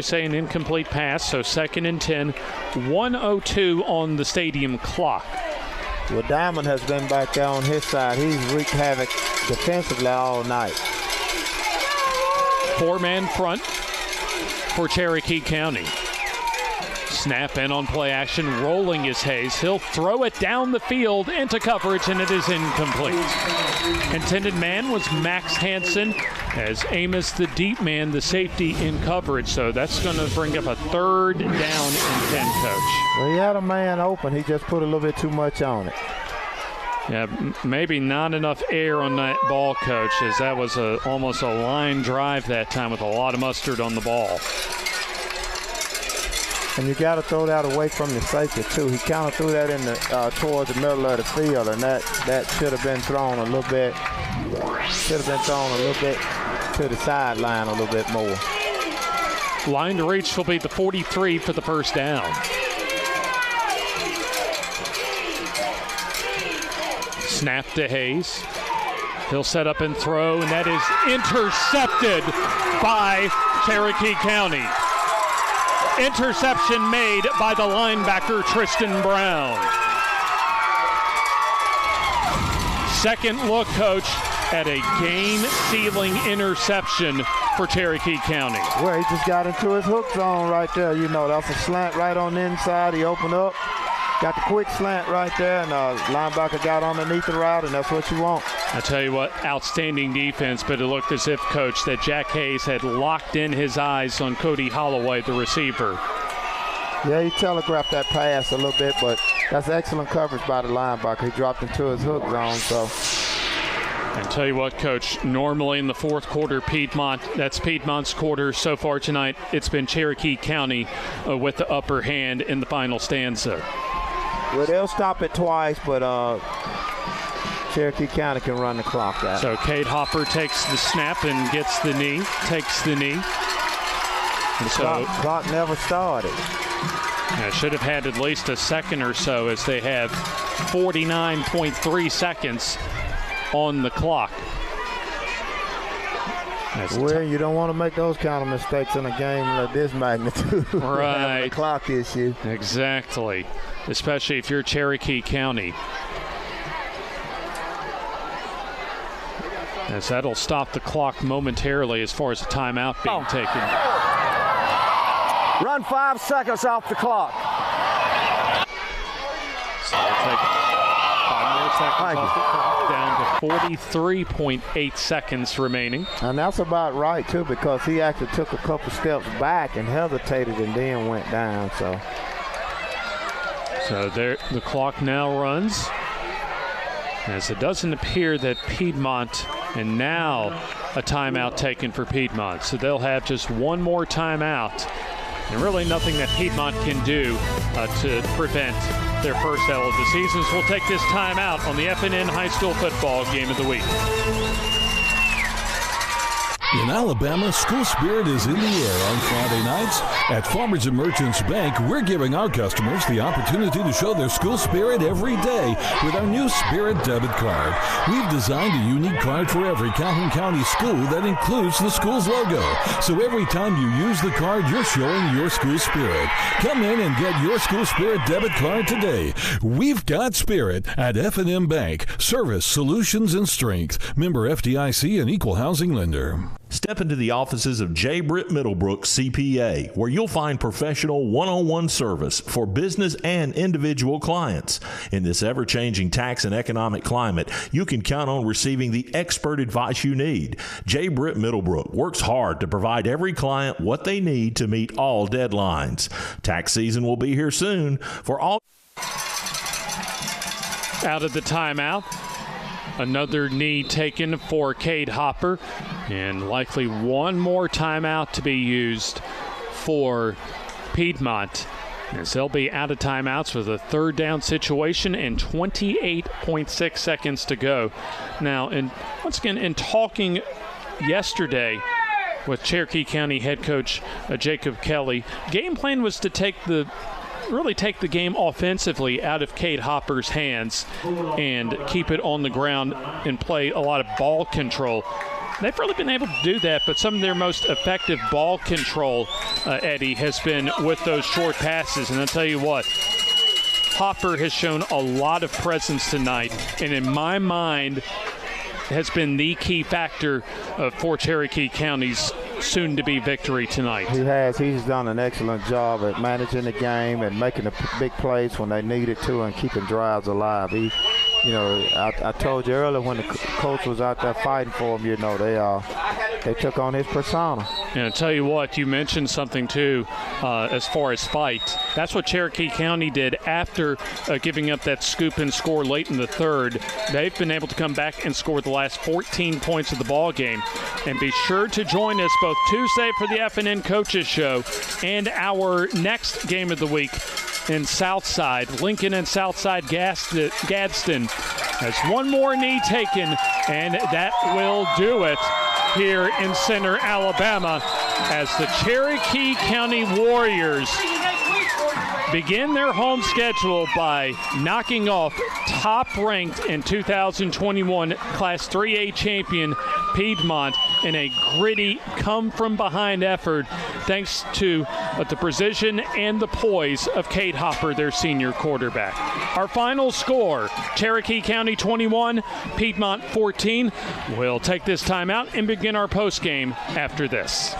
Say an incomplete pass, so 2nd and 10, 1:02 on the stadium clock. Well, Diamond has been back there on his side. He's wreaked havoc defensively all night. 4-man front for Cherokee County. Snap in on play action, rolling is Hayes. He'll throw it down the field into coverage, and it is incomplete. Intended man was Max Hansen, as Amos, the deep man, the safety in coverage. So that's going to bring up a 3rd down and 10, Coach. Well, he had a man open. He just put a little bit too much on it. Yeah, maybe not enough air on that ball, Coach, as that was almost a line drive that time with a lot of mustard on the ball. And you got to throw that away from the safety too. He kind of threw that in towards the middle of the field, and that should have been thrown a little bit. Should have been thrown a little bit to the sideline a little bit more. Line to reach will be the 43 for the first down. Snap to Hayes. He'll set up and throw, and that is intercepted by Cherokee County. Interception made by the linebacker, Tristan Brown. Second look, Coach, at a game-sealing interception for Cherokee County. Well, he just got into his hook zone right there. You know, that's a slant right on the inside. He opened up, got the quick slant right there, and linebacker got underneath the route, and that's what you want. I tell you what, outstanding defense, but it looked as if, Coach, that Jack Hayes had locked in his eyes on Cody Holloway, the receiver. Yeah, he telegraphed that pass a little bit, but that's excellent coverage by the linebacker. He dropped into his hook zone, so. I tell you what, Coach, normally in the fourth quarter, that's Piedmont's quarter. So far tonight, it's been Cherokee County with the upper hand in the final stanza. Well, they'll stop it twice, but Cherokee County can run the clock out. So Cade Hopper takes the snap and gets the knee, takes the knee. And so clock never started. Should have had at least a second or so, as they have 49.3 seconds on the clock. Well, you don't want to make those kind of mistakes in a game of this magnitude. Right. A clock issue. Exactly. Especially if you're Cherokee County. As that'll stop the clock momentarily as far as the timeout being taken. Run 5 seconds off the clock. So we'll take 5 more seconds off the clock, down to 43.8 seconds remaining. And that's about right, too, because he actually took a couple steps back and hesitated and then went down. So there, the clock now runs, as it doesn't appear that Piedmont, and now a timeout taken for Piedmont. So they'll have just one more timeout, and really nothing that Piedmont can do to prevent their first L of the season. So we'll take this timeout on the FNN High School Football Game of the Week. In Alabama, school spirit is in the air on Friday nights. At Farmers and Merchants Bank, we're giving our customers the opportunity to show their school spirit every day with our new Spirit debit card. We've designed a unique card for every Calhoun County school that includes the school's logo. So every time you use the card, you're showing your school spirit. Come in and get your school spirit debit card today. We've got spirit at FNN Bank. Service, solutions, and strength. Member FDIC and equal housing lender. Step into the offices of J. Britt Middlebrook CPA, where you'll find professional one-on-one service for business and individual clients. In this ever-changing tax and economic climate, you can count on receiving the expert advice you need. J. Britt Middlebrook works hard to provide every client what they need to meet all deadlines. Tax season will be here soon. For all out of the timeout, another knee taken for Cade Hopper, and likely one more timeout to be used for Piedmont, as they'll be out of timeouts with a 3rd down situation and 28.6 seconds to go. Now, and once again, in talking yesterday with Cherokee County head coach Jacob Kelly, game plan was to really take the game offensively out of Cade Hopper's hands and keep it on the ground and play a lot of ball control. they've really been able to do that, but some of their most effective ball control, Eddie, has been with those short passes. And I'll tell you what, Hopper has shown a lot of presence tonight, and in my mind has been the key factor for Cherokee County's soon-to-be victory tonight. He has. He's done an excellent job at managing the game and making the big plays when they needed to and keeping drives alive. I told you earlier when the coach was out there fighting for him, they took on his persona. And I'll tell you what, you mentioned something too as far as fight. That's what Cherokee County did after giving up that scoop and score late in the third. They've been able to come back and score the last 14 points of the ball game. And be sure to join us both Tuesday for the FNN Coaches Show and our next game of the week in Southside. Lincoln and Southside Gadsden has one more knee taken, and that will do it here in Center, Alabama, as the Cherokee County Warriors begin their home schedule by knocking off top-ranked in 2021 Class 3A champion Piedmont in a gritty come-from-behind effort, thanks to the precision and the poise of Cade Hopper, their senior quarterback. Our final score, Cherokee County 21, Piedmont 14. We'll take this time out and begin our postgame after this.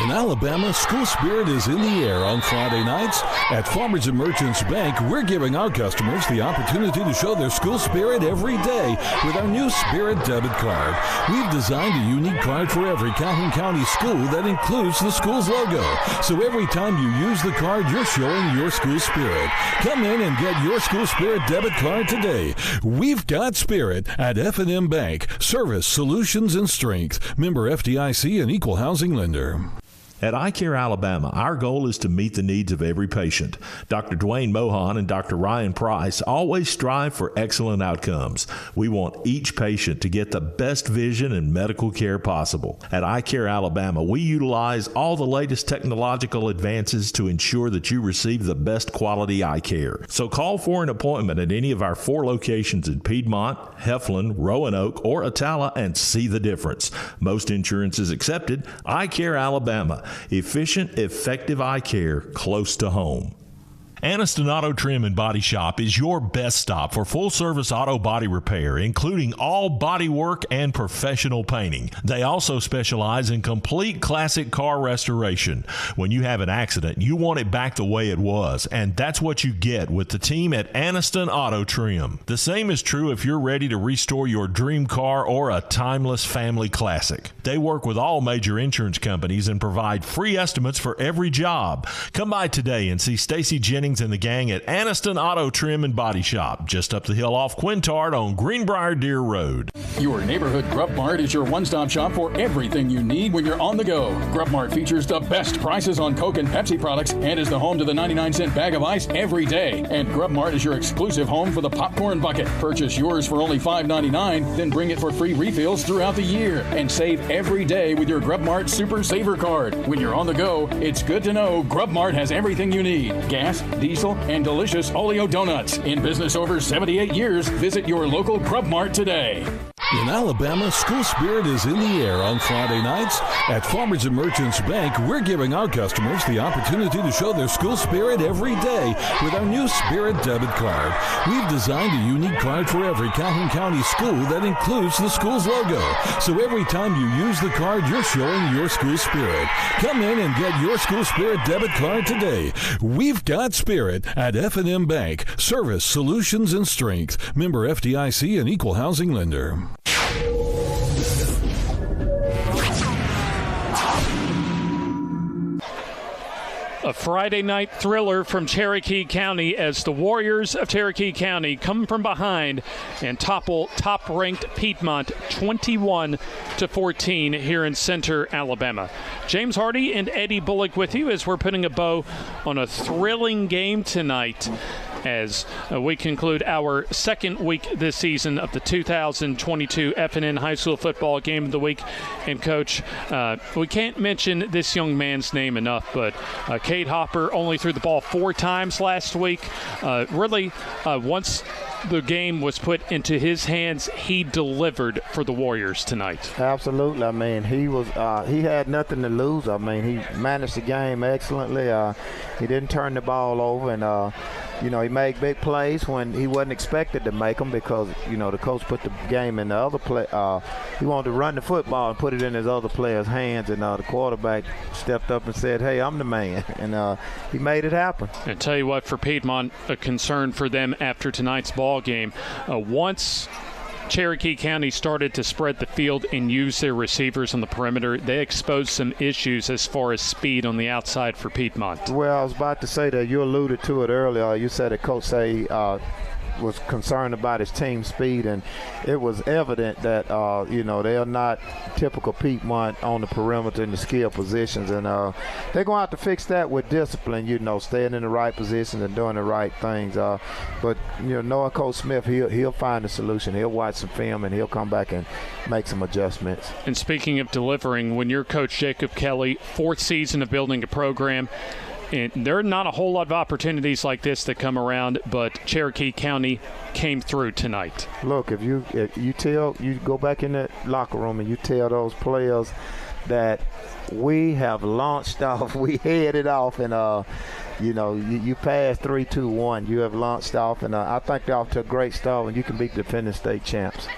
In Alabama, school spirit is in the air on Friday nights. At Farmers and Merchants Bank, we're giving our customers the opportunity to show their school spirit every day with our new Spirit debit card. We've designed a unique card for every Calhoun County school that includes the school's logo. So every time you use the card, you're showing your school spirit. Come in and get your school spirit debit card today. We've got spirit at FNN Bank. Service, solutions, and strength. Member FDIC and equal housing lender. At iCare Alabama, our goal is to meet the needs of every patient. Dr. Dwayne Mohan and Dr. Ryan Price always strive for excellent outcomes. We want each patient to get the best vision and medical care possible. At iCare Alabama, we utilize all the latest technological advances to ensure that you receive the best quality eye care. So call for an appointment at any of our 4 locations in Piedmont, Heflin, Roanoke, or Atala and see the difference. Most insurance is accepted. iCare Alabama. Efficient, effective eye care close to home. Anniston Auto Trim and Body Shop is your best stop for full-service auto body repair, including all body work and professional painting. They also specialize in complete classic car restoration. When you have an accident, you want it back the way it was, and that's what you get with the team at Anniston Auto Trim. The same is true if you're ready to restore your dream car or a timeless family classic. They work with all major insurance companies and provide free estimates for every job. Come by today and see Stacy Jennings and the gang at Anniston Auto Trim and Body Shop, just up the hill off Quintard on Greenbrier Deer Road. Your neighborhood Grub Mart is your one-stop shop for everything you need when you're on the go. Grub Mart features the best prices on Coke and Pepsi products and is the home to the 99-cent bag of ice every day. And Grub Mart is your exclusive home for the popcorn bucket. Purchase yours for only $5.99, then bring it for free refills throughout the year. And save every day with your Grub Mart Super Saver card. When you're on the go, it's good to know Grub Mart has everything you need. Gas, diesel, and delicious Oleo donuts. In business over 78 years, visit your local Grub Mart today. In Alabama, school spirit is in the air on Friday nights. At Farmers and Merchants Bank, we're giving our customers the opportunity to show their school spirit every day with our new Spirit debit card. We've designed a unique card for every Calhoun County school that includes the school's logo. So every time you use the card, you're showing your school spirit. Come in and get your school spirit debit card today. We've got spirit at FNN Bank. Service, solutions, and strength. Member FDIC and equal housing lender. A Friday night thriller from Cherokee County as the Warriors of Cherokee County come from behind and topple top-ranked Piedmont 21-14 here in Center, Alabama. James Hardy and Eddie Bullock with you as we're putting a bow on a thrilling game tonight as we conclude our second week this season of the 2022 FNN High School Football Game of the Week. And, Coach, we can't mention this young man's name enough, but Cade Hopper only threw the ball 4 times last week. Once the game was put into his hands, he delivered for the Warriors tonight. Absolutely. I mean, he had nothing to lose. I mean, he managed the game excellently. He didn't turn the ball over, and he made big plays when he wasn't expected to make them because, the coach put the game in the other play. He wanted to run the football and put it in his other players' hands, and the quarterback stepped up and said, hey, I'm the man, and he made it happen. I tell you what, for Piedmont, a concern for them after tonight's ball game. Once Cherokee County started to spread the field and use their receivers on the perimeter, they exposed some issues as far as speed on the outside for Piedmont. Well, I was about to say that you alluded to it earlier. You said that Coach say was concerned about his team speed, and it was evident that they're not typical Piedmont on the perimeter in the skill positions, and they're going to have to fix that with discipline, staying in the right positions and doing the right things. But knowing Coach Smith, he'll find a solution. He'll watch some film and he'll come back and make some adjustments. And speaking of delivering, when you're Coach Jacob Kelly, 4th season of building a program, and there are not a whole lot of opportunities like this that come around, but Cherokee County came through tonight. Look, if you go back in the locker room and you tell those players that we have launched off, we headed off, and you passed 3-2-1. You have launched off, and I think they're off to a great start when you can beat defending state champs.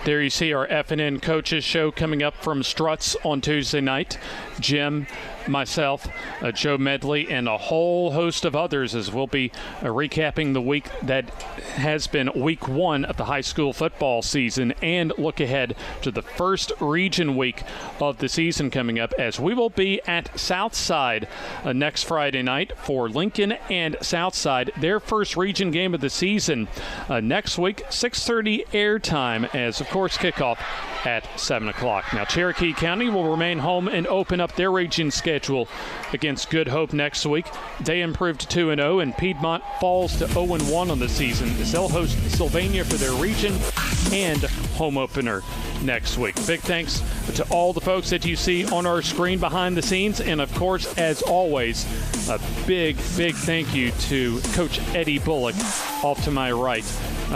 There you see our FNN Coaches Show coming up from Struts on Tuesday night. Jim, myself, Joe Medley, and a whole host of others as we'll be recapping the week that has been week 1 of the high school football season and look ahead to the first region week of the season coming up as we will be at Southside next Friday night for Lincoln and Southside, their first region game of the season. Next week, 6:30 airtime as, of course, kickoff at 7 o'clock. Now, Cherokee County will remain home and open up their region schedule against Good Hope next week. They improved to 2-0, and Piedmont falls to 0-1 on the season as they'll host Sylvania for their region and home opener next week. Big thanks to all the folks that you see on our screen behind the scenes, and of course, as always, a big thank you to Coach Eddie Bullock off to my right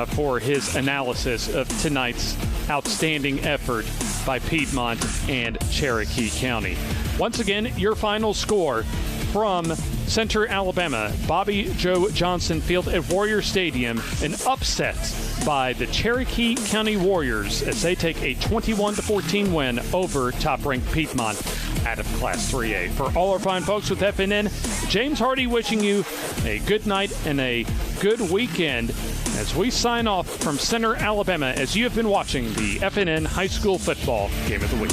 for his analysis of tonight's outstanding effort by Piedmont and Cherokee County. Once again, your final score from Center, Alabama, Bobby Joe Johnson Field at Warrior Stadium, an upset by the Cherokee County Warriors as they take a 21-14 win over top-ranked Piedmont out of Class 3A. For all our fine folks with FNN, James Hardy wishing you a good night and a good weekend as we sign off from Center, Alabama, as you have been watching the FNN High School Football Game of the Week.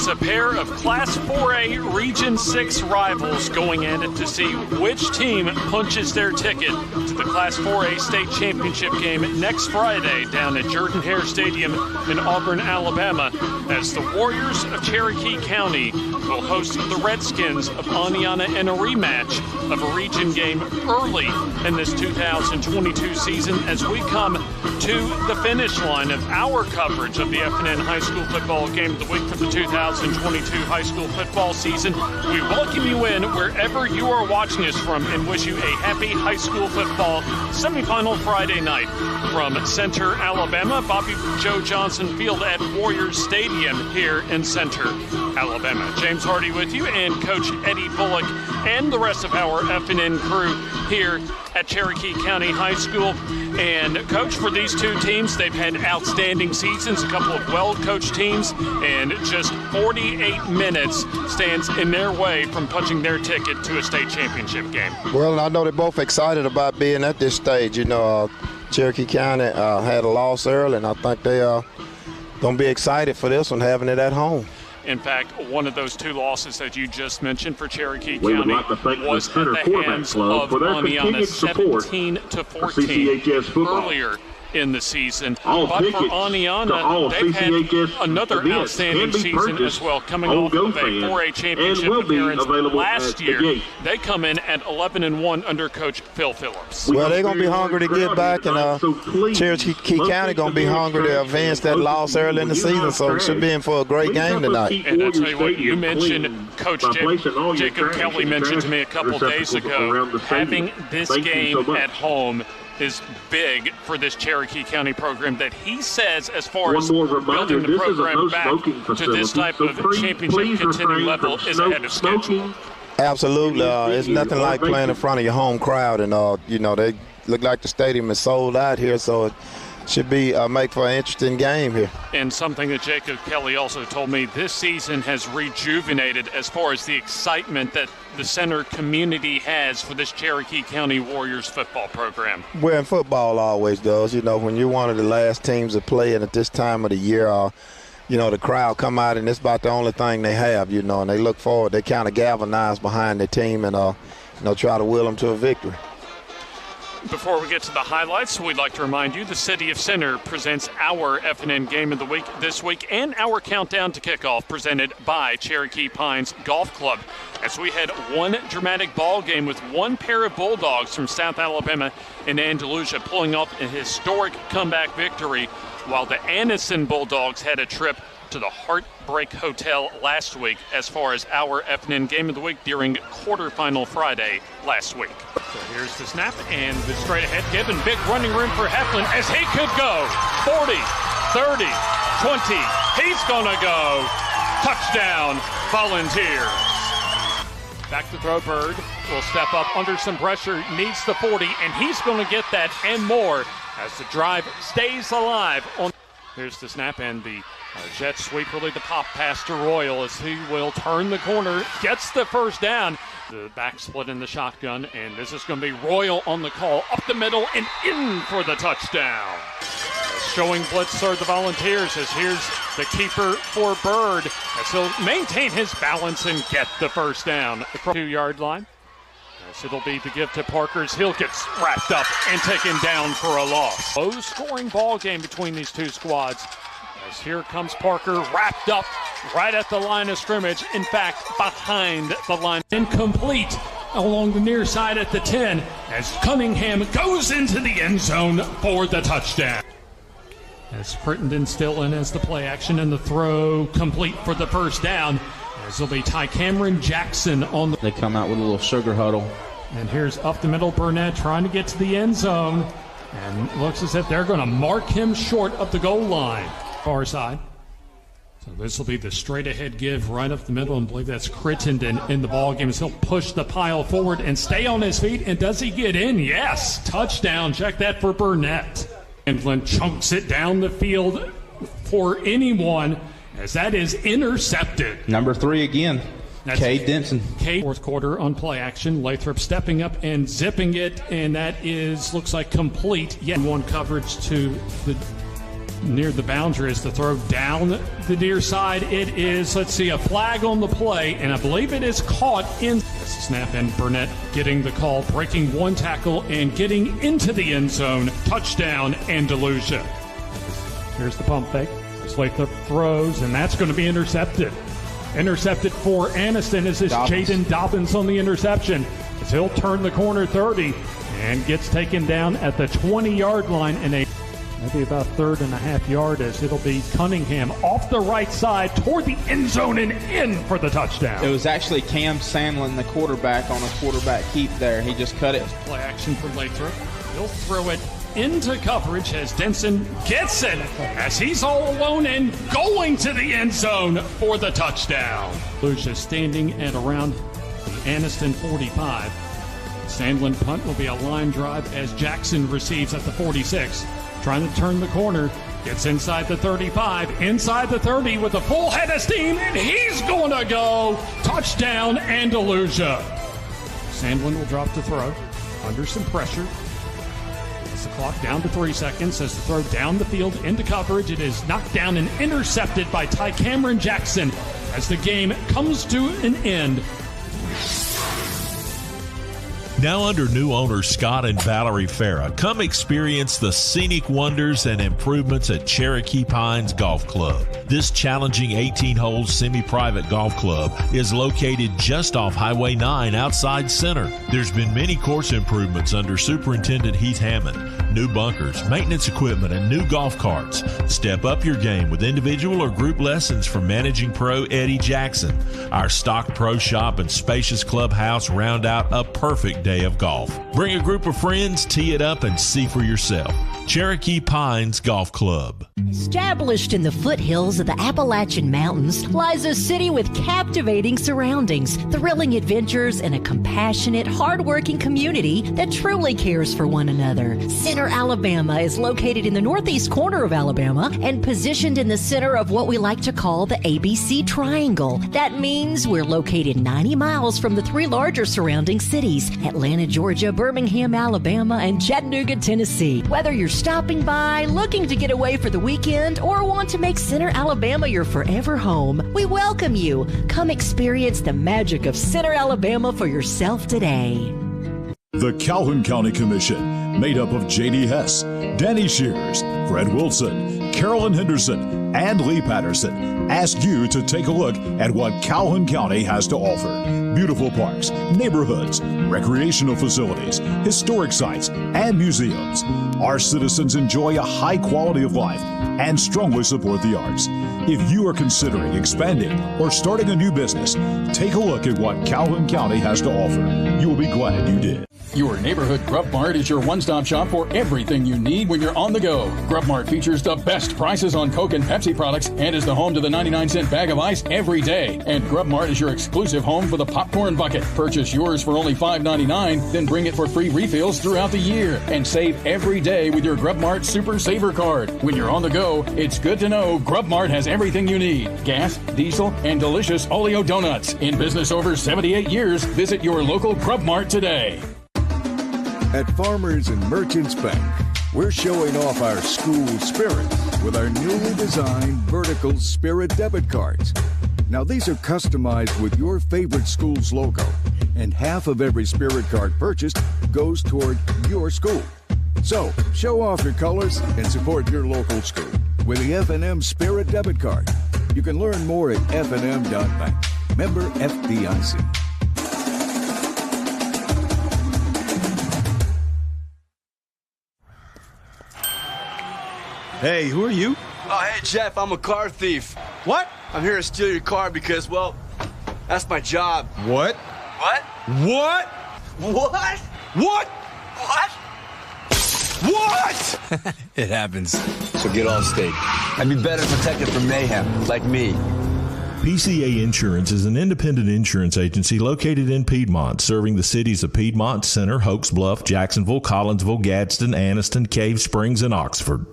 It's a pair of Class 4A Region 6 rivals going in to see which team punches their ticket to the Class 4A state championship game next Friday down at Jordan-Hare Stadium in Auburn, Alabama, as the Warriors of Cherokee County will host the Redskins of Oneonta in a rematch of a region game early in this 2022 season as we come to the finish line of our coverage of the FNN High School Football Game of the Week for the 2022 high school football season. We welcome you in wherever you are watching us from and wish you a happy high school football semifinal Friday night from Center, Alabama, Bobby Joe Johnson Field at Warriors Stadium here in Center, Alabama. James Hardy with you and Coach Eddie Bullock and the rest of our FNN crew here at Cherokee County High School. And Coach, for these two teams, they've had outstanding seasons, a couple of well-coached teams, and just 48 minutes stands in their way from punching their ticket to a state championship game. Well, I know they're both excited about being at this stage. You know, Cherokee County had a loss early, and I think they are going to be excited for this one, having it at home. In fact, one of those two losses that you just mentioned for Cherokee County was at the hands of Oneonta, 17-14 earlier in the season. But for Oneonta, they've had another outstanding season as well, coming off of a 4A championship appearance last year. They come in at 11-1 under Coach Phil Phillips. Well, they're going to be hungry to get back, and Cherokee County going to be hungry to avenge that loss early in the season, so it should be in for a great game tonight. And I'll tell you what, you mentioned, Coach Jacob Kelly mentioned to me a couple days ago, having this game at home is big for this Cherokee County program, that he says, as far as building the program back to this type of championship contending level, is ahead of schedule. Absolutely. It's nothing like playing in front of your home crowd, and you know, they look like the stadium is sold out here, so it should be make for an interesting game here. And something that Jacob Kelly also told me, this season has rejuvenated as far as the excitement that the center community has for this Cherokee County Warriors football program. Well, in football always does. You know, when you're one of the last teams to play, and at this time of the year, you know, the crowd come out, and it's about the only thing they have, you know, and they look forward. They kind of galvanize behind their team and, you know, try to will them to a victory. Before we get to the highlights, we'd like to remind you the City of Center presents our FNN Game of the Week this week and our Countdown to Kickoff presented by Cherokee Pines Golf Club. As we had one dramatic ball game with one pair of Bulldogs from South Alabama and Andalusia pulling off a historic comeback victory, while the Anniston Bulldogs had a trip to the Heartbreak Hotel last week as far as our FNN Game of the Week during quarterfinal Friday last week. So here's the snap and the straight ahead give, and big running room for Heflin as he could go 40, 30, 20. He's gonna go. Touchdown, Volunteers. Back to throw, Bird will step up under some pressure, needs the 40, and he's gonna get that and more as the drive stays alive. Here's the snap and the jet sweep, really the pop pass to Royal as he will turn the corner, gets the first down. The back split in the shotgun, and this is going to be Royal on the call, up the middle and in for the touchdown. Showing blitz are the Volunteers as here's the keeper for Bird as he'll maintain his balance and get the first down across the 2-yard line. As it'll be the give to Parker as Hill gets wrapped up and taken down for a loss. Low scoring ball game between these two squads. As here comes Parker, wrapped up right at the line of scrimmage. In fact, behind the line. Incomplete along the near side at the 10 as Cunningham goes into the end zone for the touchdown. As Crittenden still in as the play action, and the throw complete for the first down. As it'll be Ty Cameron Jackson on the... They come out with a little sugar huddle. And here's up the middle, Burnett trying to get to the end zone. And looks as if they're going to mark him short of the goal line. Far side. So this will be the straight ahead give right up the middle, and I believe that's Crittenden in the ball game as he'll push the pile forward and stay on his feet. And does he get in? Yes. Touchdown. Check that for Burnett. England chunks it down the field for anyone as that is intercepted. Number 3 again. That's Cade Denson. Cade, fourth quarter on play action. Lathrop stepping up and zipping it, and that is looks like complete. Yet one coverage to the near the boundary as the throw down the near side. It is, let's see, a flag on the play, and I believe it is caught in the snap, and Burnett getting the call, breaking one tackle and getting into the end zone. Touchdown, Andalusia. Here's the pump fake. Lathrop throws, and that's going to be intercepted. Intercepted for Anniston as is Jaden Dobbins on the interception, as he'll turn the corner 30 and gets taken down at the 20-yard line in a maybe about 3.5 yard, as it'll be Cunningham off the right side toward the end zone and in for the touchdown. It was actually Cam Sandlin, the quarterback, on a quarterback keep there. He just cut it. Play action for Lathrop. He'll throw it into coverage as Denson gets it as he's all alone and going to the end zone for the touchdown. Lucia standing at around the Anniston 45. Sandlin punt will be a line drive as Jackson receives at the 46. Trying to turn the corner, gets inside the 35, inside the 30 with a full head of steam, and he's going to go. Touchdown, Andalusia. Sandlin will drop the throw under some pressure. Gets the clock down to 3 seconds as the throw down the field into coverage. It is knocked down and intercepted by Ty Cameron Jackson as the game comes to an end. Now under new owners Scott and Valerie Farah, come experience the scenic wonders and improvements at Cherokee Pines Golf Club. This challenging 18-hole semi-private golf club is located just off Highway 9 outside Center. There's been many course improvements under Superintendent Heath Hammond, new bunkers, maintenance equipment, and new golf carts. Step up your game with individual or group lessons from managing pro Eddie Jackson. Our stock pro shop and spacious clubhouse round out a perfect day of golf. Bring a group of friends, tee it up, and see for yourself. Cherokee Pines Golf Club. Established in the foothills of the Appalachian Mountains lies a city with captivating surroundings, thrilling adventures, and a compassionate, hardworking community that truly cares for one another. Center, Alabama is located in the northeast corner of Alabama and positioned in the center of what we like to call the ABC Triangle. That means we're located 90 miles from the three larger surrounding cities, Atlanta, Georgia, Birmingham, Alabama, and Chattanooga, Tennessee. Whether you're stopping by, looking to get away for the weekend, or want to make Center, Alabama your forever home, we welcome you. Come experience the magic of Center, Alabama for yourself today. The Calhoun County Commission, made up of J.D. Hess, Danny Shears, Fred Wilson, Carolyn Henderson, and Lee Patterson, ask you to take a look at what Calhoun County has to offer. Beautiful parks, neighborhoods, recreational facilities, historic sites, and museums. Our citizens enjoy a high quality of life and strongly support the arts. If you are considering expanding or starting a new business, take a look at what Calhoun County has to offer. You will be glad you did. Your neighborhood Grub Mart is your one-stop shop for everything you need when you're on the go. Grub Mart features the best prices on Coke and Pepsi products and is the home to the 99-cent bag of ice every day. And Grub Mart is your exclusive home for the popcorn bucket. Purchase yours for only $5.99, then bring it for free refills throughout the year. And save every day with your Grub Mart Super Saver card. When you're on the go, it's good to know Grub Mart has everything you need. Gas, diesel, and delicious Oleo donuts. In business over 78 years, visit your local Grub Mart today. At Farmers and Merchants Bank, we're showing off our school spirit with our newly designed vertical Spirit debit cards. Now, these are customized with your favorite school's logo, and half of every Spirit card purchased goes toward your school. So, show off your colors and support your local school with the FNN Spirit debit card. You can learn more at fnn.bank. Member FDIC. Hey, who are you? Oh, hey, Jeff, I'm a car thief. What? I'm here to steal your car because, well, that's my job. What? What? What? What? What? What? What? It happens. So get on stake. I'd be better protected from mayhem, like me. PCA Insurance is an independent insurance agency located in Piedmont, serving the cities of Piedmont, Center, Hoax Bluff, Jacksonville, Collinsville, Gadsden, Anniston, Cave Springs, and Oxford.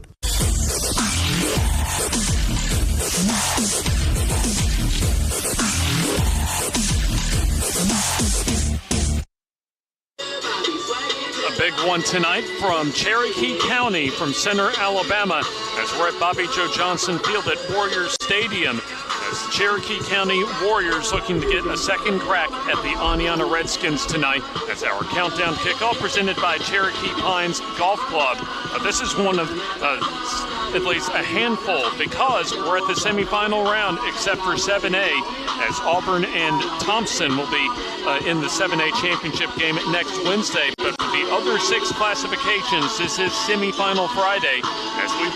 A big one tonight from Cherokee County, from Center, Alabama. as we're at Bobby Joe Johnson Field at Warriors Stadium, as the Cherokee County Warriors looking to get a second crack at the Oneonta Redskins tonight. As our countdown kickoff presented by Cherokee Pines Golf Club. This is one of at least a handful, because we're at the semifinal round except for 7A, as Auburn and Thompson will be in the 7A championship game next Wednesday. But for the other 6 classifications, this is semifinal Friday, as we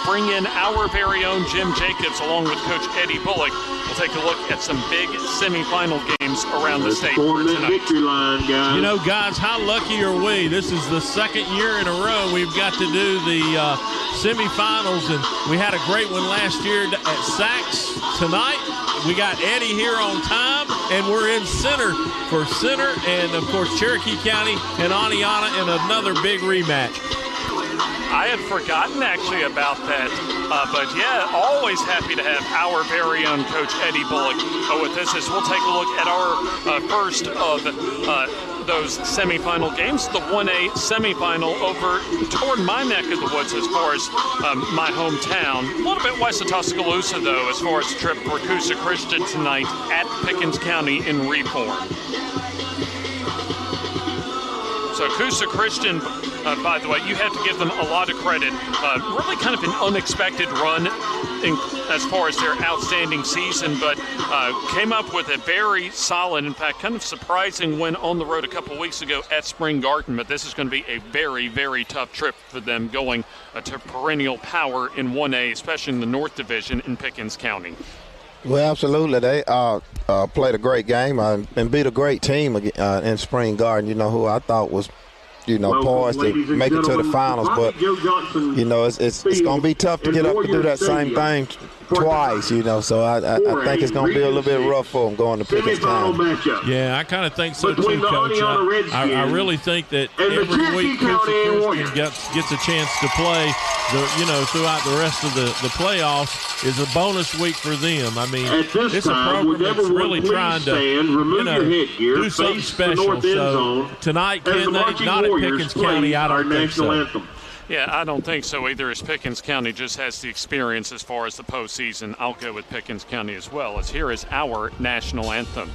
bring in our very own Jim Jacobs along with Coach Eddie Bullock. We'll take a look at some big semifinal games around the state tonight. Victory line, guys. You know, guys, how lucky are we? This is the second year in a row we've got to do the semifinals, and we had a great one last year at Saks. Tonight, we got Eddie here on time, and we're in center for center, and, of course, Cherokee County and Oneonta in another big rematch. I had forgotten actually about that, but yeah, always happy to have our very own Coach Eddie Bullock with us as we'll take a look at our first of those semifinal games, the 1A semifinal over toward my neck of the woods as far as my hometown. A little bit west of Tuscaloosa, though, as far as the trip for Coosa Christian tonight at Pickens County in Reform. So Coosa Christian, by the way, you have to give them a lot of credit. Really kind of an unexpected run as far as their outstanding season, but came up with a very solid, in fact, kind of surprising win on the road a couple weeks ago at Spring Garden. But this is going to be a very, very tough trip for them going to perennial power in 1A, especially in the North Division in Pickens County. Well, absolutely. They played a great game and beat a great team in Spring Garden, you know, who I thought was, you know, poised to make it to the finals. But, you know, it's going to be tough to get up and do that same thing twice, you know. So I think it's going to be a little bit rough for them going to Pickens County. Yeah, I kind of think so too, Coach. I really think that every week Coosa Christian gets a chance to play, throughout the rest of the playoffs is a bonus week for them. I mean, it's a program that's really trying to, do something special. So tonight, can they? Not at Pickens County, I don't think so. Yeah, I don't think so either, as Pickens County just has the experience as far as the postseason. I'll go with Pickens County as well, as here is our national anthem.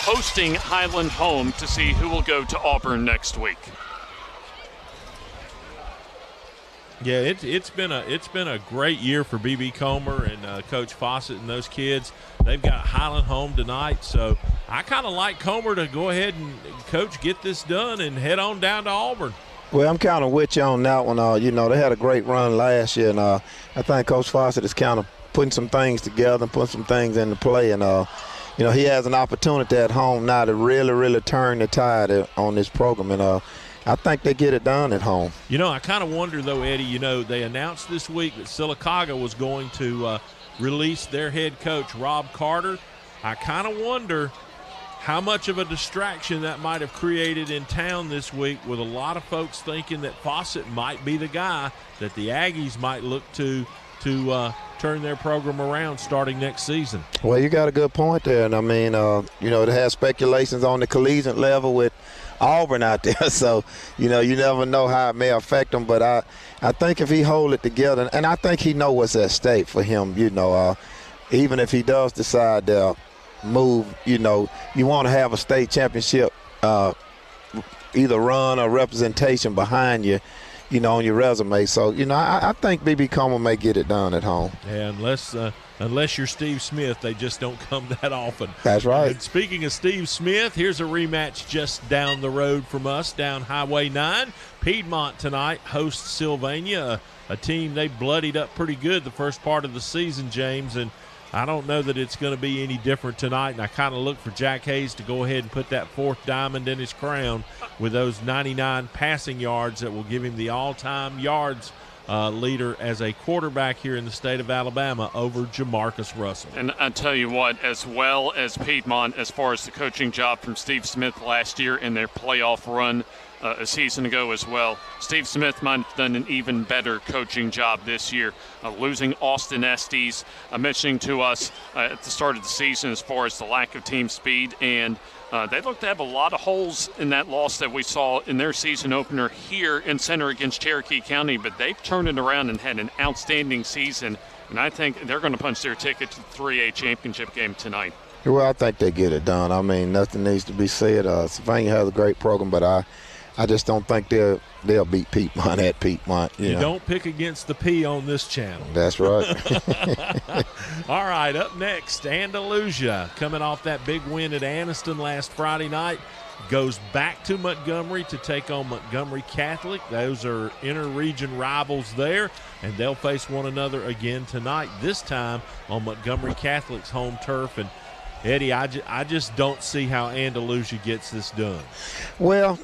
Hosting Highland home to see who will go to Auburn next week. Yeah, it's been a great year for BB Comer and Coach Fawcett and those kids. They've got Highland home tonight, so I kind of like Comer to go ahead and, Coach, get this done and head on down to Auburn. Well, I'm kind of with you on that one. They had a great run last year, and I think Coach Fawcett is kind of putting some things together and putting some things into play, and he has an opportunity at home now to really, really turn the tide on this program, and I think they get it done at home. I kind of wonder, though, Eddie, they announced this week that Sylacauga was going to release their head coach, Rob Carter. I kind of wonder how much of a distraction that might have created in town this week, with a lot of folks thinking that Fawcett might be the guy that the Aggies might look to turn their program around starting next season. Well, you got a good point there. And, it has speculations on the collegiate level with Auburn out there. So, you never know how it may affect him. But I think if he hold it together, and I think he know what's at stake for him, even if he does decide to move. You want to have a state championship either run or representation behind you, on your resume. So, I think B.B. Comer may get it done at home. Yeah, unless you're Steve Smith, they just don't come that often. That's right. And speaking of Steve Smith, here's a rematch just down the road from us, down Highway 9. Piedmont tonight hosts Sylvania, a team they bloodied up pretty good the first part of the season, James, and I don't know that it's going to be any different tonight, and I kind of look for Jack Hayes to go ahead and put that fourth diamond in his crown with those 99 passing yards that will give him the all-time yards leader as a quarterback here in the state of Alabama over Jamarcus Russell. And I tell you what, as well as Piedmont, as far as the coaching job from Steve Smith last year in their playoff run a season ago as well, Steve Smith might have done an even better coaching job this year, losing Austin Estes, mentioning to us at the start of the season as far as the lack of team speed, and they look to have a lot of holes in that loss that we saw in their season opener here in Center against Cherokee County, but they've turned it around and had an outstanding season, and I think they're going to punch their ticket to the 3A championship game tonight. Well, I think they get it done. I mean, nothing needs to be said. Sylvania has a great program, but I just don't think they'll beat Piedmont at Piedmont. You don't pick against the P on this channel. That's right. All right, up next, Andalusia, coming off that big win at Anniston last Friday night, goes back to Montgomery to take on Montgomery Catholic. Those are inter-region rivals there, and they'll face one another again tonight, this time on Montgomery Catholic's home turf. And, Eddie, I just don't see how Andalusia gets this done. Well,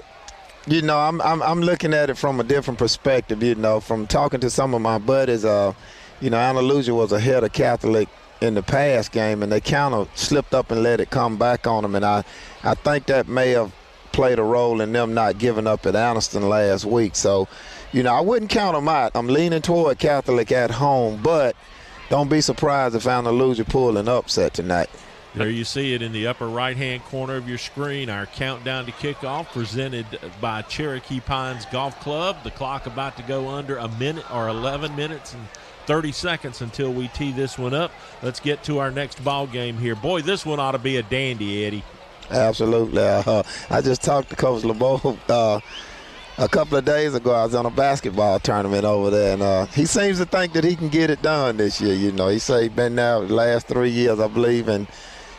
I'm looking at it from a different perspective, from talking to some of my buddies. Andalusia was ahead of Catholic in the past game, and they kind of slipped up and let it come back on them. And I think that may have played a role in them not giving up at Anniston last week. So, I wouldn't count them out. I'm leaning toward Catholic at home, but don't be surprised if Andalusia pull an upset tonight. There you see it in the upper right-hand corner of your screen, our countdown to kickoff presented by Cherokee Pines Golf Club. The clock about to go under a minute or 11 minutes and 30 seconds until we tee this one up. Let's get to our next ball game here. Boy, this one ought to be a dandy, Eddie. Absolutely. I just talked to Coach LeBeau a couple of days ago. I was on a basketball tournament over there, and he seems to think that he can get it done this year. He said he's been there the last 3 years, I believe, and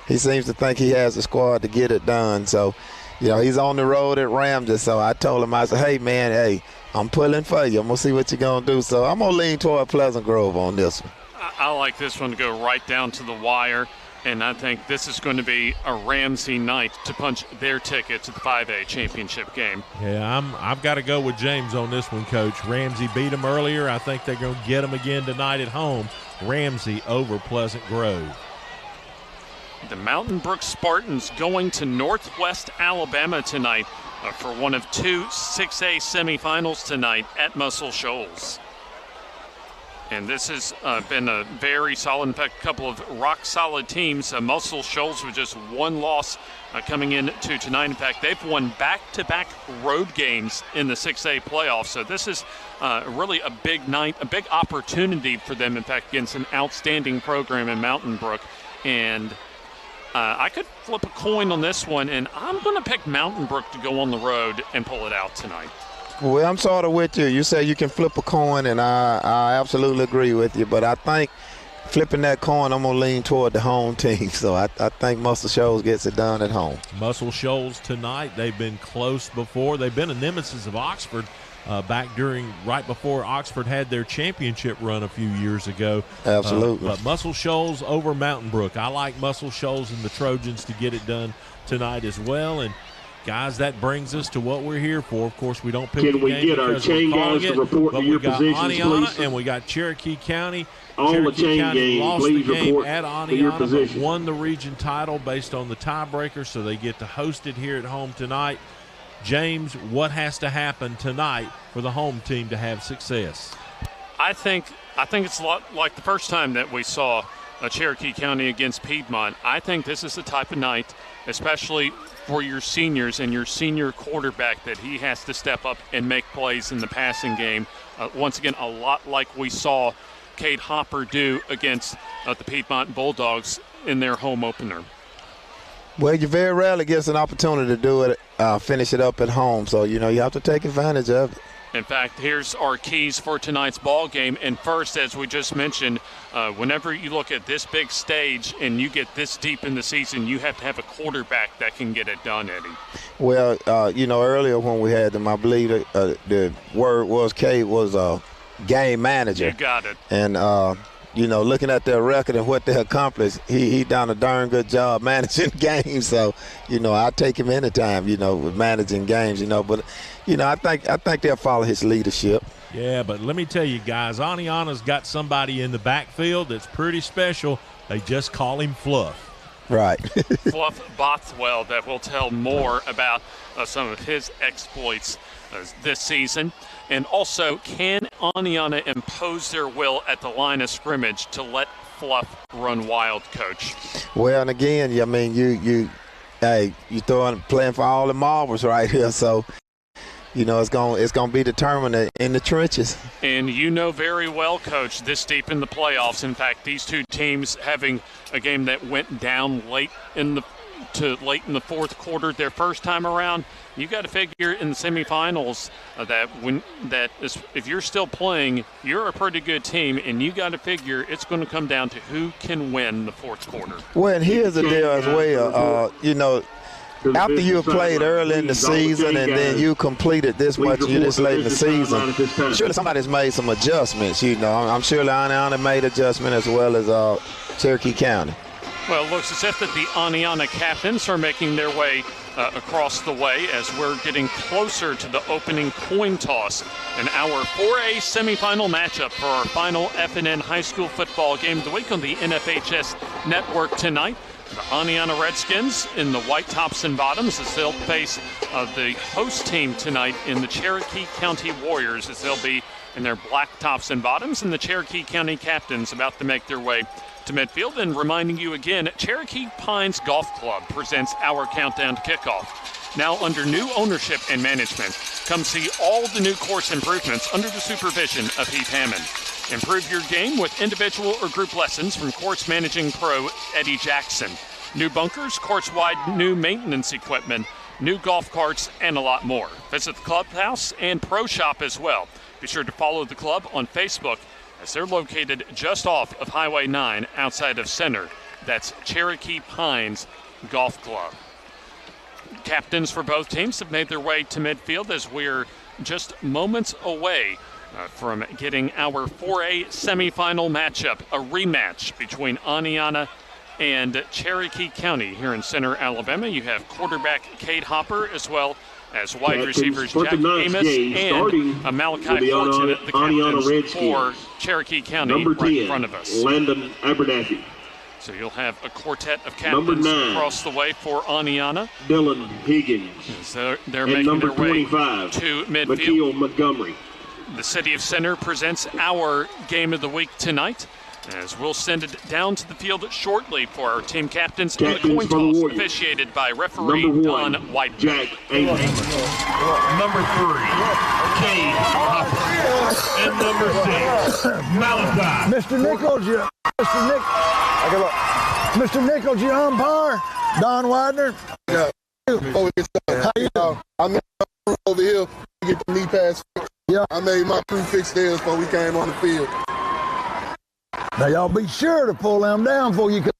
he seems to think he has the squad to get it done. So, he's on the road at Ramsey. So I told him, I said, hey, I'm pulling for you. I'm going to see what you're going to do. So I'm going to lean toward Pleasant Grove on this one. I like this one to go right down to the wire, and I think this is going to be a Ramsey night to punch their ticket to the 5A championship game. Yeah, I've got to go with James on this one, Coach. Ramsey beat them earlier. I think they're going to get them again tonight at home. Ramsey over Pleasant Grove. The Mountain Brook Spartans going to Northwest Alabama tonight for one of two 6A semifinals tonight at Muscle Shoals. And this has been a very solid, in fact, a couple of rock-solid teams. Muscle Shoals with just one loss coming into tonight. In fact, they've won back-to-back road games in the 6A playoffs. So this is really a big night, a big opportunity for them, in fact, against an outstanding program in Mountain Brook. And I could flip a coin on this one, and I'm going to pick Mountain Brook to go on the road and pull it out tonight. Well, I'm sort of with you. You say you can flip a coin, and I absolutely agree with you. But I think flipping that coin, I'm going to lean toward the home team. So I think Muscle Shoals gets it done at home. Muscle Shoals tonight, they've been close before. They've been a nemesis of Oxford back right before Oxford had their championship run a few years ago. Absolutely. But Muscle Shoals over Mountain Brook. I like Muscle Shoals and the Trojans to get it done tonight as well. And guys, that brings us to what we're here for. Of course, we don't pick the game. Can we get our chain guys to report to your positions, please? Oneonta and we got Cherokee County. All Cherokee the chain County game, lost please the game report at to your Oneonta, position. but won the region title based on the tiebreaker, so they get to host it here at home tonight. James, what has to happen tonight for the home team to have success? I think it's a lot like the first time that we saw Cherokee County against Piedmont. I think this is the type of night, especially for your seniors and your senior quarterback, that he has to step up and make plays in the passing game. Once again, a lot like we saw Cade Hopper do against the Piedmont Bulldogs in their home opener. Well, you very rarely get an opportunity to do it, finish it up at home. So, you have to take advantage of it. In fact, here's our keys for tonight's ball game. And first, as we just mentioned, whenever you look at this big stage and you get this deep in the season, you have to have a quarterback that can get it done, Eddie. Well, earlier when we had them, I believe the word was Kate was a game manager. You got it. And, looking at their record and what they accomplished, he done a darn good job managing games. So, I take him anytime, with managing games, But, I think they'll follow his leadership. Yeah, but let me tell you, guys, Oneonta's got somebody in the backfield that's pretty special. They just call him Fluff. Right. Fluff Bothwell, that will tell more about some of his exploits this season. And also, can Oneonta impose their will at the line of scrimmage to let Fluff run wild, Coach? Well, and again, you playing for all the marbles right here, so it's going to be determined in the trenches. And very well, Coach, this deep in the playoffs. In fact, these two teams having a game that went down late in the fourth quarter their first time around. You got to figure in the semifinals if you're still playing, you're a pretty good team, and you got to figure it's going to come down to who can win the fourth quarter. Well, and here's the deal as well. After you played early in the season and then you completed this much this late in the season, surely somebody's made some adjustments. I'm sure Oneonta made adjustments as well as Cherokee County. Well, it looks as if that the Oneonta captains are making their way across the way as we're getting closer to the opening coin toss in our 4A semifinal matchup for our final FNN high school football game of the week on the NFHS network tonight. The Oneonta Redskins in the white tops and bottoms as they'll face the host team tonight in the Cherokee County Warriors as they'll be in their black tops and bottoms, and the Cherokee County captains about to make their way to midfield. And reminding you again, Cherokee Pines Golf Club presents our countdown to kickoff. Now under new ownership and management, come see all the new course improvements under the supervision of Heath Hammond. Improve your game with individual or group lessons from course managing pro Eddie Jackson. New bunkers, course-wide new maintenance equipment, new golf carts, and a lot more. Visit the clubhouse and pro shop as well. Be sure to follow the club on Facebook as they're located just off of Highway 9 outside of Center. That's Cherokee Pines Golf Club. Captains for both teams have made their way to midfield as we're just moments away from getting our 4A semifinal matchup, a rematch between Oneonta and Cherokee County here in Center, Alabama. You have quarterback Cade Hopper as well as wide receivers Jack Amos and Malachi Fortune, the captains for Cherokee County right in front of us. Landon Abernathy. So you'll have a quartet of captains across the way for Oneonta. Dylan Higgins. So they're making their way to midfield. McKeel Montgomery. The City of Center presents our game of the week tonight, as we'll send it down to the field shortly for our team captains in the coin toss, officiated by referee Don White. Jack Amos. Number 3, Cade Hopper. And number 6, Malachi. Mr. Nichols, your umpire. Don Widener. How you doing? I'm over here to get the knee pass. Yeah. I made my crew fix theirs before we came on the field. Now y'all be sure to pull them down before you come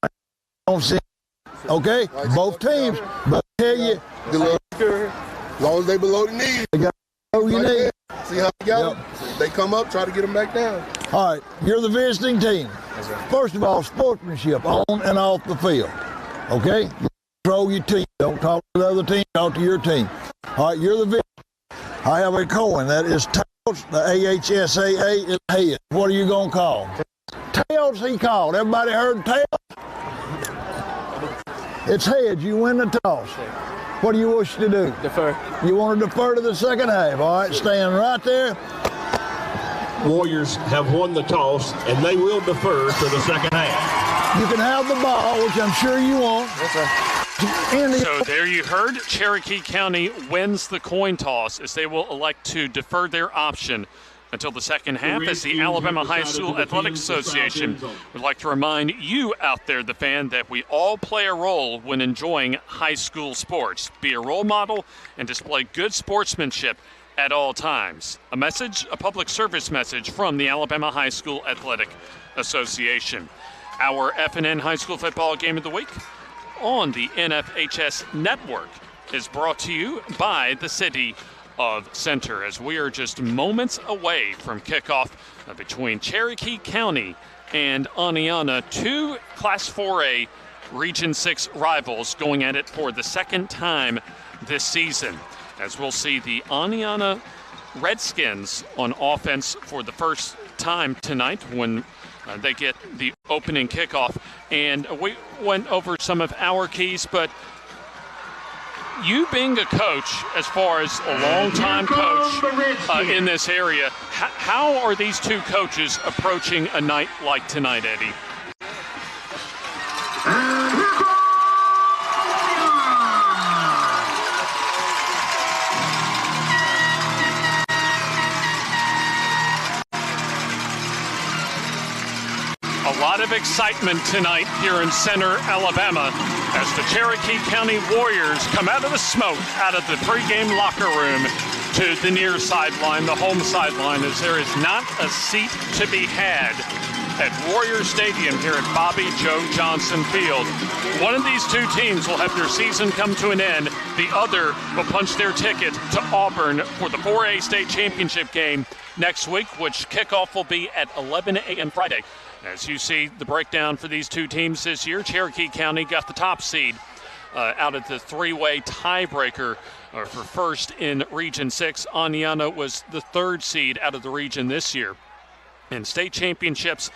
on scene. Okay? Both teams. But I tell you, as long as they below the knee. They got below your knee. See how they got them? They come up, try to get them back down. All right, you're the visiting team. First of all, sportsmanship on and off the field. Okay? Control your team. Don't talk to the other team, talk to your team. All right, you're the visiting. I have a coin. That is tails. The AHSAA is head. What are you going to call? Tails, he called. Everybody heard tails? It's heads. You win the toss. What do you wish to do? Defer. You want to defer to the second half. All right, stand right there. Warriors have won the toss, and they will defer to the second half. You can have the ball, which I'm sure you want. Yes, sir. So there you heard, Cherokee County wins the coin toss as they will elect to defer their option until the second half, as the Alabama High School Athletics Association would like to remind you out there, the fan, that we all play a role when enjoying high school sports. Be a role model and display good sportsmanship at all times. A public service message from the Alabama High School Athletic Association. Our FNN High School Football Game of the Week on the NFHS Network is brought to you by the City of Center, as we are just moments away from kickoff between Cherokee County and Oneonta, two Class 4A Region 6 rivals going at it for the second time this season, as we'll see the Oneonta Redskins on offense for the first time tonight when they get the opening kickoff. And we went over some of our keys, but you being a coach, as far as a long-time coach in this area, how are these two coaches approaching a night like tonight, Eddie? A lot of excitement tonight here in Center, Alabama, as the Cherokee County Warriors come out of the smoke, out of the pregame locker room to the near sideline, the home sideline, as there is not a seat to be had at Warrior Stadium here at Bobby Joe Johnson Field. One of these two teams will have their season come to an end. The other will punch their ticket to Auburn for the 4A state championship game next week, which kickoff will be at 11 a.m. Friday. As you see the breakdown for these two teams this year, Cherokee County got the top seed out of the three-way tiebreaker for first in Region 6. Oneonta was the third seed out of the region this year. And state championships,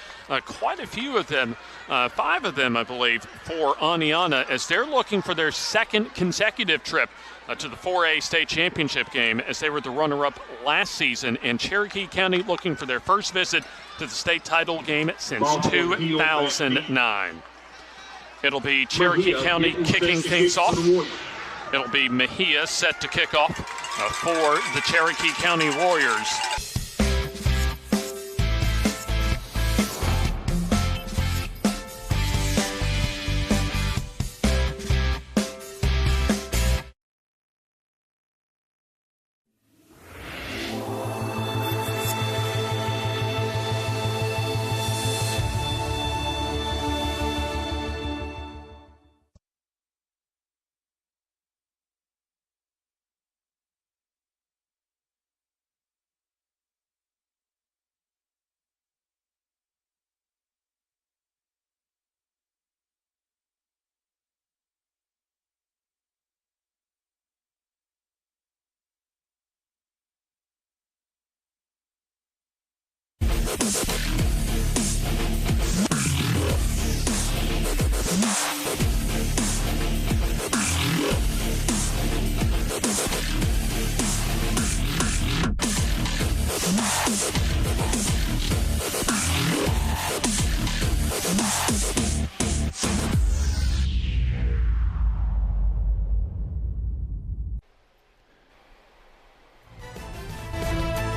quite a few of them, 5 of them, I believe, for Oneonta, as they're looking for their second consecutive trip to the 4A state championship game, as they were the runner-up last season, and Cherokee County looking for their first visit to the state title game since 2009. It'll be Cherokee County kicking things off. It'll be Mejia set to kick off for the Cherokee County Warriors.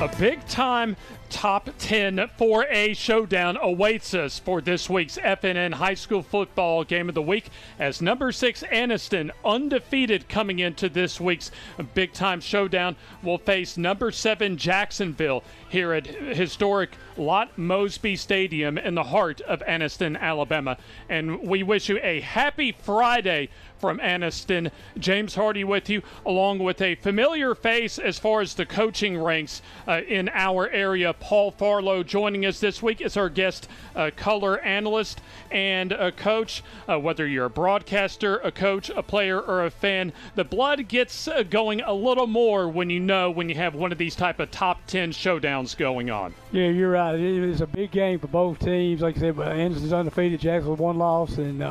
A big-time top 10 4A showdown awaits us for this week's FNN High School Football Game of the Week, as number 6 Anniston, undefeated coming into this week's big-time showdown, will face number 7 Jacksonville here at historic Lot Mosby Stadium in the heart of Anniston, Alabama. And we wish you a happy Friday from Anniston. James Hardy with you, along with a familiar face as far as the coaching ranks in our area. Paul Farlow joining us this week as our guest color analyst and a coach. Whether you're a broadcaster, a coach, a player, or a fan, the blood gets going a little more when you have one of these type of top 10 showdowns going on. Yeah, you're right. It's a big game for both teams. Like I said, Anderson's undefeated, Jacksonville one loss, and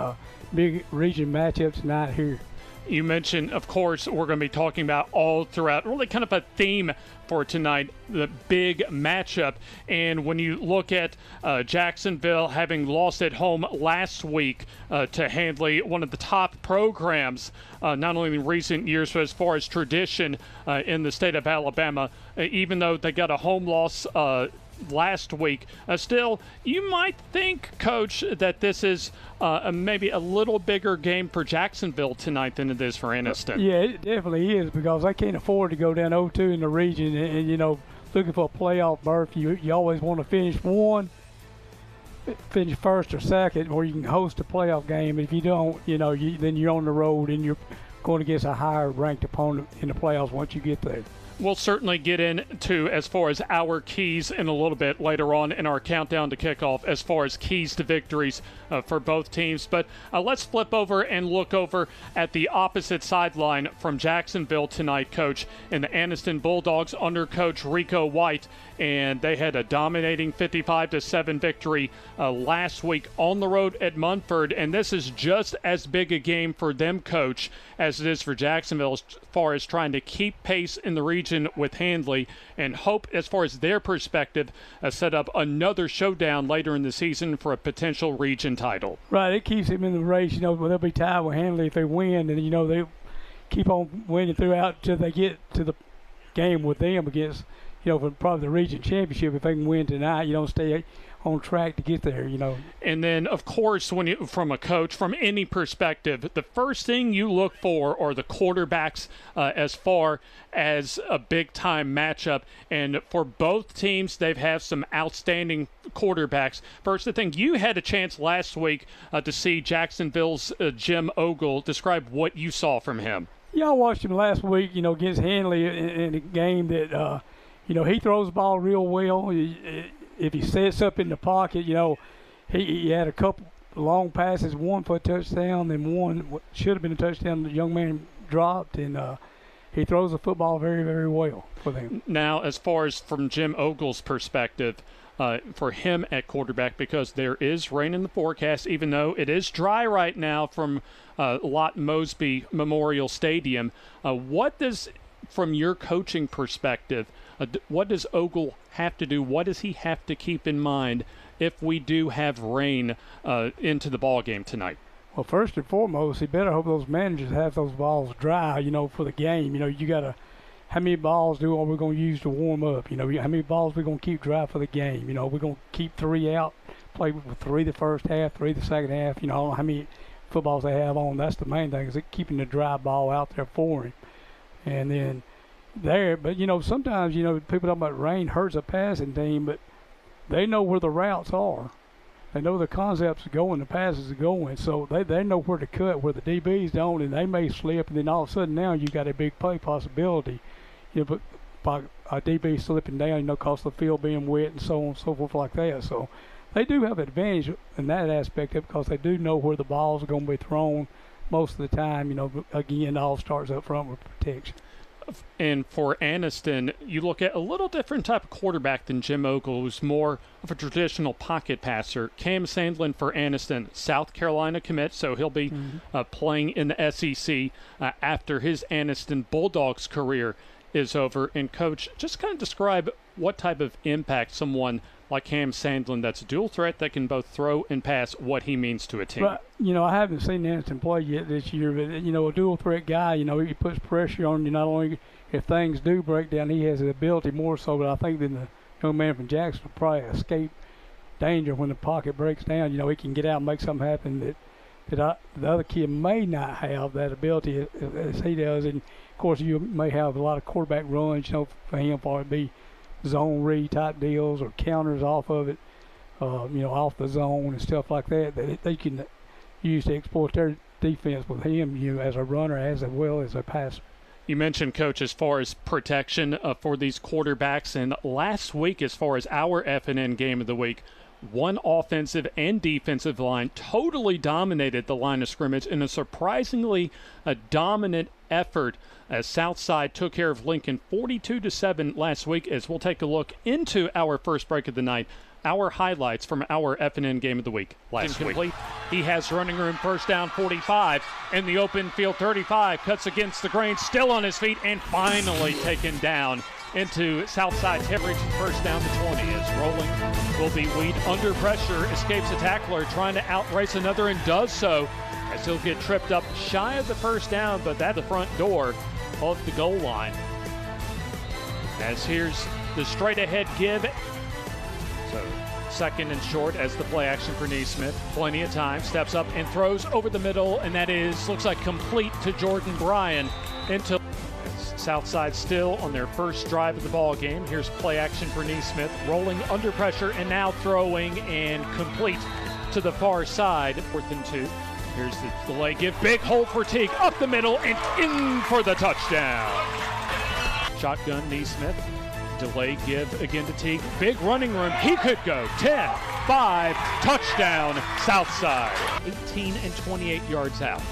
big region matchup tonight here. You mentioned, of course, we're going to be talking about all throughout, really kind of a theme for tonight, the big matchup. And when you look at Jacksonville having lost at home last week to Handley, one of the top programs, not only in recent years, but as far as tradition in the state of Alabama, even though they got a home loss last week. Still, you might think, Coach, that this is maybe a little bigger game for Jacksonville tonight than it is for Anniston. Yeah, it definitely is, because they can't afford to go down 0-2 in the region and you know, looking for a playoff berth. You always want to finish first or second, or you can host a playoff game. If you don't, you know, then you're on the road and you're going against a higher ranked opponent in the playoffs once you get there. We'll certainly get into as far as our keys in a little bit later on in our countdown to kickoff as far as keys to victories for both teams. But let's flip over and look over at the opposite sideline from Jacksonville tonight, Coach, and the Anniston Bulldogs under Coach Rico White. And they had a dominating 55-7 victory last week on the road at Munford. And this is just as big a game for them, Coach, as it is for Jacksonville as far as trying to keep pace in the region with Handley and hope, as far as their perspective, set up another showdown later in the season for a potential region title. Right, it keeps them in the race. You know, they'll be tied with Handley if they win, and you know they keep on winning throughout until they get to the game with them against, you know, for probably the region championship. If they can win tonight, you don't stay on track to get there, you know. And then, of course, when you, from a coach, from any perspective, the first thing you look for are the quarterbacks as far as a big-time matchup. And for both teams, they've had some outstanding quarterbacks. First, I think you had a chance last week to see Jacksonville's Jim Ogle. Describe what you saw from him. Yeah, I watched him last week, you know, against Handley in a game that, you know, he throws the ball real well. If he sets up in the pocket, you know, he had a couple long passes, one for a touchdown, then one should have been a touchdown the young man dropped, and he throws the football very, very well for them. Now, as far as from Jim Ogle's perspective, for him at quarterback, because there is rain in the forecast, even though it is dry right now from Lott Mosby Memorial Stadium, what does, from your coaching perspective, what does Ogle have to do? What does he have to keep in mind if we do have rain into the ball game tonight? Well, first and foremost, he better hope those managers have those balls dry, you know, for the game. You know, you got to, how many balls are we going to use to warm up? You know, how many balls we're going to keep dry for the game? You know, we're going to keep 3 out, play with 3 the first half, 3 the second half. You know, I don't know how many footballs they have on. That's the main thing, is keeping the dry ball out there for him. And then but you know, sometimes, you know, people talk about rain hurts a passing team, but they know where the routes are. They know the concepts are going, the passes are going, so they know where to cut, where the DBs don't, and they may slip, and then all of a sudden now you got a big play possibility. You know, but by a DB slipping down, you know, cause the field being wet and so on and so forth like that. So they do have an advantage in that aspect of it, because they do know where the balls are going to be thrown most of the time. You know, again, it all starts up front with protection. And for Anniston, you look at a little different type of quarterback than Jim Ogle, who's more of a traditional pocket passer. Cam Sandlin for Anniston, South Carolina commit, so he'll be playing in the SEC after his Anniston Bulldogs career is over. And, Coach, just kind of describe what type of impact someone like Cam Sandlin, that's a dual threat that can both throw and pass, what he means to a team. But, you know, I haven't seen Anniston play yet this year, but, you know, a dual threat guy, you know, he puts pressure on you. Not only if things do break down, he has the ability more so, but I think than the young man from Jacksonville probably escape danger when the pocket breaks down. You know, he can get out and make something happen that the other kid may not have that ability as he does. And, of course, you may have a lot of quarterback runs, you know, for him, for it be zone read type deals or counters off of it, you know, off the zone and stuff like that, that they can use to exploit their defense with him, you know, as a runner as well as a passer. You mentioned, Coach, as far as protection for these quarterbacks, and last week, as far as our FNN game of the week, one offensive and defensive line totally dominated the line of scrimmage in a surprisingly dominant effort as Southside took care of Lincoln 42-7 last week. As we'll take a look into our first break of the night our highlights from our FNN game of the week last week. He has running room, first down 45, in the open field 35, cuts against the grain, still on his feet, and finally taken down into Southside Temperance, first down to 20. As rolling will be Weed under pressure, escapes a tackler, trying to outrace another, and does so as he'll get tripped up shy of the first down, but at the front door of the goal line. As here's the straight ahead give. So second and short as the play action for Neesmith. Plenty of time, steps up and throws over the middle, and that looks like complete to Jordan Bryan into Southside still on their first drive of the ball game. Here's play action for Neesmith, rolling under pressure and now throwing and complete to the far side. 4th and 2. Here's the delay give, big hole for Teague, up the middle and in for the touchdown. Shotgun Neesmith, delay give again to Teague, big running room, he could go 10, 5, touchdown Southside. 18 and 28 yards out.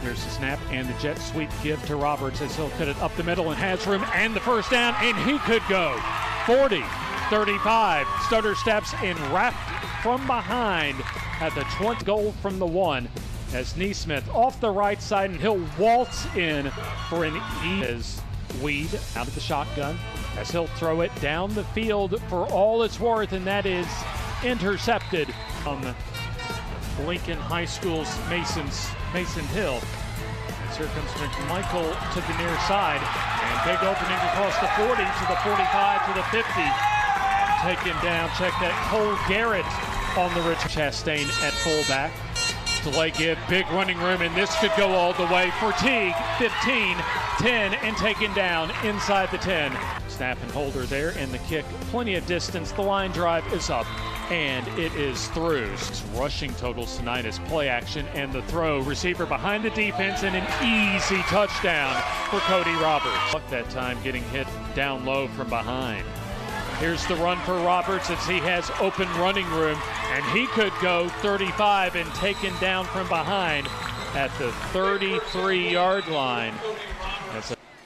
There's the snap and the jet sweep give to Roberts as he'll cut it up the middle and has room and the first down, and he could go 40, 35, stutter steps and wrapped from behind at the 20 goal from the 1 as Neesmith off the right side, and he'll waltz in for an as Weed out of the shotgun as he'll throw it down the field for all it's worth, and that is intercepted from Lincoln High School's Mason Hill. As here comes McMichael to the near side, and big opening across the 40 to the 45 to the 50. Taken down, check that, Cole Garrett on the Rich Chastain at fullback. Delay give, big running room, and this could go all the way for Teague. 15, 10, and taken down inside the 10. Snap and holder there, and the kick, plenty of distance. The line drive is up, and it is through. Rushing totals tonight is play action, and the throw, receiver behind the defense, and an easy touchdown for Cody Roberts. That time getting hit down low from behind. Here's the run for Roberts as he has open running room, and he could go 35 and taken down from behind at the 33-yard line.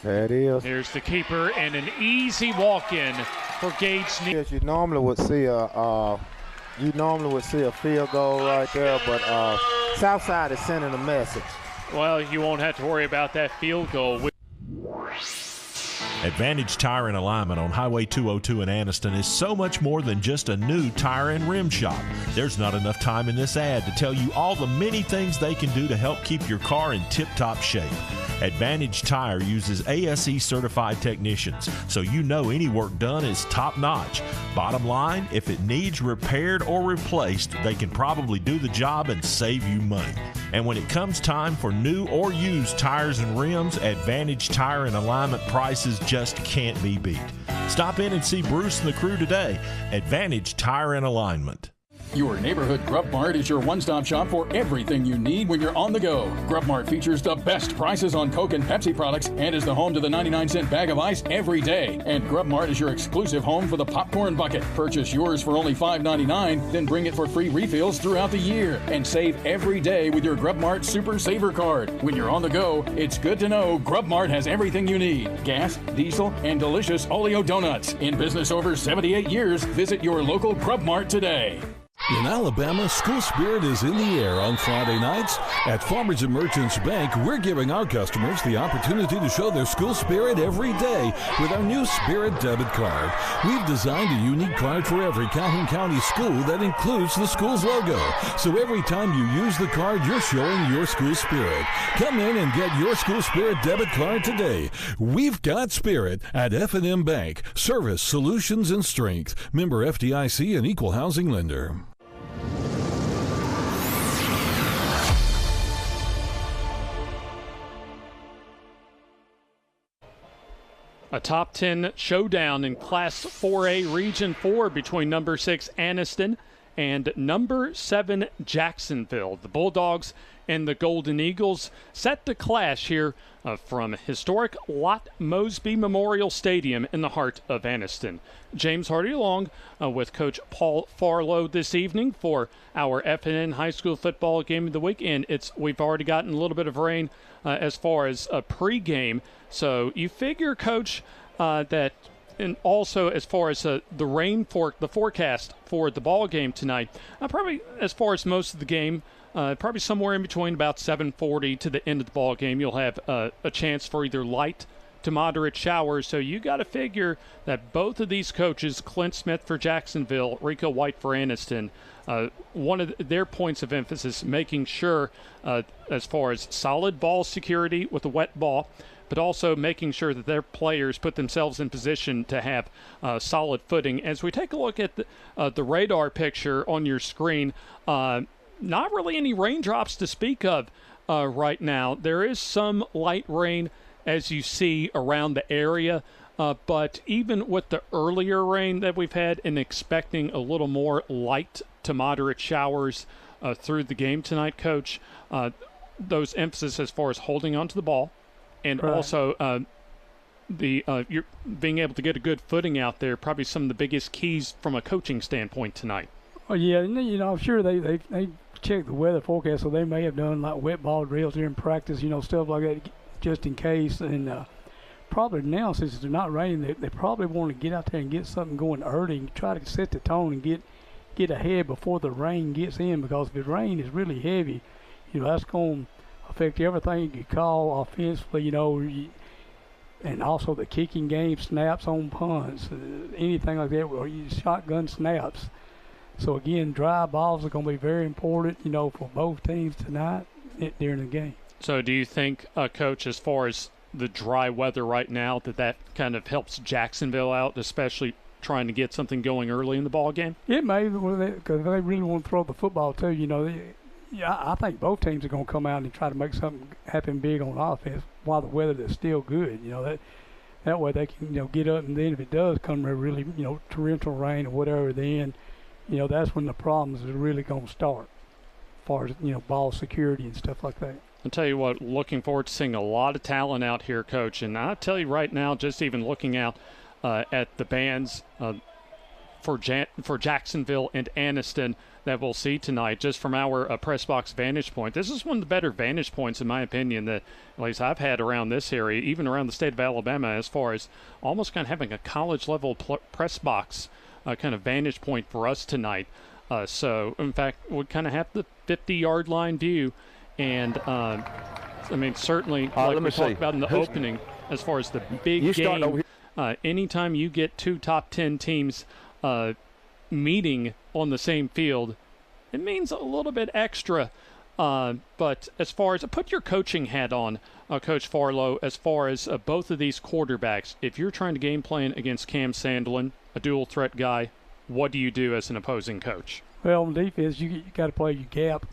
There it is. Here's the keeper and an easy walk-in for Gage. You normally would see a field goal right there, but Southside is sending a message. Well, you won't have to worry about that field goal. Advantage Tire and Alignment on Highway 202 in Anniston is so much more than just a new tire and rim shop. There's not enough time in this ad to tell you all the many things they can do to help keep your car in tip-top shape. Advantage Tire uses ASE certified technicians, so you know any work done is top-notch. Bottom line, if it needs repaired or replaced, they can probably do the job and save you money. And when it comes time for new or used tires and rims, Advantage Tire and Alignment prices just can't be beat. Stop in and see Bruce and the crew today. Advantage Tire and Alignment. Your neighborhood Grub Mart is your one-stop shop for everything you need when you're on the go. Grub Mart features the best prices on Coke and Pepsi products and is the home to the 99-cent bag of ice every day. And Grub Mart is your exclusive home for the popcorn bucket. Purchase yours for only $5.99, then bring it for free refills throughout the year. And save every day with your Grub Mart Super Saver card. When you're on the go, it's good to know Grub Mart has everything you need. Gas, diesel, and delicious Oleo donuts. In business over 78 years, visit your local Grub Mart today. In Alabama, school spirit is in the air on Friday nights. At Farmers and Merchants Bank, we're giving our customers the opportunity to show their school spirit every day with our new Spirit debit card. We've designed a unique card for every Calhoun County school that includes the school's logo. So every time you use the card, you're showing your school spirit. Come in and get your school spirit debit card today. We've got spirit at FNN Bank. Service, solutions, and strength. Member FDIC and equal housing lender. A top 10 showdown in Class 4A Region 4 between number 6 Anniston and number 7 Jacksonville. The Bulldogs and the Golden Eagles set to clash here from historic Lot Mosby Memorial Stadium in the heart of Anniston. James Hardy along with Coach Paul Farlow this evening for our FNN High School Football Game of the Week. And we've already gotten a little bit of rain as far as a pregame. So you figure, Coach, that And also, as far as the forecast for the ball game tonight, probably as far as most of the game, probably somewhere in between about 7:40 to the end of the ball game, you'll have a chance for either light to moderate showers. So you got to figure that both of these coaches, Clint Smith for Jacksonville, Rico White for Anniston, one of their points of emphasis, making sure as far as solid ball security with a wet ball, but also making sure that their players put themselves in position to have solid footing. As we take a look at the radar picture on your screen, not really any raindrops to speak of right now. There is some light rain, as you see, around the area, but even with the earlier rain that we've had and expecting a little more light to moderate showers through the game tonight, Coach, those emphasis as far as holding onto the ball, and also you're being able to get a good footing out there, probably some of the biggest keys from a coaching standpoint tonight. Oh yeah, I'm sure they check the weather forecast, so they may have done like wet ball drills during practice, stuff like that, just in case. And probably now, since it's not raining, they probably want to get out there and get something going early and try to set the tone and get ahead before the rain gets in, because if the rain is really heavy, that's going to affect everything you call offensively, and also the kicking game, snaps on punts, anything like that, or shotgun snaps. So again, dry balls are going to be very important, for both teams tonight during the game. So do you think, Coach, as far as the dry weather right now, that kind of helps Jacksonville out, especially trying to get something going early in the ball game? It may, because they really want to throw the football too. I think both teams are going to come out and try to make something happen big on offense while the weather is still good. That way they can get up, and then if it does come really torrential rain or whatever, then that's when the problems are really going to start, as far as ball security and stuff like that. I'll tell you what, looking forward to seeing a lot of talent out here, Coach. And I'll tell you right now, just even looking out at the bands for Jacksonville and Anniston that we'll see tonight, just from our press box vantage point, this is one of the better vantage points, in my opinion, that at least I've had around this area, even around the state of Alabama, as far as almost kind of having a college-level press box kind of vantage point for us tonight. So, in fact, we kind of have the 50-yard line view. And, certainly, like we talked about in the opening, as far as the big game, anytime you get two top 10 teams meeting on the same field, it means a little bit extra. But as far as, put your coaching hat on, Coach Farlow, as far as both of these quarterbacks, if you're trying to game plan against Cam Sandlin, a dual threat guy, what do you do as an opposing coach? Well, on defense, you got to play your gap.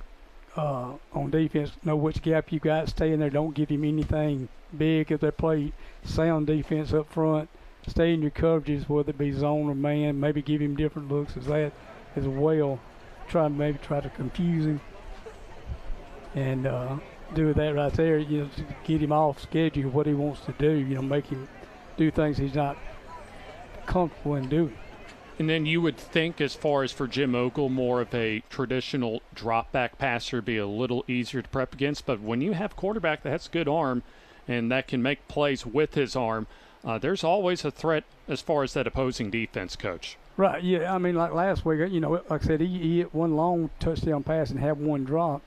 On defense, know which gap you got, stay in there, don't give him anything big. If they play sound defense up front, stay in your coverages, whether it be zone or man, maybe give him different looks as well. Try to confuse him and do that right there, to get him off schedule, what he wants to do, make him do things he's not comfortable in doing. And then you would think, as far as for Jim Ogle, more of a traditional drop-back passer, be a little easier to prep against. But when you have a quarterback that has a good arm and that can make plays with his arm, there's always a threat as far as that opposing defense, Coach. Right, yeah. like last week, like I said, he hit one long touchdown pass and had one drop.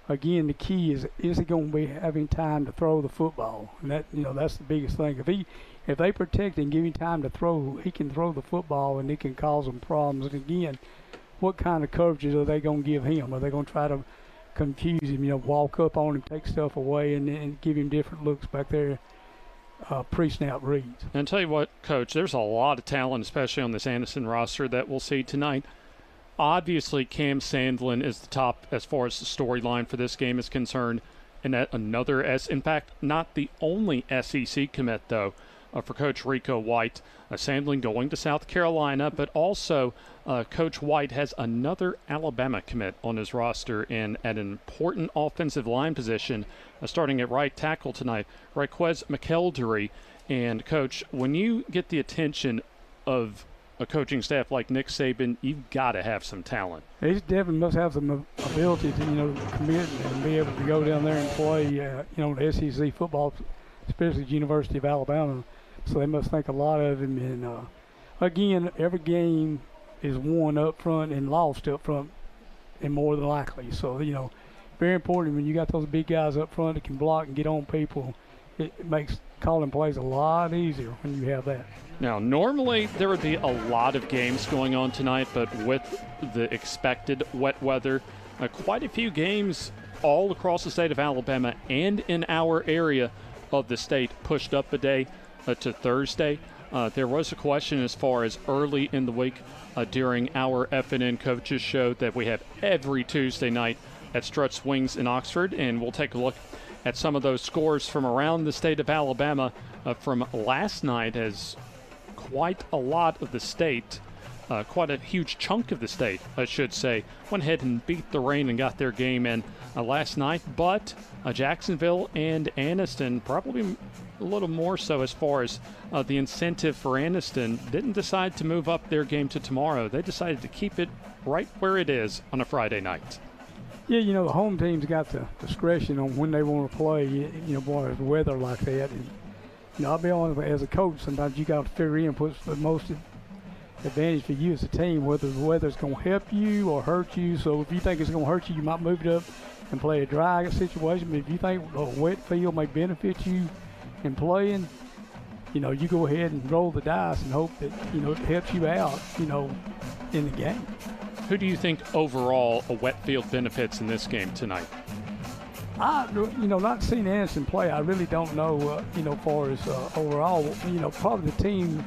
Again, the key is he going to be having time to throw the football? And that, that's the biggest thing. If they protect and give him time to throw, he can throw the football and it can cause them problems. And again, what kind of coverages are they going to give him? Are they going to try to confuse him, walk up on him, take stuff away, and give him different looks back there, pre-snap reads? And I'll tell you what, Coach, there's a lot of talent, especially on this Anniston roster, that we'll see tonight. Obviously, Cam Sandlin is the top as far as the storyline for this game is concerned. And that another in fact, not the only SEC commit, though, for Coach Rico White. Sandlin going to South Carolina, but also Coach White has another Alabama commit on his roster and at an important offensive line position, starting at right tackle tonight, Raquez McElderry. And, Coach, when you get the attention of a coaching staff like Nick Saban, you've got to have some talent. He definitely must have some ability to, commit and be able to go down there and play, the SEC football, especially the University of Alabama. So they must think a lot of him. And again, every game is won up front and lost up front, and more than likely. So, very important when you got those big guys up front that can block and get on people. It makes calling plays a lot easier when you have that. Now, normally there would be a lot of games going on tonight, but with the expected wet weather, quite a few games all across the state of Alabama and in our area of the state pushed up a day to Thursday. There was a question as far as early in the week during our FNN coaches show that we have every Tuesday night at Struts Wings in Oxford, and we'll take a look at some of those scores from around the state of Alabama from last night, as quite a lot of the state, quite a huge chunk of the state, I should say, went ahead and beat the rain and got their game in last night. But Jacksonville and Anniston, probably a little more so as far as the incentive for Anniston, didn't decide to move up their game to tomorrow. They decided to keep it right where it is on a Friday night. Yeah, the home team's got the discretion on when they want to play, boy, there's weather like that. And, I'll be honest, as a coach, sometimes you got to figure in what's the most advantage for you as a team, whether the weather's going to help you or hurt you. So if you think it's going to hurt you, you might move it up and play a dry situation. But if you think a wet field may benefit you in playing, you go ahead and roll the dice and hope that, it helps you out, in the game. Who do you think overall a wet field benefits in this game tonight? Not seeing Anniston play, I really don't know, far as overall, probably the team,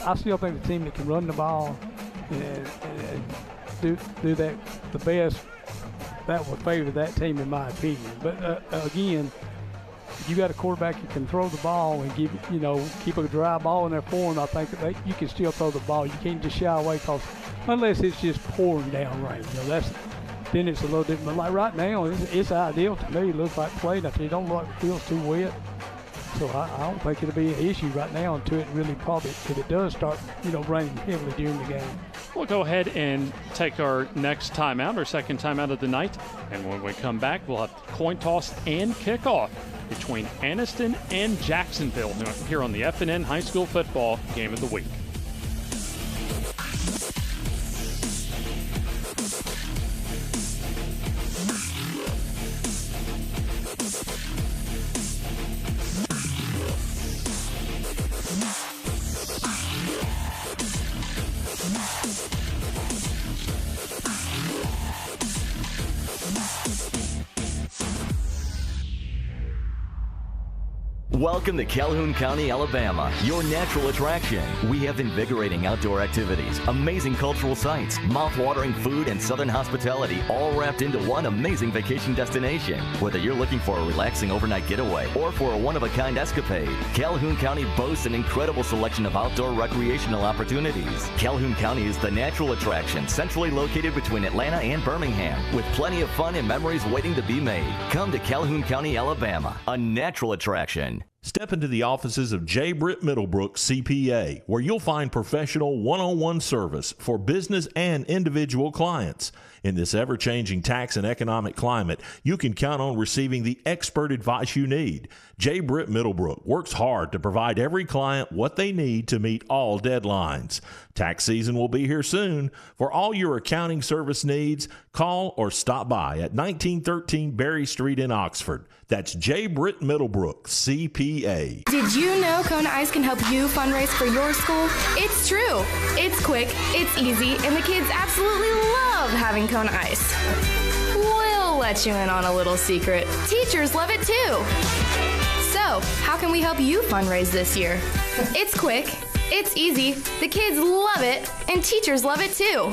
I still think the team that can run the ball and do that the best, that would favor that team in my opinion. But again, you got a quarterback who can throw the ball and keep a dry ball in there for him. I think that you can still throw the ball. You can't just shy away, because unless it's just pouring down rain, then it's a little different. But like right now, it's ideal to me. It looks like playing. It don't look like it feels too wet. So I don't think it'll be an issue right now until it really probably, if it does start, raining heavily during the game. We'll go ahead and take our next timeout, our second timeout of the night. And when we come back, we'll have coin toss and kickoff between Anniston and Jacksonville here on the FNN High School Football Game of the Week. Welcome to Calhoun County, Alabama, your natural attraction. We have invigorating outdoor activities, amazing cultural sites, mouth-watering food, and southern hospitality, all wrapped into one amazing vacation destination. Whether you're looking for a relaxing overnight getaway or for a one-of-a-kind escapade, Calhoun County boasts an incredible selection of outdoor recreational opportunities. Calhoun County is the natural attraction, centrally located between Atlanta and Birmingham, with plenty of fun and memories waiting to be made. Come to Calhoun County, Alabama, a natural attraction. Step into the offices of J. Britt Middlebrook, CPA, where you'll find professional one-on-one service for business and individual clients. In this ever-changing tax and economic climate, you can count on receiving the expert advice you need. J. Britt Middlebrook works hard to provide every client what they need to meet all deadlines. Tax season will be here soon. For all your accounting service needs, call or stop by at 1913 Berry Street in Oxford. That's J. Britt Middlebrook, CPA. Did you know Kona Ice can help you fundraise for your school? It's true. It's quick, it's easy, and the kids absolutely love having Kona Ice. We'll let you in on a little secret. Teachers love it too. So, how can we help you fundraise this year? It's quick, it's easy, the kids love it, and teachers love it too.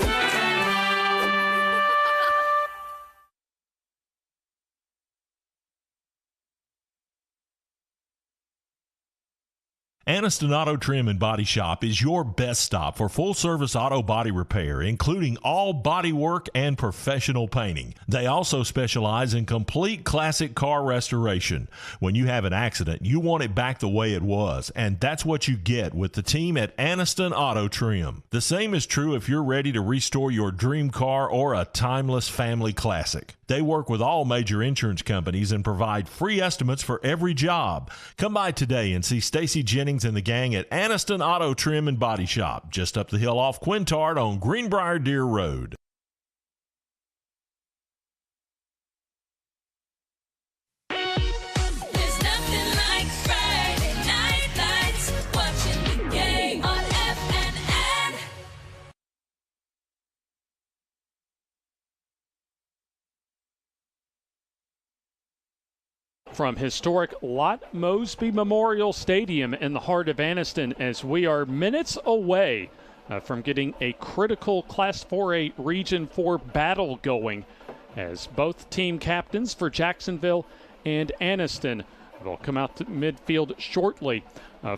Anniston Auto Trim and Body Shop is your best stop for full-service auto body repair, including all body work and professional painting. They also specialize in complete classic car restoration. When you have an accident, you want it back the way it was, and that's what you get with the team at Anniston Auto Trim. The same is true if you're ready to restore your dream car or a timeless family classic. They work with all major insurance companies and provide free estimates for every job. Come by today and see Stacy Jennings Jennings and the gang at Anniston Auto Trim and Body Shop, just up the hill off Quintard on Greenbrier Deer Road. There's nothing like Friday night lights, watching the game on FNN. From historic Lot Mosby Memorial Stadium in the heart of Anniston, as we are minutes away from getting a critical Class 4A Region 4 battle going, as both team captains for Jacksonville and Anniston will come out to midfield shortly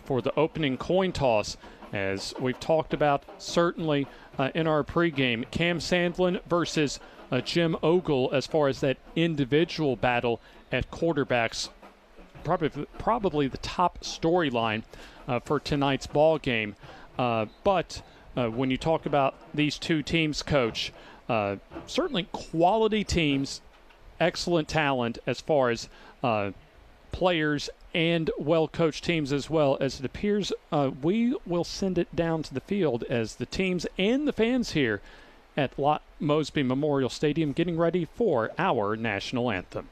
for the opening coin toss. As we've talked about certainly in our pregame, Cam Sandlin versus Jim Ogle as far as that individual battle at quarterbacks, probably the top storyline for tonight's ball game. But when you talk about these two teams, Coach, certainly quality teams, excellent talent as far as players and well-coached teams as well, as it appears we will send it down to the field as the teams and the fans here at Lot Mosby Memorial Stadium getting ready for our national anthem.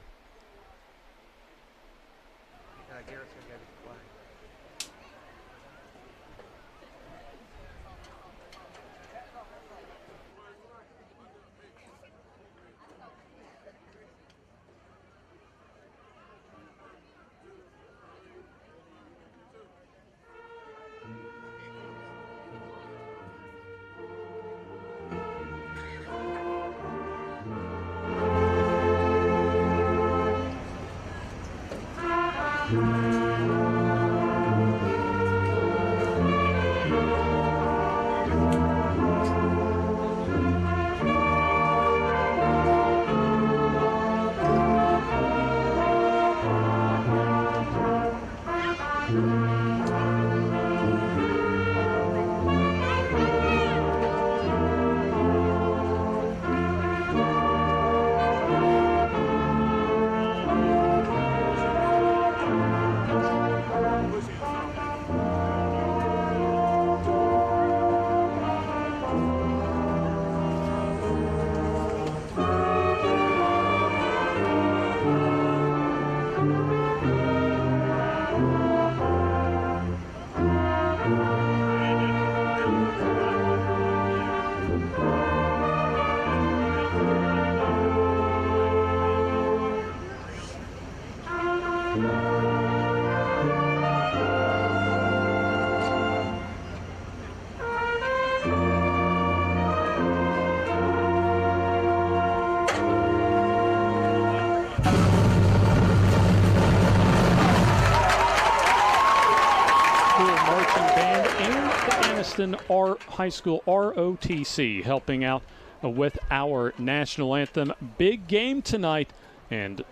Our high school ROTC helping out with our national anthem. Big game tonight and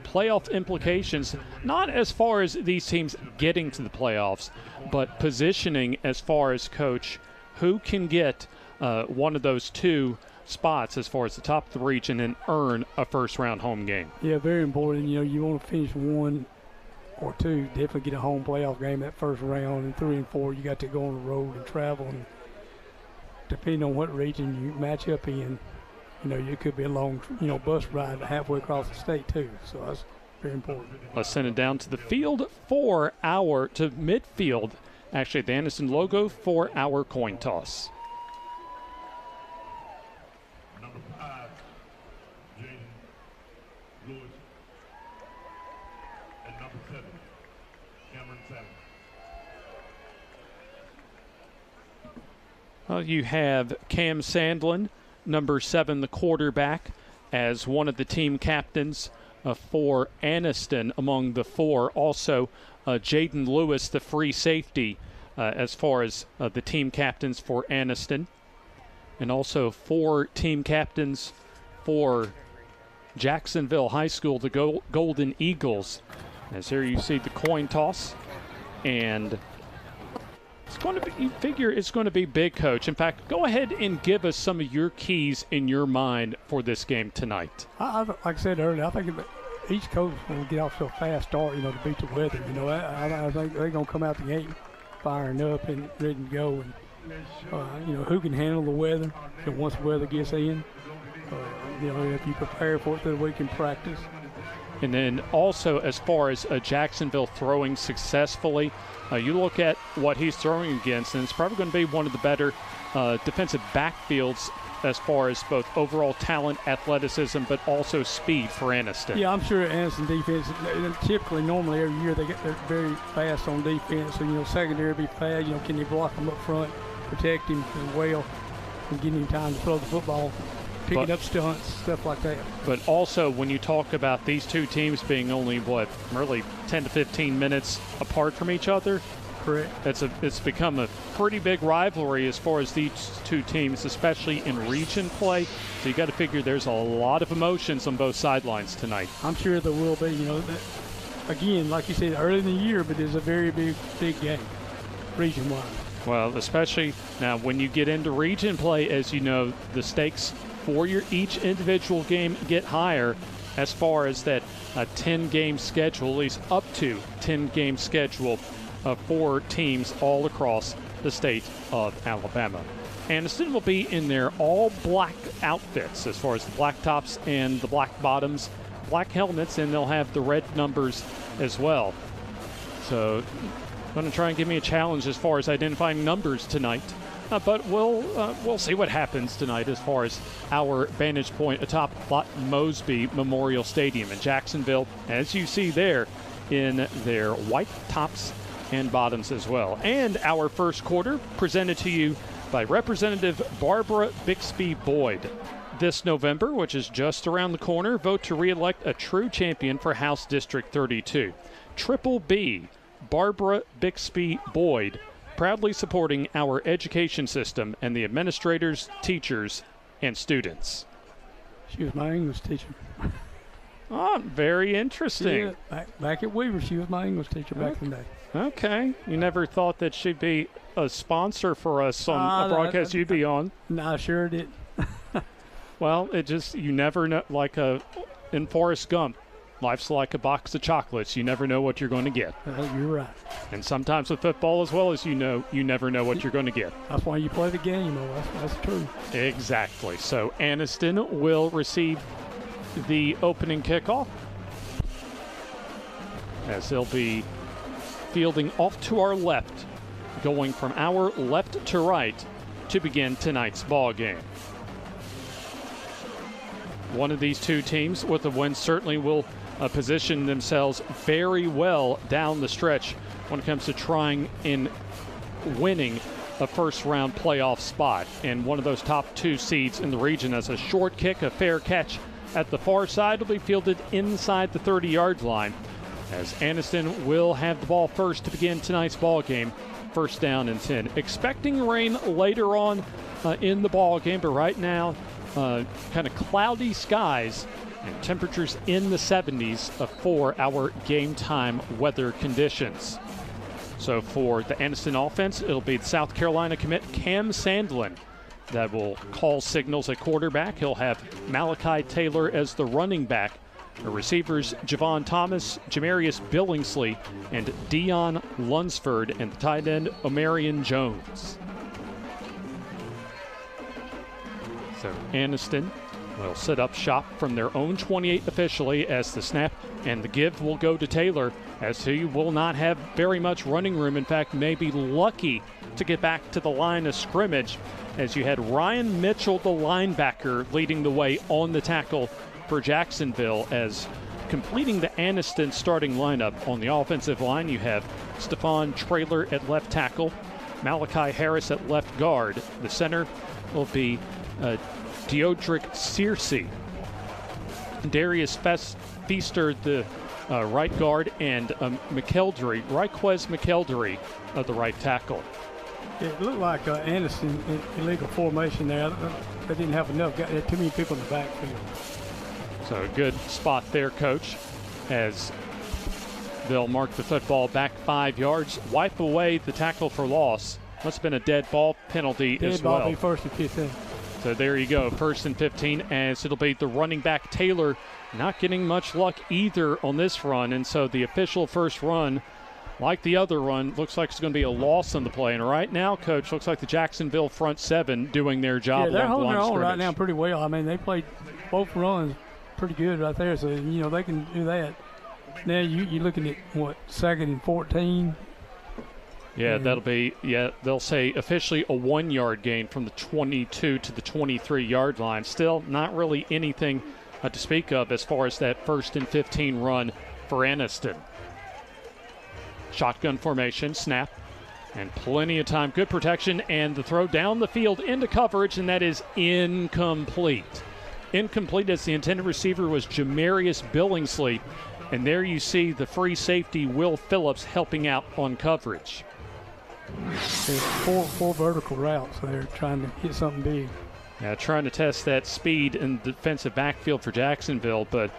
playoff implications, not as far as these teams getting to the playoffs, but positioning as far as, Coach, who can get one of those two spots as far as the top of the region and earn a first-round home game. Yeah, very important. You know, you want to finish one or two, definitely get a home playoff game that first round, and 3 and 4 you got to go on the road and travel, and depending on what region you match up in, you know, it could be a long, bus ride halfway across the state too, so that's very important. Let's send it down to the field to midfield, actually the Anniston logo for our coin toss. You have Cam Sandlin, number 7, the quarterback, as one of the team captains for Anniston among the 4. Also, Jaden Lewis, the free safety, as far as the team captains for Anniston. And also 4 team captains for Jacksonville High School, the Golden Eagles. As here you see the coin toss. And it's going to be, you figure it's going to be big, Coach. In fact, go ahead and give us some of your keys in your mind for this game tonight. Like I said earlier, I think each coach will get off to a fast start, to beat the weather. I think they're going to come out the gate firing up and ready to go. And, who can handle the weather? And once the weather gets in, if you prepare for it through the week in practice. And then also, as far as Jacksonville throwing successfully, you look at what he's throwing against, and it's probably going to be one of the better defensive backfields as far as both overall talent, athleticism, but also speed for Anniston. Yeah, I'm sure Anniston defense, normally every year they're very fast on defense. So, secondary will be fast. Can you block them up front, protect him as well, and give him time to throw the football, picking up stunts, stuff like that. But also, when you talk about these two teams being only, really 10 to 15 minutes apart from each other, correct. It's become a pretty big rivalry as far as these two teams, especially in region play. So you got to figure there's a lot of emotions on both sidelines tonight. I'm sure there will be. Again, like you said, early in the year, but it's a very big game, region-wise. Well, especially now when you get into region play, as you know, the stakes for each individual game get higher as far as that 10-game schedule, at least up to 10-game schedule for teams all across the state of Alabama. Anniston will be in their all-black outfits as far as the black tops and the black bottoms, black helmets, and they'll have the red numbers as well. So going to try and give me a challenge as far as identifying numbers tonight. But we'll see what happens tonight as far as our vantage point atop Mosby Memorial Stadium in Jacksonville, as you see there in their white tops and bottoms as well. And our first quarter presented to you by Representative Barbara Bixby Boyd. This November, which is just around the corner, vote to re-elect a true champion for House District 32. Triple B, Barbara Bixby Boyd, proudly supporting our education system and the administrators, teachers, and students. She was my English teacher. Oh, very interesting. Yeah, back at Weaver, she was my English teacher back in the day. Okay. You never thought that she'd be a sponsor for us on a broadcast you'd be on? No, I sure did. Well, you never know, like in Forrest Gump, life's like a box of chocolates. You never know what you're going to get. You're right. And sometimes with football as well, as you never know what you're going to get. That's why you play the game, though. That's true. Exactly. So Anniston will receive the opening kickoff as they'll be fielding off to our left, going from our left to right to begin tonight's ball game. One of these two teams with a win certainly will position themselves very well down the stretch when it comes to trying and winning a first-round playoff spot. And one of those top two seeds in the region has a short kick, a fair catch at the far side will be fielded inside the 30-yard line, as Anniston will have the ball first to begin tonight's ball game. First down and 10. Expecting rain later on in the ball game, but right now kind of cloudy skies and temperatures in the 70s for our game time weather conditions. So for the Anniston offense, it'll be the South Carolina commit Cam Sandlin that will call signals at quarterback. He'll have Malachi Taylor as the running back. The receivers, Javon Thomas, Jamarius Billingsley, and Dion Lunsford, and the tight end, Omarion Jones. So Anniston will set up shop from their own 28 officially, as the snap and the give will go to Taylor, as he will not have very much running room. In fact, may be lucky to get back to the line of scrimmage, as you had Ryan Mitchell, the linebacker, leading the way on the tackle for Jacksonville, as completing the Anniston starting lineup. On the offensive line, you have Stephon Traylor at left tackle, Malachi Harris at left guard. The center will be Deodric Searcy, Darius Feaster, the right guard, and Raquez McKeldry of the right tackle. It looked like Anniston illegal formation there. They didn't have enough. Got too many people in the backfield. So a good spot there, Coach, as they'll mark the football back 5 yards, wipe away the tackle for loss. Must have been a dead ball penalty as well. Dead ball be first and 15. So there you go, 1st and 15, as it'll be the running back Taylor not getting much luck either on this run. And so the official first run, like the other run, looks like it's going to be a loss on the play. And right now, Coach, looks like the Jacksonville front seven doing their job. Yeah, they're along the holding line their of own right scrimmage. now pretty well. I mean, they played both runs pretty good right there. So, they can do that. Now you're looking at, 2nd and 14? Yeah, they'll say officially a 1-yard gain from the 22 to the 23-yard line. Still not really anything to speak of as far as that 1st and 15 run for Anniston. Shotgun formation, snap, and plenty of time. Good protection, and the throw down the field into coverage, and that is incomplete. Incomplete as the intended receiver was Jamarius Billingsley, and there you see the free safety Will Phillips helping out on coverage. There's four vertical routes, so they're trying to hit something big. Yeah, trying to test that speed in the defensive backfield for Jacksonville, but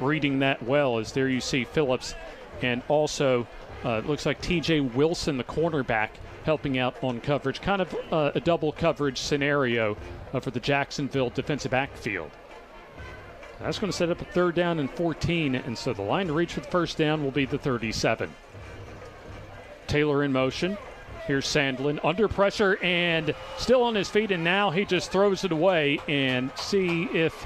reading that well as there you see Phillips and also it looks like T.J. Wilson, the cornerback, helping out on coverage. Kind of a double coverage scenario for the Jacksonville defensive backfield. That's going to set up a 3rd down and 14, and so the line to reach for the first down will be the 37. Taylor in motion. Here's Sandlin under pressure and still on his feet, and now he just throws it away. And see if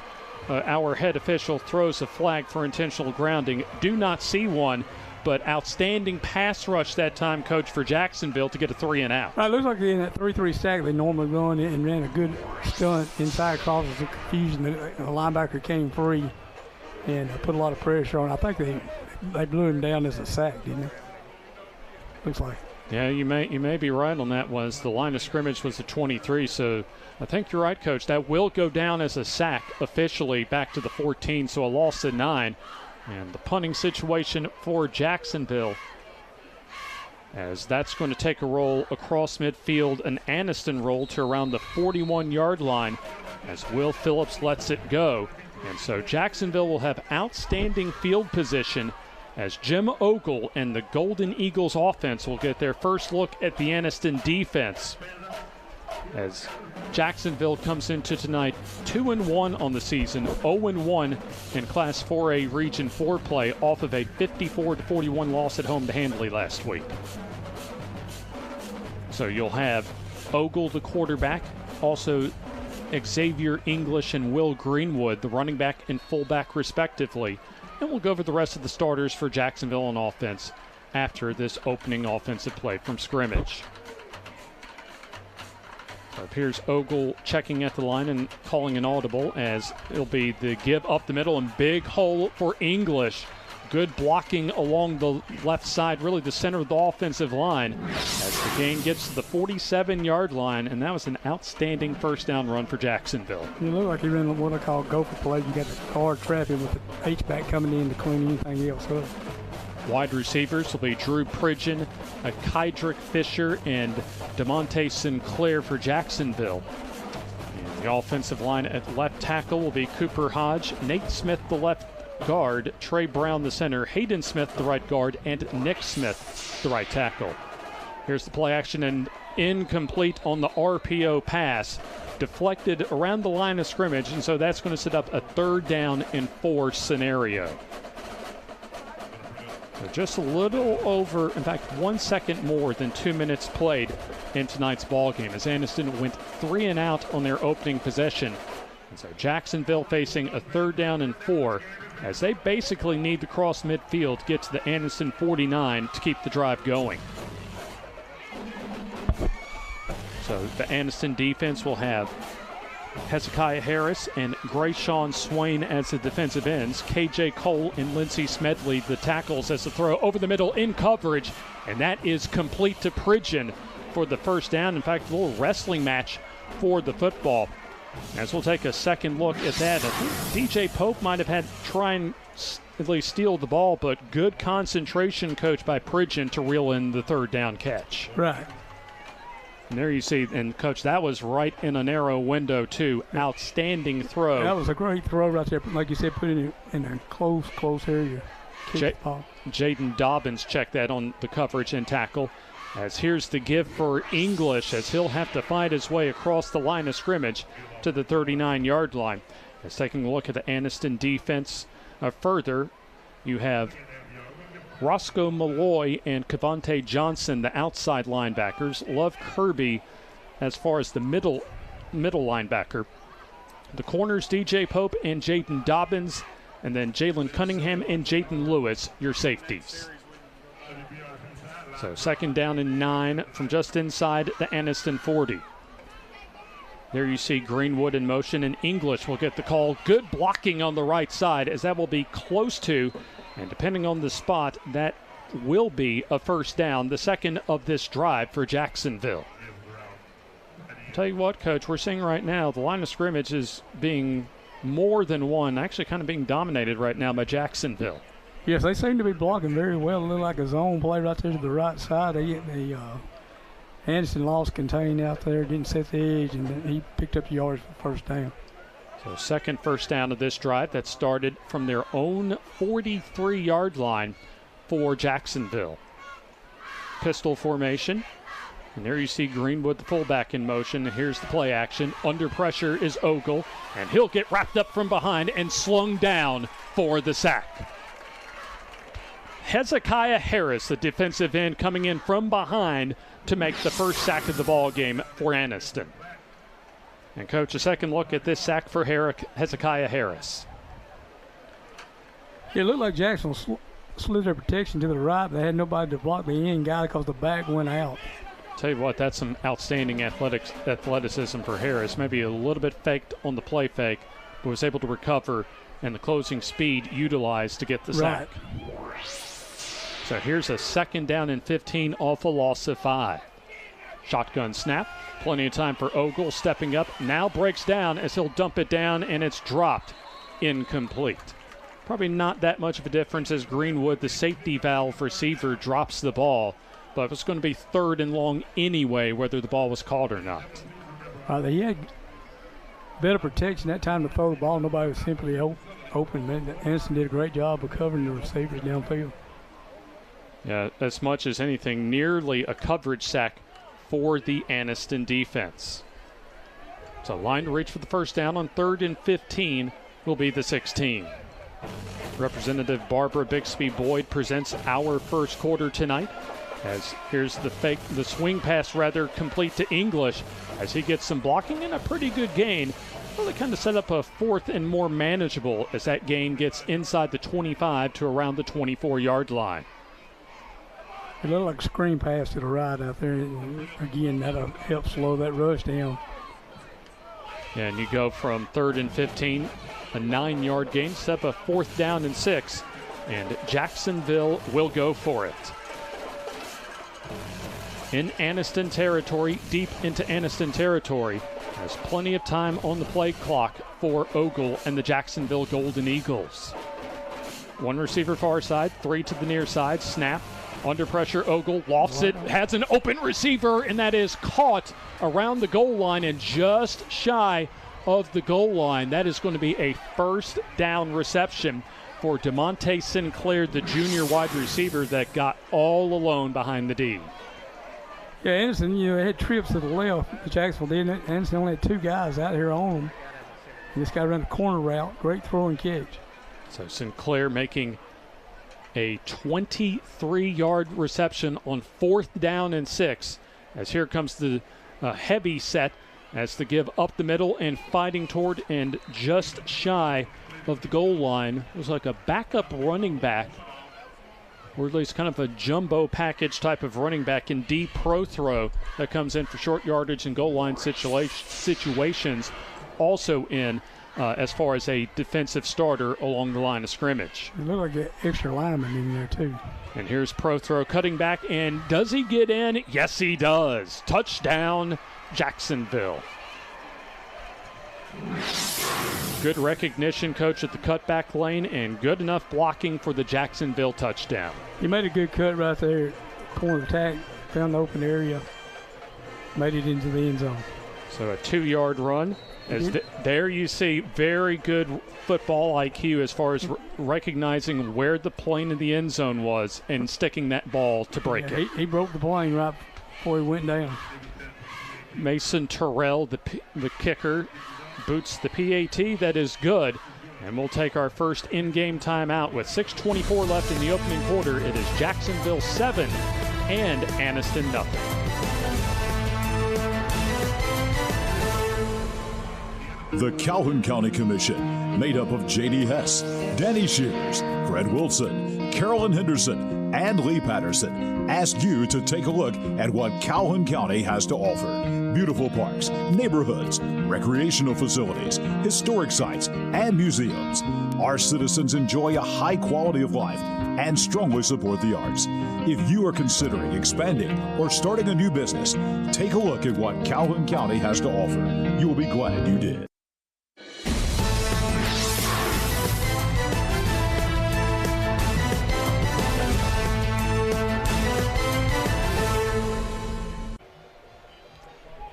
our head official throws a flag for intentional grounding. Do not see one, but outstanding pass rush that time, Coach, for Jacksonville to get a 3 and out. Right, it looks like in that 3-3 stack they normally run it and ran a good stunt inside, causes some confusion. The linebacker came free and put a lot of pressure on. I think they blew him down as a sack, didn't they? Looks like. Yeah, you may be right on that. Was the line of scrimmage was the 23, so I think you're right, Coach. That will go down as a sack officially back to the 14, so a loss of 9. And the punting situation for Jacksonville, as that's going to take a roll across midfield, an Anniston roll to around the 41-yard line as Will Phillips lets it go. And so Jacksonville will have outstanding field position as Jim Ogle and the Golden Eagles offense will get their first look at the Anniston defense. As Jacksonville comes into tonight 2-1 on the season, 0-1 in Class 4A Region 4 play off of a 54-41 loss at home to Handley last week. So you'll have Ogle, the quarterback, also Xavier English and Will Greenwood, the running back and fullback respectively. And we'll go over the rest of the starters for Jacksonville on offense after this opening offensive play from scrimmage. So here's Ogle checking at the line and calling an audible as it'll be the give up the middle and big hole for English. Good blocking along the left side, really the center of the offensive line as the gain gets to the 47-yard line, and that was an outstanding first down run for Jacksonville. You look like he ran what I call gopher play. You got the guard trapping with the H-back coming in to clean anything else up. Wide receivers will be Drew Pridgeon, Kydrick Fisher, and DeMonte Sinclair for Jacksonville. And the offensive line at left tackle will be Cooper Hodge, Nate Smith, the left guard, Trey Brown, the center, Hayden Smith, the right guard, and Nick Smith, the right tackle. Here's the play action and incomplete on the RPO pass. Deflected around the line of scrimmage, and so that's going to set up a 3rd down and 4 scenario. So just a little over, in fact, 1 second more than 2 minutes played in tonight's ball game as Anniston went 3 and out on their opening possession. And so Jacksonville facing a 3rd down and 4 as they basically need to cross midfield to get to the Anniston 49 to keep the drive going. So the Anniston defense will have Hezekiah Harris and Grayshawn Swain as the defensive ends, KJ Cole and Lindsey Smedley the tackles as the throw over the middle in coverage, and that is complete to Pridgeon for the first down. In fact, a little wrestling match for the football. As we'll take a second look at that, I think DJ Pope might have had to try and at least steal the ball, but good concentration, Coach, by Pridgeon to reel in the 3rd down catch. Right. And there you see, and Coach, that was right in a narrow window too. Outstanding throw. That was a great throw right there. Like you said, put it in a close area. Jaden Dobbins checked that on the coverage and tackle. As here's the give for English, as he'll have to fight his way across the line of scrimmage to the 39-yard line. As taking a look at the Anniston defense further, you have Roscoe Malloy and Cavante Johnson, the outside linebackers. Love Kirby as far as the middle linebacker. The corners, DJ Pope and Jaden Dobbins, and then Jalen Cunningham and Jaden Lewis, your safeties. So 2nd down and 9 from just inside the Anniston 40. There you see Greenwood in motion, and English will get the call. Good blocking on the right side, as that will be close to, and depending on the spot, that will be a 1st down, the 2nd of this drive for Jacksonville. Tell you what, Coach, we're seeing right now the line of scrimmage is being more than one, actually kind of being dominated right now by Jacksonville. Yes, they seem to be blocking very well. It looked like a zone play right there to the right side. Anniston lost contain out there, didn't set the edge, and he picked up the yards for 1st down. So 2nd 1st down of this drive that started from their own 43-yard line for Jacksonville. Pistol formation. And there you see Greenwood, the fullback, in motion. And here's the play action. Under pressure is Ogle, and he'll get wrapped up from behind and slung down for the sack. Hezekiah Harris, the defensive end, coming in from behind to make the 1st sack of the ball game for Anniston. And, Coach, a second look at this sack for Hezekiah Harris. It looked like Jacksonville slid their protection to the right, but they had nobody to block the end guy because the back went out. Tell you what, that's some outstanding athleticism for Harris. Maybe a little bit faked on the play fake, but was able to recover, and the closing speed utilized to get the sack. So here's a 2nd down and 15 off a loss of 5. Shotgun snap. Plenty of time for Ogle stepping up. Now breaks down as he'll dump it down, and it's dropped. Incomplete. Probably not that much of a difference as Greenwood, the safety valve receiver, drops the ball. But it's going to be 3rd and long anyway, whether the ball was caught or not. He had better protection that time to throw the ball. Nobody was simply open. Anniston did a great job of covering the receivers downfield. Yeah, as much as anything, nearly a coverage sack for the Anniston defense. So line to reach for the 1st down on 3rd and 15 will be the 16. Representative Barbara Bixby Boyd presents our 1st quarter tonight. As here's the swing pass complete to English as he gets some blocking and a pretty good gain. Well, they kind of set up a 4th and more manageable as that gain gets inside the 25 to around the 24-yard line. It looked like a screen pass to the right out there. Again, that'll help slow that rush down. Yeah, and you go from 3rd and 15, a 9-yard gain, set up a 4th down and 6, and Jacksonville will go for it. In Anniston territory, deep into Anniston territory. There's plenty of time on the play clock for Ogle and the Jacksonville Golden Eagles. 1 receiver far side, 3 to the near side, snap. Under pressure, Ogle lofts it, has an open receiver, and that is caught around the goal line and just shy of the goal line. That is going to be a 1st down reception for DeMonte Sinclair, the junior wide receiver that got all alone behind the D. Yeah, Anniston, they had trips to the left. Jacksonville did. Anniston only had 2 guys out here on them. And this guy ran a corner route. Great throw and catch. So Sinclair making a 23-yard reception on 4th down and 6. As here comes the heavy set as the give up the middle and fighting toward and just shy of the goal line. It was like a backup running back, or at least kind of a jumbo package type of running back in D pro throw that comes in for short yardage and goal line situations. Also in as far as a defensive starter along the line of scrimmage. It looked like an extra lineman in there too. And here's pro throw cutting back, and does he get in? Yes, he does. Touchdown, Jacksonville. Good recognition, Coach, at the cutback lane, and good enough blocking for the Jacksonville touchdown. He made a good cut right there, point of attack, found the open area, made it into the end zone. So a 2-yard run There you see very good football IQ as far as recognizing where the plane in the end zone was and sticking that ball to break it. He broke the plane right before he went down. Mason Terrell, the kicker, boots the PAT. That is good. And we'll take our first in-game timeout with 6:24 left in the opening quarter. It is Jacksonville 7 and Anniston nothing. The Calhoun County Commission, made up of J.D. Hess, Danny Shears, Fred Wilson, Carolyn Henderson, and Lee Patterson, ask you to take a look at what Calhoun County has to offer. Beautiful parks, neighborhoods, recreational facilities, historic sites, and museums. Our citizens enjoy a high quality of life and strongly support the arts. If you are considering expanding or starting a new business, take a look at what Calhoun County has to offer. You will be glad you did.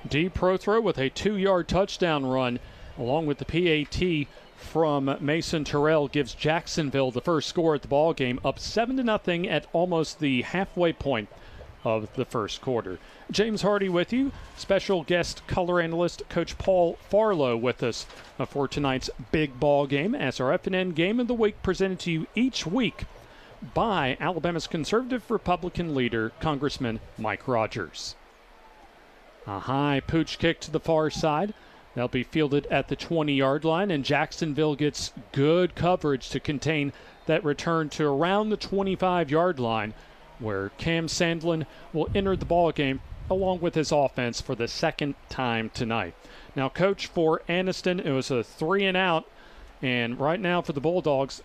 D. Prothrow with a 2-yard touchdown run along with the PAT from Mason Terrell gives Jacksonville the first score at the ball game, up 7-0 at almost the halfway point of the first quarter. James Hardy with you, special guest color analyst Coach Paul Farlow with us for tonight's big ball game as our FNN Game of the Week presented to you each week by Alabama's conservative Republican leader, Congressman Mike Rogers. A high pooch kick to the far side. They'll be fielded at the 20-yard line, and Jacksonville gets good coverage to contain that return to around the 25-yard line, where Cam Sandlin will enter the ball game along with his offense for the second time tonight. Now, Coach, for Anniston, it was a 3-and-out, and right now for the Bulldogs,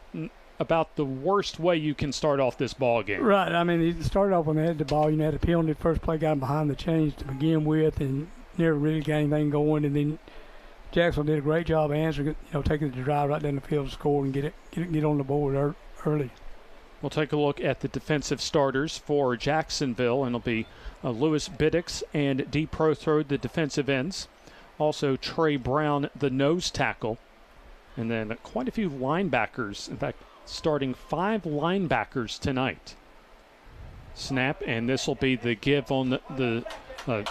about the worst way you can start off this ball game. Right. I mean, he started off when they had the ball. You know, had a penalty. First play got him behind the chains to begin with, and never really got anything going. And then Jacksonville did a great job answering it. You know, taking the drive right down the field to score and get on the board early. We'll take a look at the defensive starters for Jacksonville, and it'll be Lewis Biddix and D. Prothrow, the defensive ends. Also Trey Brown, the nose tackle. And then quite a few linebackers. In fact, starting 5 linebackers tonight. Snap, and this will be the give on the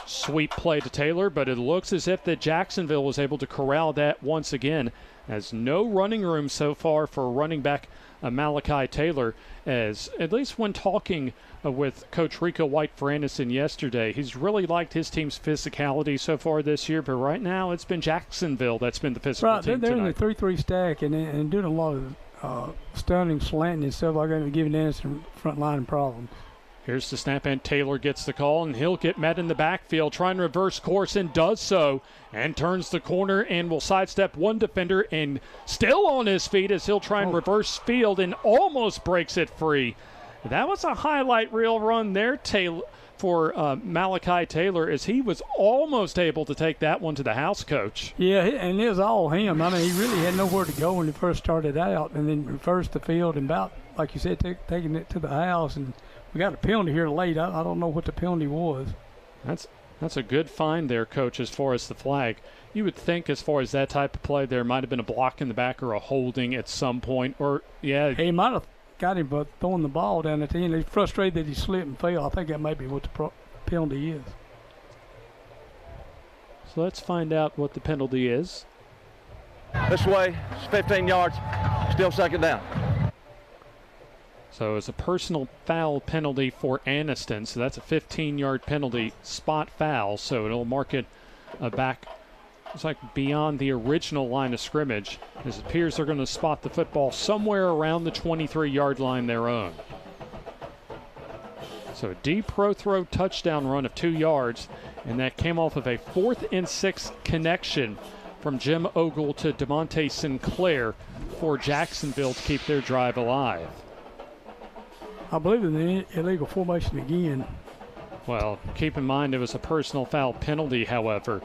sweep play to Taylor, but it looks as if that Jacksonville was able to corral that once again, as no running room so far for running back Malachi Taylor, as at least when talking with Coach Rico White for Anniston yesterday, he's really liked his team's physicality so far this year, but right now it's been Jacksonville that's been the physical team they're tonight. in the 3-3 stack and doing a lot of stunning, slanting, and stuff like that, giving Anniston front line problems. Here's the snap, and Taylor gets the call, and he'll get met in the backfield, trying to reverse course, and does so, and turns the corner and will sidestep one defender, and still on his feet as he'll try and reverse field and almost breaks it free. That was a highlight reel run there, Taylor, for Malachi Taylor, as he was almost able to take that one to the house, Coach. Yeah, and it was all him. I mean, he really had nowhere to go when he first started out, and then reversed the field and about, like you said, taking it to the house. And we got a penalty here late. I don't know what the penalty was. That's a good find there, Coach, as far as the flag. You would think as far as that type of play, there might have been a block in the back or a holding at some point. Or, yeah. He might have got him, but throwing the ball down at the end. He's frustrated that he slipped and fell. I think that might be what the penalty is. So let's find out what the penalty is. This way, it's 15 yards, still second down. So it's a personal foul penalty for Anniston. So that's a 15-yard penalty, spot foul. So it'll mark it back. It's like beyond the original line of scrimmage. It appears they're going to spot the football somewhere around the 23-yard line their own. So a deep throw touchdown run of 2 yards, and that came off of a 4th and 6 connection from Jim Ogle to DeMonte Sinclair for Jacksonville to keep their drive alive. I believe in the illegal formation again. Well, keep in mind it was a personal foul penalty, however.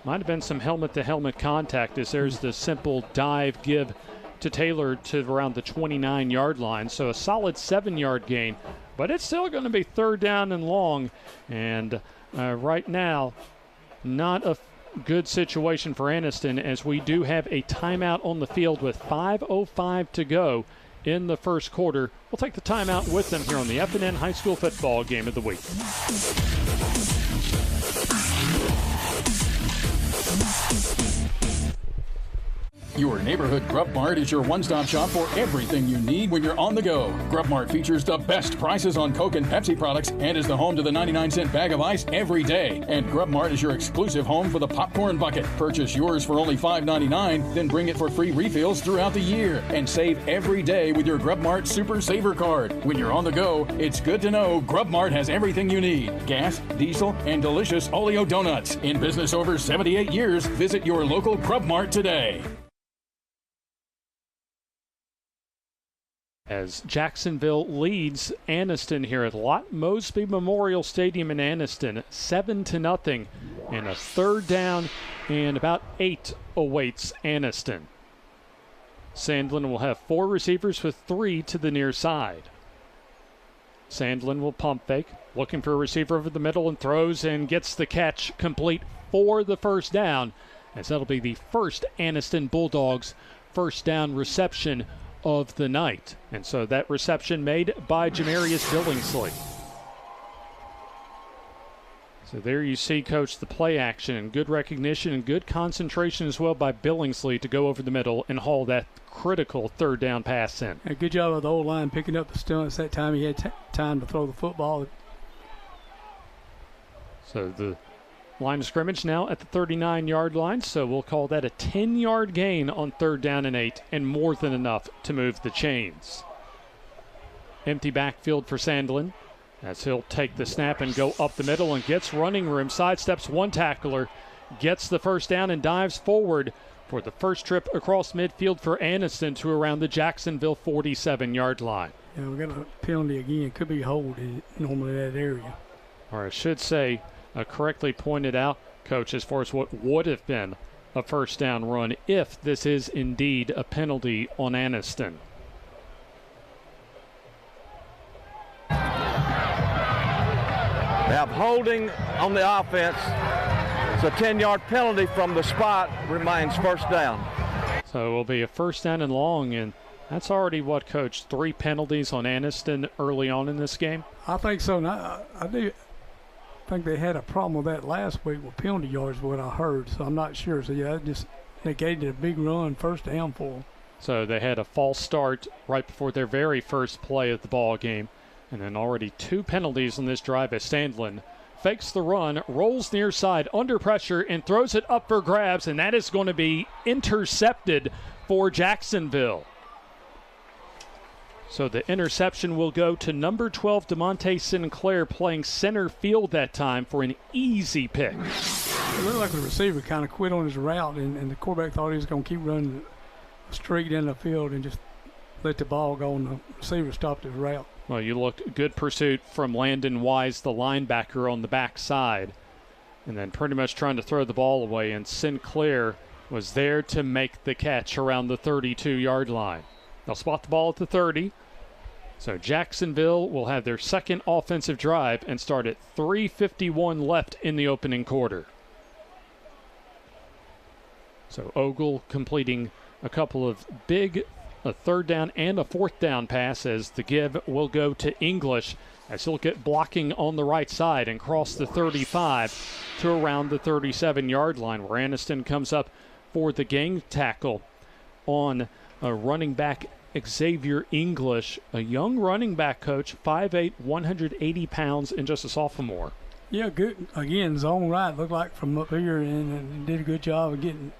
Might have been some helmet-to-helmet contact, as there's the simple dive give to Taylor to around the 29-yard line. So a solid 7-yard gain, but it's still going to be 3rd down and long. And right now, not good situation for Anniston, as we do have a timeout on the field with 5:05 to go in the first quarter. We'll take the timeout with them here on the FNN High School Football Game of the Week. Your neighborhood Grub Mart is your one-stop shop for everything you need when you're on the go. Grub Mart features the best prices on Coke and Pepsi products and is the home to the 99-cent bag of ice every day. And Grub Mart is your exclusive home for the popcorn bucket. Purchase yours for only $5.99, then bring it for free refills throughout the year. And save every day with your Grub Mart Super Saver Card. When you're on the go, it's good to know Grub Mart has everything you need. Gas, diesel, and delicious Oleo donuts. In business over 78 years, visit your local Grub Mart today. As Jacksonville leads Anniston here at Lot Mosby Memorial Stadium in Anniston, 7-0, and a third down and about 8 awaits Anniston. Sandlin will have 4 receivers with 3 to the near side. Sandlin will pump fake, looking for a receiver over the middle, and throws and gets the catch complete for the first down, as that'll be the first Anniston Bulldogs first down reception of the night. And so that reception made by Jamarius Billingsley. So there you see, Coach, the play action and good recognition and good concentration as well by Billingsley to go over the middle and haul that critical third down pass in. A good job of the old line picking up the stunts that time. He had time to throw the football. So the line of scrimmage now at the 39-yard line, so we'll call that a 10-yard gain on third down and 8, and more than enough to move the chains. Empty backfield for Sandlin, as he'll take the snap and go up the middle and gets running room, sidesteps one tackler, gets the first down and dives forward for the first trip across midfield for Anniston to around the Jacksonville 47-yard line. Yeah, we got a penalty again. Could be hold normally in that area. Or I should say, correctly pointed out, Coach, as far as what would have been a first down run if this is indeed a penalty on Anniston. They have holding on the offense. It's a 10-yard penalty from the spot, remains first down. So it will be a first down and long, and that's already what, Coach, 3 penalties on Anniston early on in this game? I think so. Now, I think they had a problem with that last week with penalty yards, what I heard, so I'm not sure. So, yeah, it just negated a big run, first down for them. So they had a false start right before their very first play of the ball game, and then already 2 penalties on this drive as Sandlin fakes the run, rolls near side under pressure, and throws it up for grabs, and that is going to be intercepted for Jacksonville. So the interception will go to number 12, DeMonte Sinclair, playing center field that time for an easy pick. It looked like the receiver kind of quit on his route, and the quarterback thought he was going to keep running straight in the field and just let the ball go, and the receiver stopped his route. Well, you looked good pursuit from Landon Wise, the linebacker, on the backside, and then pretty much trying to throw the ball away, and Sinclair was there to make the catch around the 32-yard line. They'll spot the ball at the 30. So Jacksonville will have their second offensive drive and start at 3:51 left in the opening quarter. So Ogle completing a couple of big, a third down and a fourth down pass, as the give will go to English as he'll get blocking on the right side and cross the 35 to around the 37-yard line, where Anniston comes up for the gang tackle on a running back, Xavier English, a young running back, Coach, 5'8", 180 pounds, and just a sophomore. Yeah, good. Again, zone right, looked like from up here, and did a good job of getting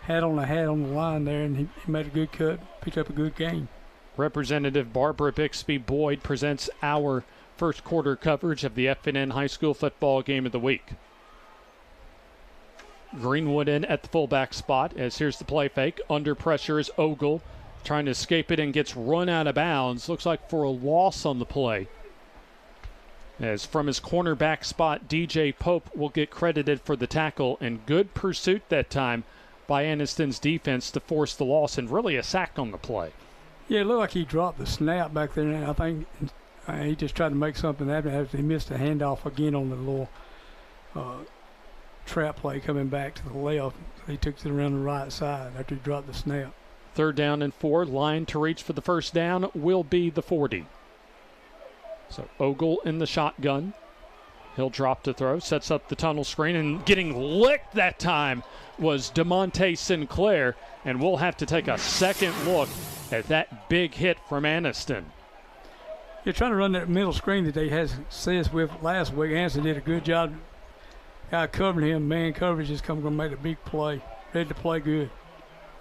hat on the line there, and he made a good cut, picked up a good game. Representative Barbara Bixby Boyd presents our first quarter coverage of the FNN High School Football Game of the Week. Greenwood in at the fullback spot, as here's the play fake. Under pressure is Ogle, trying to escape it and gets run out of bounds. Looks like for a loss on the play. As from his cornerback spot, DJ Pope will get credited for the tackle, and good pursuit that time by Anniston's defense to force the loss, and really a sack on the play. Yeah, it looked like he dropped the snap back there, and I think he just tried to make something happen after he missed a handoff again on the little trap play coming back to the left. He took it around the right side after he dropped the snap. 3rd down and 4. Line to reach for the first down will be the 40. So Ogle in the shotgun. He'll drop to throw, sets up the tunnel screen, and getting licked that time was DeMonte Sinclair, and we'll have to take a second look at that big hit from Anniston. You're trying to run that middle screen that they had success with last week. Anniston did a good job. Guy covering him, man coverage is going to make a big play. Ready to play good.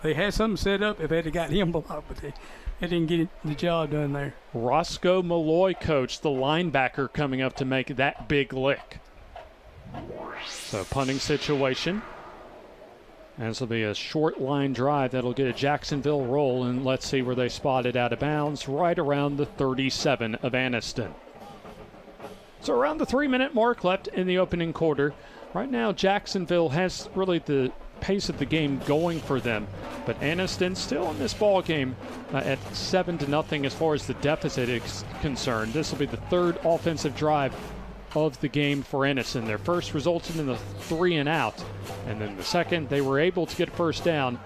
They had something set up if they'd have got him blocked, but they didn't get the job done there. Roscoe Malloy, coach, the linebacker, coming up to make that big lick. So punting situation. And this will be a short line drive that'll get a Jacksonville roll, and let's see where they spot it out of bounds, right around the 37 of Anniston. So around the 3-minute mark left in the opening quarter. Right now, Jacksonville has really the pace of the game going for them, but Anniston still in this ball game at 7-0 as far as the deficit is concerned. This will be the 3rd offensive drive of the game for Anniston. Their first resulted in the 3 and out, and then the second they were able to get a first down,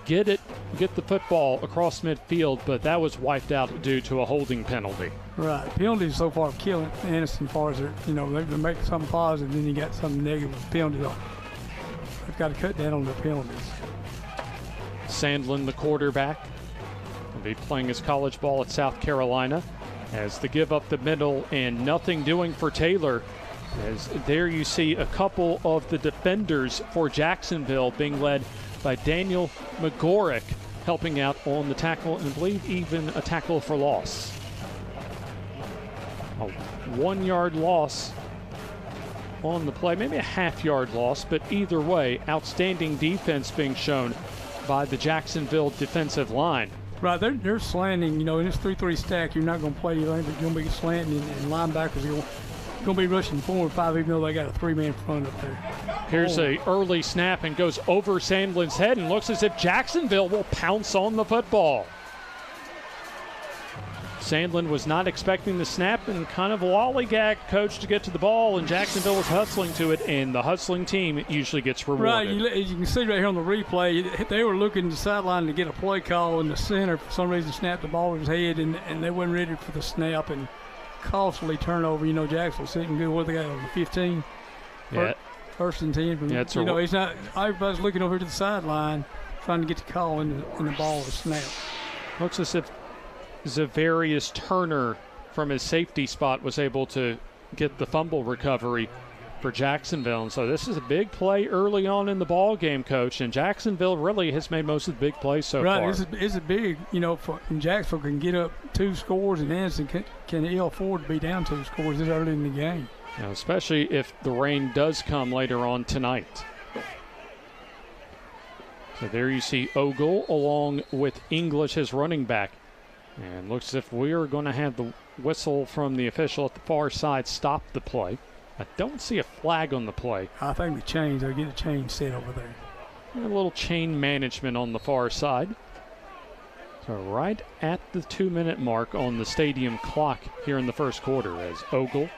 get the football across midfield, but that was wiped out due to a holding penalty. Right, penalties so far killing Anniston as far as they make something positive, then you got something negative with penalties. They've got to cut down on the penalties. Sandlin, the quarterback, will be playing his college ball at South Carolina as they give up the middle and nothing doing for Taylor. As there you see a couple of the defenders for Jacksonville being led by Daniel McGorick, helping out on the tackle, and I believe even a tackle for loss. A 1-yard loss on the play, maybe a half-yard loss, but either way, outstanding defense being shown by the Jacksonville defensive line. Right, they're slanting, in this 3-3 stack, you're not going to play anything, but you're going to be slanting, and linebackers are going to be rushing 4 and 5, even though they got a 3-man front up there. Here's a early snap and goes over Sandlin's head, and looks as if Jacksonville will pounce on the football. Sandlin was not expecting the snap and kind of lollygag coach to get to the ball, and Jacksonville was hustling to it, and the hustling team usually gets rewarded. Right, as you can see right here on the replay, they were looking to the sideline to get a play call, and the center for some reason snapped the ball in his head, and they weren't ready for the snap, and costly turnover. Jacksonville sitting good. What they got on the 15? Yeah. 1st and 10. Yeah, it's not. Everybody's looking over to the sideline trying to get the call, and the ball was snapped. Looks as if Zavarius Turner from his safety spot was able to get the fumble recovery for Jacksonville. And so this is a big play early on in the ball game, Coach, and Jacksonville really has made most of the big plays so far. Right, it's a big, and Jacksonville can get up 2 scores, and Anniston can ill afford to be down 2 scores this early in the game. Especially if the rain does come later on tonight. So there you see Ogle along with English, his running back. And looks as if we are going to have the whistle from the official at the far side stop the play. I don't see a flag on the play. I think they'll get a chain set over there. A little chain management on the far side. So right at the 2-minute mark on the stadium clock here in the first quarter, as Ogle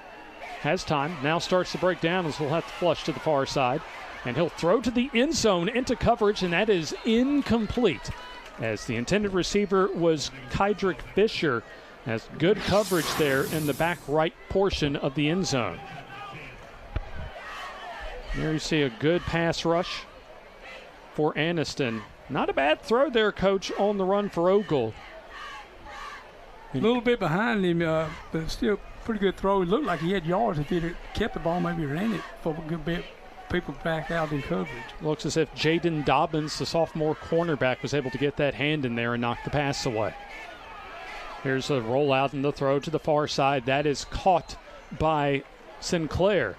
has time, now starts to break down as he'll have to flush to the far side. And he'll throw to the end zone into coverage, and that is incomplete, as the intended receiver was Kydrick Fisher. Has good coverage there in the back right portion of the end zone. There you see a good pass rush for Anniston. Not a bad throw there, Coach, on the run for Ogle. A little bit behind him, but still pretty good throw. It looked like he had yards. If he'd have kept the ball, maybe ran it for a good bit. People back out in coverage. Looks as if Jaden Dobbins, the sophomore cornerback, was able to get that hand in there and knock the pass away. Here's a rollout and the throw to the far side. That is caught by Sinclair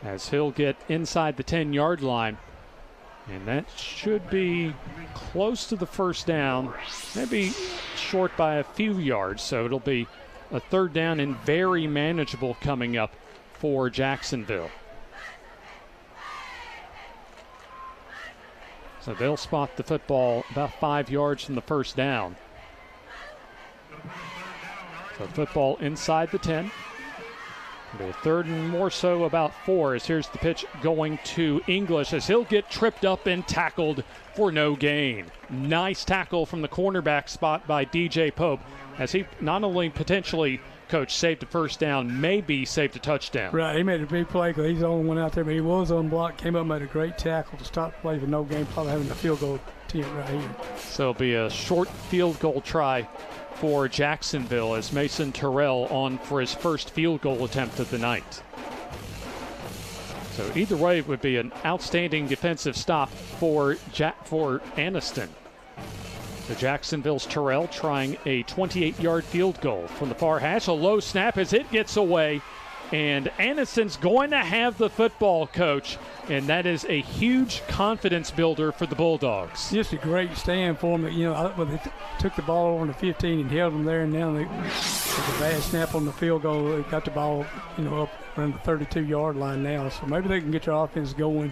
as he'll get inside the 10-yard line. And that should be close to the first down, maybe short by a few yards. So it'll be a 3rd down and very manageable coming up for Jacksonville. So they'll spot the football about 5 yards from the first down. So football inside the 10. The third and more so about 4 as here's the pitch going to English as he'll get tripped up and tackled for no gain. Nice tackle from the cornerback spot by DJ Pope as he not only potentially, Coach, saved a first down, maybe saved a touchdown. Right, he made a big play because he's the only one out there, but he was unblocked, came up, made a great tackle to stop the play for no gain, probably having a field goal attempt right here. So it'll be a short field goal try for Jacksonville as Mason Terrell on for his first field goal attempt of the night. So either way, it would be an outstanding defensive stop for Anniston. So Jacksonville's Terrell trying a 28-yard field goal from the far hash. A low snap as it gets away. And Anniston's going to have the football, Coach, and that is a huge confidence builder for the Bulldogs. Just a great stand for them. You know, they took the ball over on the 15 and held them there, and now with a bad snap on the field goal, they got the ball, up around the 32-yard line now. So maybe they can get their offense going,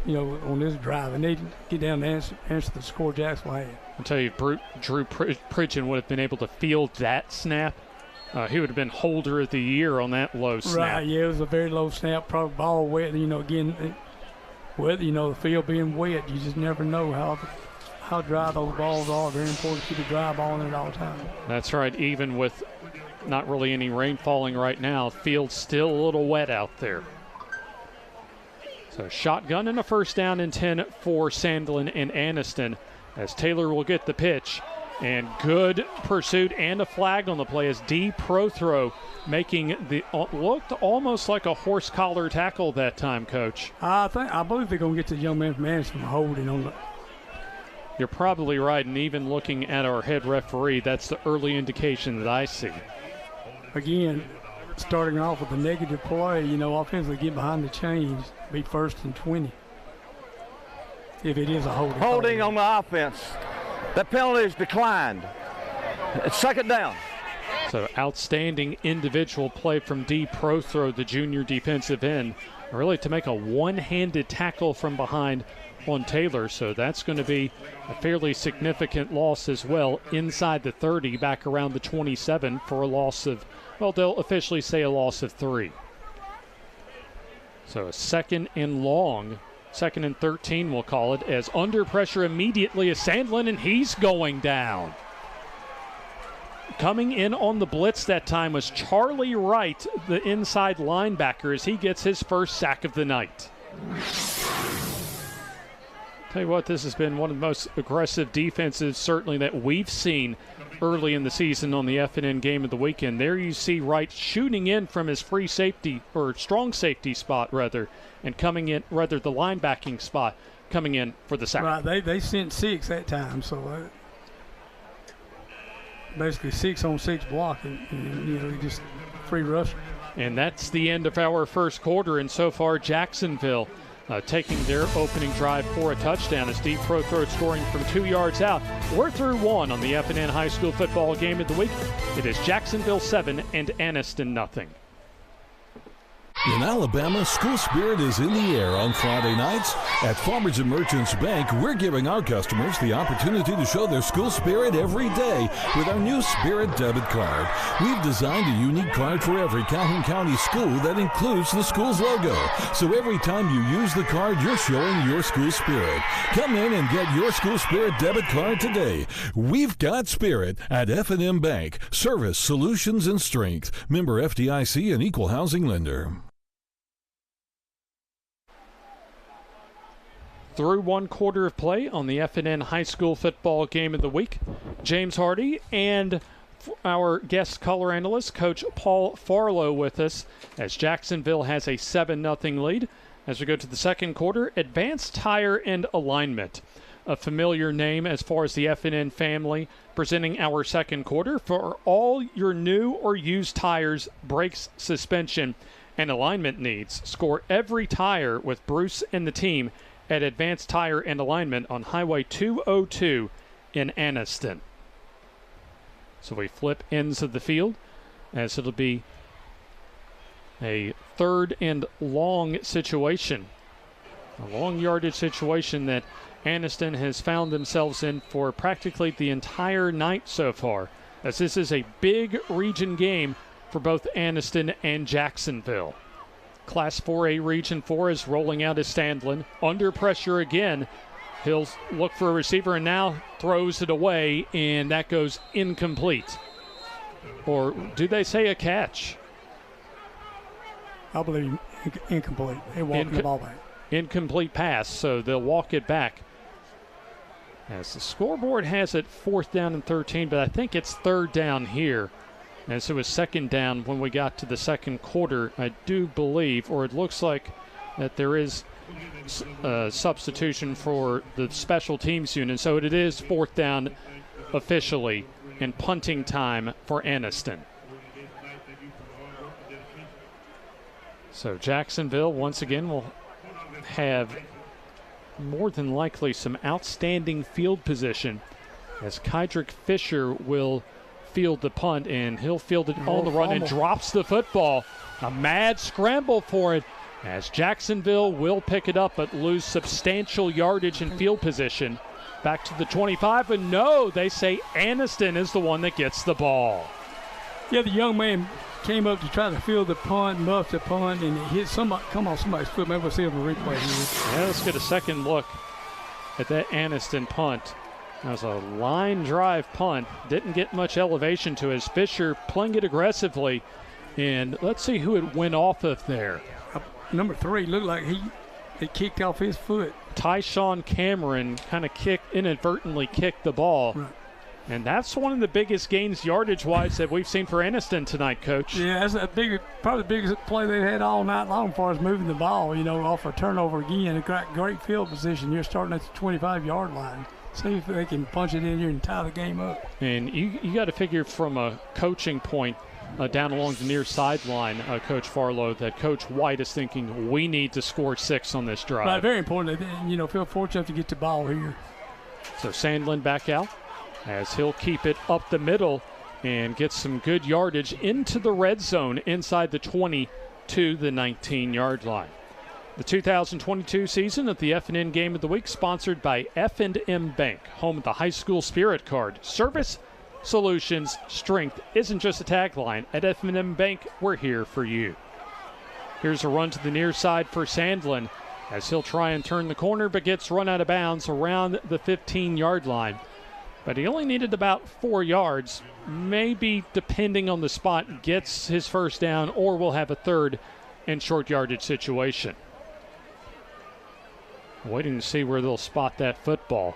on this drive. And they need to get down and answer the score Jacksonville had. I'll tell you, Drew Pridgeon would have been able to field that snap. He would have been holder of the year on that low snap. Right, yeah, it was a very low snap, probably ball wet. Again, whether, the field being wet, you just never know how dry those balls are. Very important to keep a dry ball in it all the time. That's right, even with not really any rain falling right now, field's still a little wet out there. So shotgun and a first down and 10 for Sandlin and Anniston as Taylor will get the pitch. And good pursuit and a flag on the play as D Prothro making looked almost like a horse collar tackle that time, Coach. I believe they're going to get the young man from Anniston holding on the. You're probably right, and even looking at our head referee, that's the early indication that I see. Again, starting off with a negative play, offensively get behind the chains, be 1st and 20. If it is a holding on the offense. That penalty is declined. It's 2nd down. So outstanding individual play from D Prothro, the junior defensive end, really to make a one-handed tackle from behind on Taylor. So that's going to be a fairly significant loss as well inside the 30, back around the 27 for a loss of, well, they'll officially say a loss of 3. So a 2nd and long. 2nd and 13, we'll call it, as under pressure immediately is Sandlin, and he's going down. Coming in on the blitz that time was Charlie Wright, the inside linebacker, as he gets his first sack of the night. Tell you what, this has been one of the most aggressive defenses certainly that we've seen early in the season on the FNN game of the weekend. There you see Wright shooting in from his free safety, or strong safety spot rather, and coming in, rather the linebacking spot, coming in for the sack. Right, they sent 6 that time, so basically 6-on-6 blocking, and just free rush. And that's the end of our first quarter, and so far Jacksonville taking their opening drive for a touchdown as D Prothro scoring from 2 yards out. We're through 1 on the FNN High School Football Game of the Week. It is Jacksonville 7 and Anniston nothing. In Alabama, school spirit is in the air on Friday nights. At Farmers and Merchants Bank, we're giving our customers the opportunity to show their school spirit every day with our new Spirit debit card. We've designed a unique card for every Calhoun County school that includes the school's logo. So every time you use the card, you're showing your school spirit. Come in and get your school spirit debit card today. We've got spirit at FNN Bank. Service, solutions, and strength. Member FDIC and equal housing lender. Through 1 quarter of play on the FNN High School Football Game of the Week. James Hardy and our guest color analyst, Coach Paul Farlow, with us as Jacksonville has a 7-0 lead. As we go to the second quarter, Advanced Tire and Alignment, a familiar name as far as the FNN family, presenting our second quarter for all your new or used tires, brakes, suspension, and alignment needs. Score every tire with Bruce and the team at Advanced Tire and Alignment on Highway 202 in Anniston. So we flip ends of the field as it'll be a 3rd and long situation. A long yardage situation that Anniston has found themselves in for practically the entire night so far, as this is a big region game for both Anniston and Jacksonville. Class 4A Region 4 is rolling out as Sandlin. Under pressure again. He'll look for a receiver and now throws it away, and that goes incomplete. Or do they say a catch? I believe incomplete. They walk the ball back. Incomplete pass, so they'll walk it back. As the scoreboard has it 4th down and 13, but I think it's 3rd down here. As it was 2nd down when we got to the 2nd quarter, I do believe, or it looks like that there is substitution for the special teams unit. So it is 4th down officially and punting time for Anniston. So Jacksonville once again will have more than likely some outstanding field position as Kydrick Fisher will field the punt, and he'll field it on the run and drops the football. A mad scramble for it as Jacksonville will pick it up but lose substantial yardage and field position. Back to the 25, but no, they say Anniston is the one that gets the ball. Yeah, the young man came up to try to field the punt, muffed the punt, and it hit somebody's foot. Maybe we'll see it on the replay here. Yeah, let's get a second look at that Anniston punt. That was a line drive punt. Didn't get much elevation to it. Fisher playing it aggressively. And let's see who it went off of there. Number 3 looked like it kicked off his foot. Tyshawn Cameron kind of inadvertently kicked the ball. Right. And that's one of the biggest gains yardage-wise that we've seen for Anniston tonight, Coach. Yeah, that's probably the biggest play they've had all night long as far as moving the ball, off a turnover again. A great field position. You're starting at the 25-yard line. See if they can punch it in here and tie the game up. And you got to figure from a coaching point down along the near sideline, Coach Farlow, that Coach White is thinking we need to score 6 on this drive. Right, very important. Feel fortunate to get the ball here. So Sandlin back out as he'll keep it up the middle and get some good yardage into the red zone inside the 20 to the 19-yard line. The 2022 season of the FNN Game of the Week sponsored by F&M Bank, home of the high school spirit card. Service, solutions, strength isn't just a tagline. At F&M Bank, we're here for you. Here's a run to the near side for Sandlin as he'll try and turn the corner but gets run out of bounds around the 15-yard line. But he only needed about 4 yards. Maybe, depending on the spot, gets his first down or will have a 3rd and short yardage situation. Waiting to see where they'll spot that football.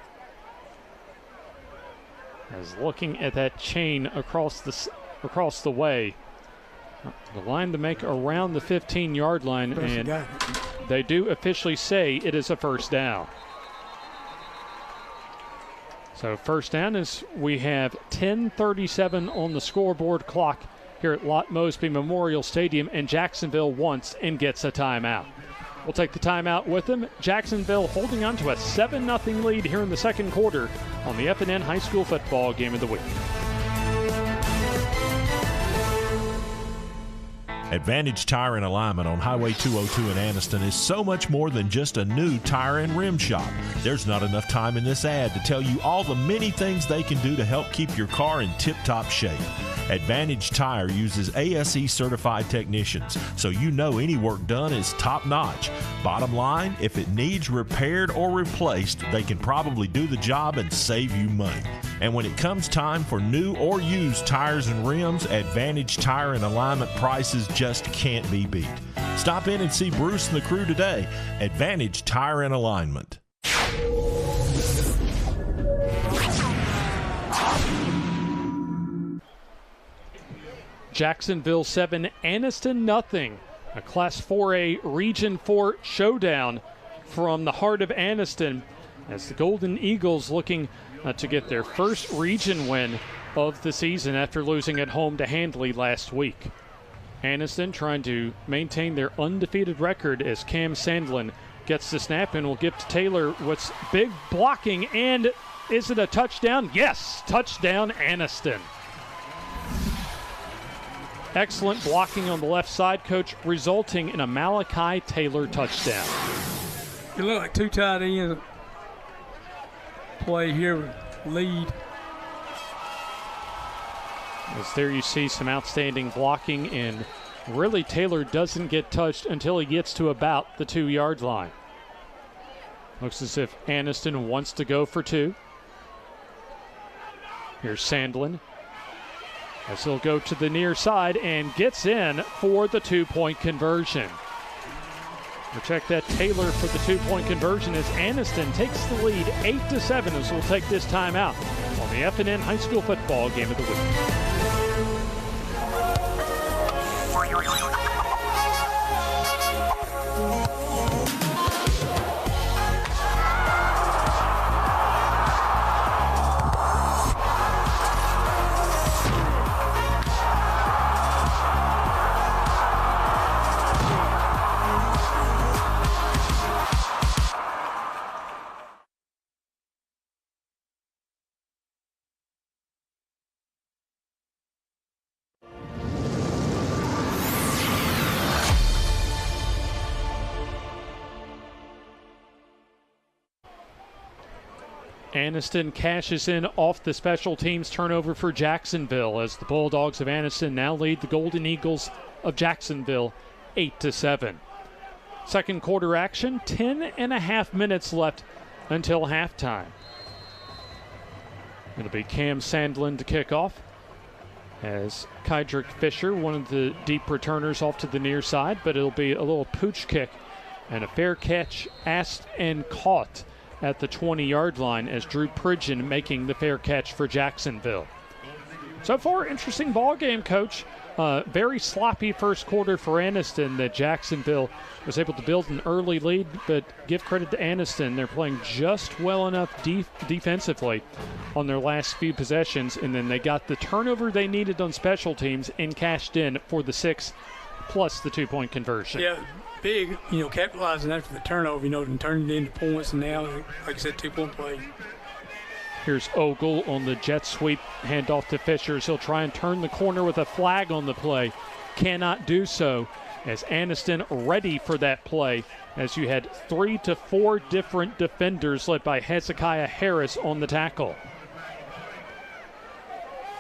As looking at that chain across the way. The line to make around the 15-yard line, and they do officially say it is a first down. So first down is we have 10:37 on the scoreboard clock here at Lott Mosby Memorial Stadium, and Jacksonville wants and gets a timeout. We'll take the timeout with them. Jacksonville holding on to a 7-0 lead here in the 2nd quarter on the FNN High School Football Game of the Week. Advantage Tire and Alignment on Highway 202 in Anniston is so much more than just a new tire and rim shop. There's not enough time in this ad to tell you all the many things they can do to help keep your car in tip-top shape. Advantage Tire uses ASE certified technicians, so you know any work done is top-notch. Bottom line, if it needs repaired or replaced, they can probably do the job and save you money. And when it comes time for new or used tires and rims, Advantage Tire and Alignment prices just can't be beat. Stop in and see Bruce and the crew today. Advantage Tire and Alignment. Jacksonville 7, Anniston nothing. A Class 4A Region 4 showdown from the heart of Anniston as the Golden Eagles looking to get their first region win of the season after losing at home to Handley last week. Anniston trying to maintain their undefeated record as Cam Sandlin gets the snap and will give to Taylor what's big blocking, and is it a touchdown? Yes, touchdown Anniston. Excellent blocking on the left side, Coach, resulting in a Malachi Taylor touchdown. It looked like 2 tight ends play here with lead. As there you see some outstanding blocking, and really Taylor doesn't get touched until he gets to about the 2-yard line. Looks as if Anniston wants to go for 2. Here's Sandlin, as he'll go to the near side and gets in for the 2-point conversion. We'll check that Taylor for the 2-point conversion as Anniston takes the lead 8-7 as we'll take this time out on the FNN High School Football Game of the Week. Anniston cashes in off the special teams turnover for Jacksonville as the Bulldogs of Anniston now lead the Golden Eagles of Jacksonville 8-7. Second quarter action, 10.5 minutes left until halftime. It'll be Cam Sandlin to kick off as Kydrick Fisher, one of the deep returners, off to the near side, but it'll be a little pooch kick and a fair catch asked and caught at the 20-yard line as Drew Pridgeon making the fair catch for Jacksonville. So far, interesting ball game, Coach. Very sloppy first quarter for Anniston that Jacksonville was able to build an early lead, but give credit to Anniston. They're playing just well enough defensively on their last few possessions, and then they got the turnover they needed on special teams and cashed in for the 6 plus the 2-point conversion. Yeah, big, capitalizing after the turnover, and turning it into points, and now, like I said, 2-point play. Here's Ogle on the jet sweep, handoff to Fisher. He'll try and turn the corner with a flag on the play. Cannot do so as Anniston ready for that play, as you had 3 to 4 different defenders led by Hezekiah Harris on the tackle.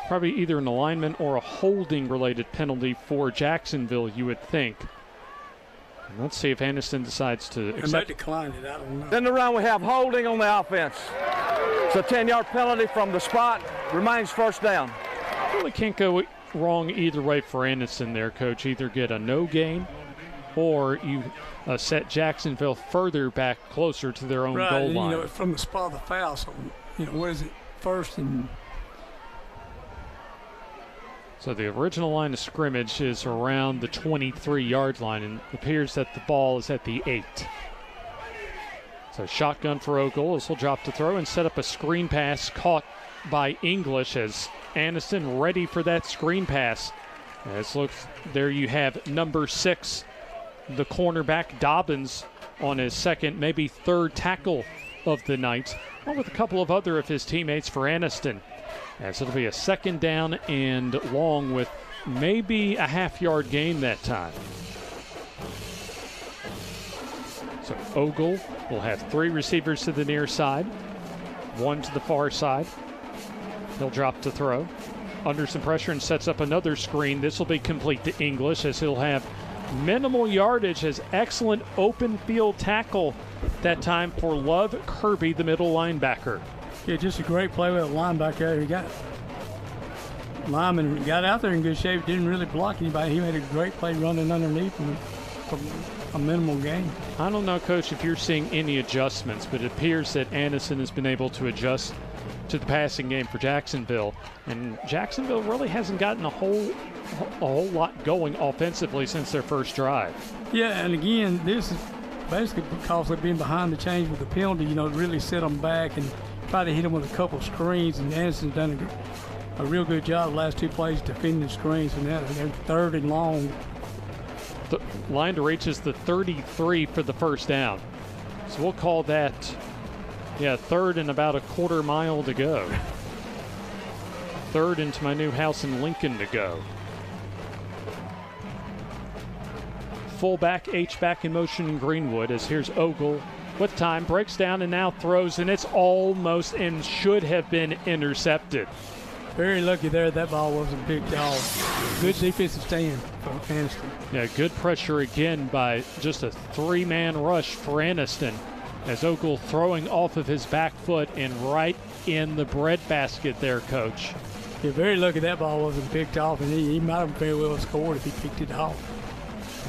Probably either an alignment or a holding related penalty for Jacksonville, you would think. And let's see if Anniston decides to accept. They might decline it, I don't know. In the round we have holding on the offense. It's a 10-yard penalty from the spot, remains first down. Really can't go wrong either way for Anniston there, Coach. Either get a no gain or you set Jacksonville further back closer to their own goal line. From the spot of the foul, so, what is it, first and... So the original line of scrimmage is around the 23-yard line, and it appears that the ball is at the 8. So shotgun for Ogle as he'll drop to throw and set up a screen pass caught by English as Anniston ready for that screen pass. As looks, there you have number 6, the cornerback Dobbins, on his second, maybe third tackle of the night, along with a couple of other of his teammates for Anniston. As it'll be a second down and long with maybe a half-yard gain that time. So Ogle will have 3 receivers to the near side, 1 to the far side. He'll drop to throw. Under some pressure and sets up another screen. This will be complete to English as he'll have minimal yardage as excellent open field tackle that time for Love Kirby, the middle linebacker. Yeah, just a great play with a linebacker. He got lineman got out there in good shape. Didn't really block anybody. He made a great play running underneath him for a minimal gain. I don't know, Coach, if you're seeing any adjustments, but it appears that Anniston has been able to adjust to the passing game for Jacksonville. And Jacksonville really hasn't gotten a whole lot going offensively since their first drive. Yeah, and again, this is basically because they've been behind the chains with the penalty, really set them back and try to hit them with a couple of screens, and Anniston's done a real good job the last 2 plays defending the screens, and now they're 3rd and long. The line to reach is the 33 for the first down. So we'll call that, 3rd and about a quarter mile to go. 3rd into my new house in Lincoln to go. Fullback, H-back in motion in Greenwood as here's Ogle with time, breaks down and now throws, and it's almost and should have been intercepted. Very lucky there that ball wasn't picked off. Good defensive stand from Anniston. Yeah, good pressure again by just a three-man rush for Anniston, as Ogle throwing off of his back foot and right in the breadbasket there, Coach. Yeah, very lucky that ball wasn't picked off, and he might have very well scored if he picked it off.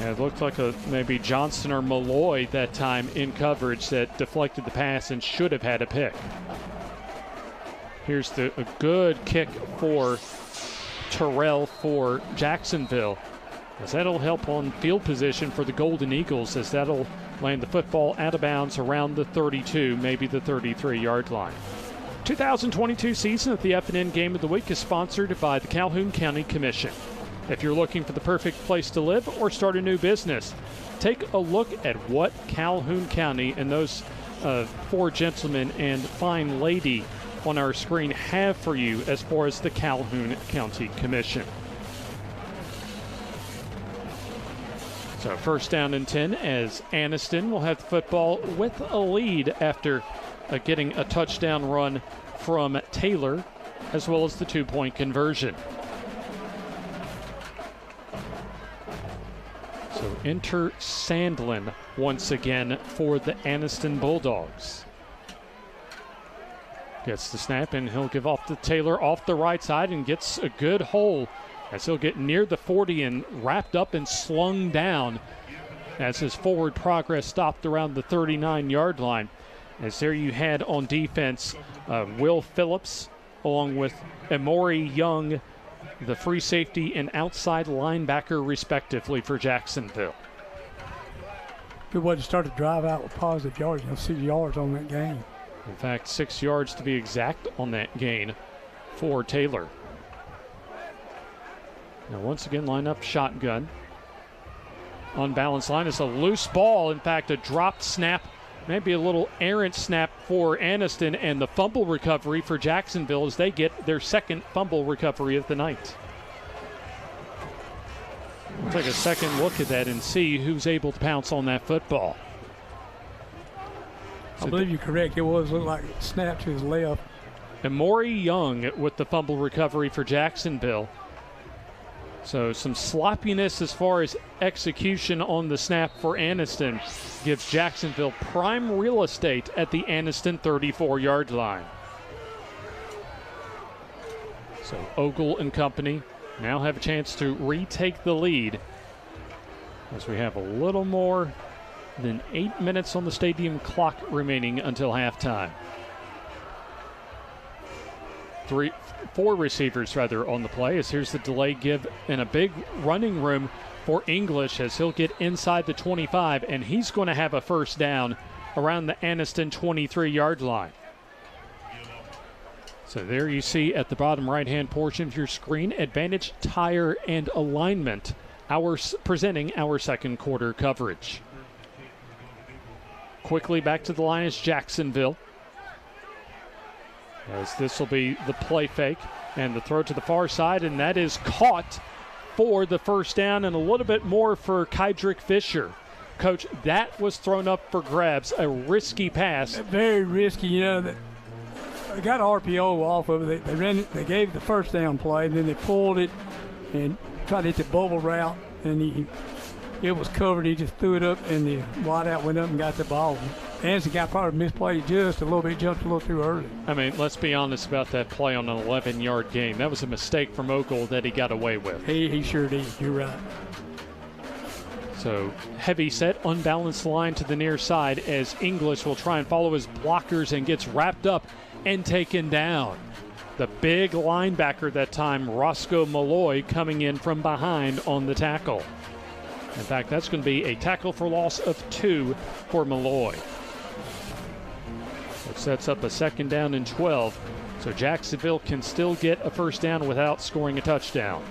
Yeah, it looked like maybe Johnson or Malloy that time in coverage that deflected the pass and should have had a pick. Here's a good kick for Terrell for Jacksonville, as that'll help on field position for the Golden Eagles, as that'll land the football out of bounds around the 32, maybe the 33-yard line. 2022 season of the FNN Game of the Week is sponsored by the Calhoun County Commission. If you're looking for the perfect place to live or start a new business, take a look at what Calhoun County and those four gentlemen and fine lady on our screen have for you as far as the Calhoun County Commission. So first down and 10 as Anniston will have the football with a lead after getting a touchdown run from Taylor, as well as the two-point conversion. So enter Sandlin once again for the Anniston Bulldogs. Gets the snap, and he'll give off to Taylor off the right side and gets a good hole as he'll get near the 40 and wrapped up and slung down as his forward progress stopped around the 39-yard line. As there you had on defense Will Phillips along with Emory Young, the free safety and outside linebacker respectively for Jacksonville. Good way to start to drive out with positive yards. 6 yards on that gain. In fact, 6 yards to be exact on that gain for Taylor. Now once again, line up shotgun. Unbalanced line. It's a loose ball. In fact, a dropped snap, maybe a little errant snap for Anniston, and the fumble recovery for Jacksonville as they get their second fumble recovery of the night. We'll take a second look at that and see who's able to pounce on that football. I believe you're correct. It looked like it snapped to his left. Emory Young with the fumble recovery for Jacksonville. So some sloppiness as far as execution on the snap for Anniston gives Jacksonville prime real estate at the Anniston 34-yard line. So Ogle and company now have a chance to retake the lead as we have a little more than 8 minutes on the stadium clock remaining until halftime. Four receivers on the play, as here's the delay give and a big running room for English as he'll get inside the 25, and he's going to have a first down around the Anniston 23-yard line. So there you see at the bottom right-hand portion of your screen, Advantage Tire and Alignment, presenting our second quarter coverage. Quickly back to the line is Jacksonville, as this will be the play fake and the throw to the far side, and that is caught for the first down and a little bit more for Kydrick Fisher. Coach, that was thrown up for grabs, a risky pass. Very risky, they got RPO off of it. They gave the first down play, and then they pulled it and tried to hit the bubble route, and it was covered. He just threw it up, and the wideout went up and got the ball. Anniston guy probably misplayed just a little bit, jumped a little too early. I mean, let's be honest about that play on an 11-yard gain. That was a mistake from Ogle that he got away with. He sure did. You're right. So heavy set, unbalanced line to the near side as English will try and follow his blockers and gets wrapped up and taken down. The big linebacker that time, Roscoe Malloy, coming in from behind on the tackle. In fact, that's going to be a tackle for loss of 2 for Malloy. It sets up a second down and 12. So Jacksonville can still get a first down without scoring a touchdown.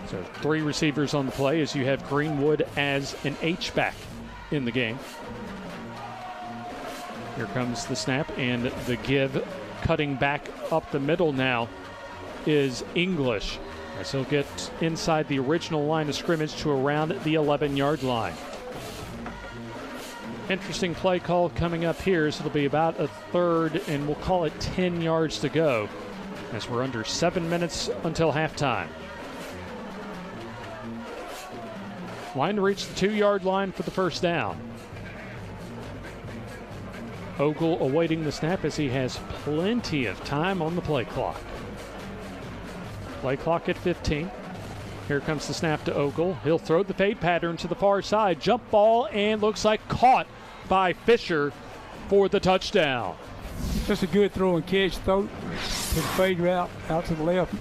So 3 receivers on the play as you have Greenwood as an H-back in the game. Here comes the snap and the give. Cutting back up the middle now is English, as he'll get inside the original line of scrimmage to around the 11-yard line. interesting play call coming up here. So it'll be about a third, and we'll call it 10 yards to go as we're under 7 minutes until halftime. Line to reach the 2-yard line for the first down. Ogle awaiting the snap as he has plenty of time on the play clock. Play clock at 15. Here comes the snap to Ogle. He'll throw the fade pattern to the far side. Jump ball, and looks like caught by Fisher for the touchdown. Just a good throw and catch. Throw to the fade route out to the left.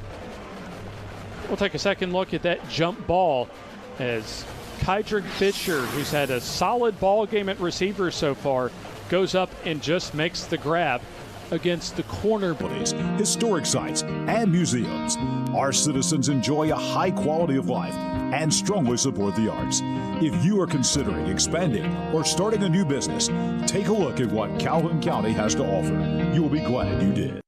We'll take a second look at that jump ball as Kydrick Fisher, who's had a solid ball game at receiver so far, goes up and just makes the grab against the corner. Historic sites, and museums. Our citizens enjoy a high quality of life and strongly support the arts. If you are considering expanding or starting a new business, take a look at what Calhoun County has to offer. You will be glad you did.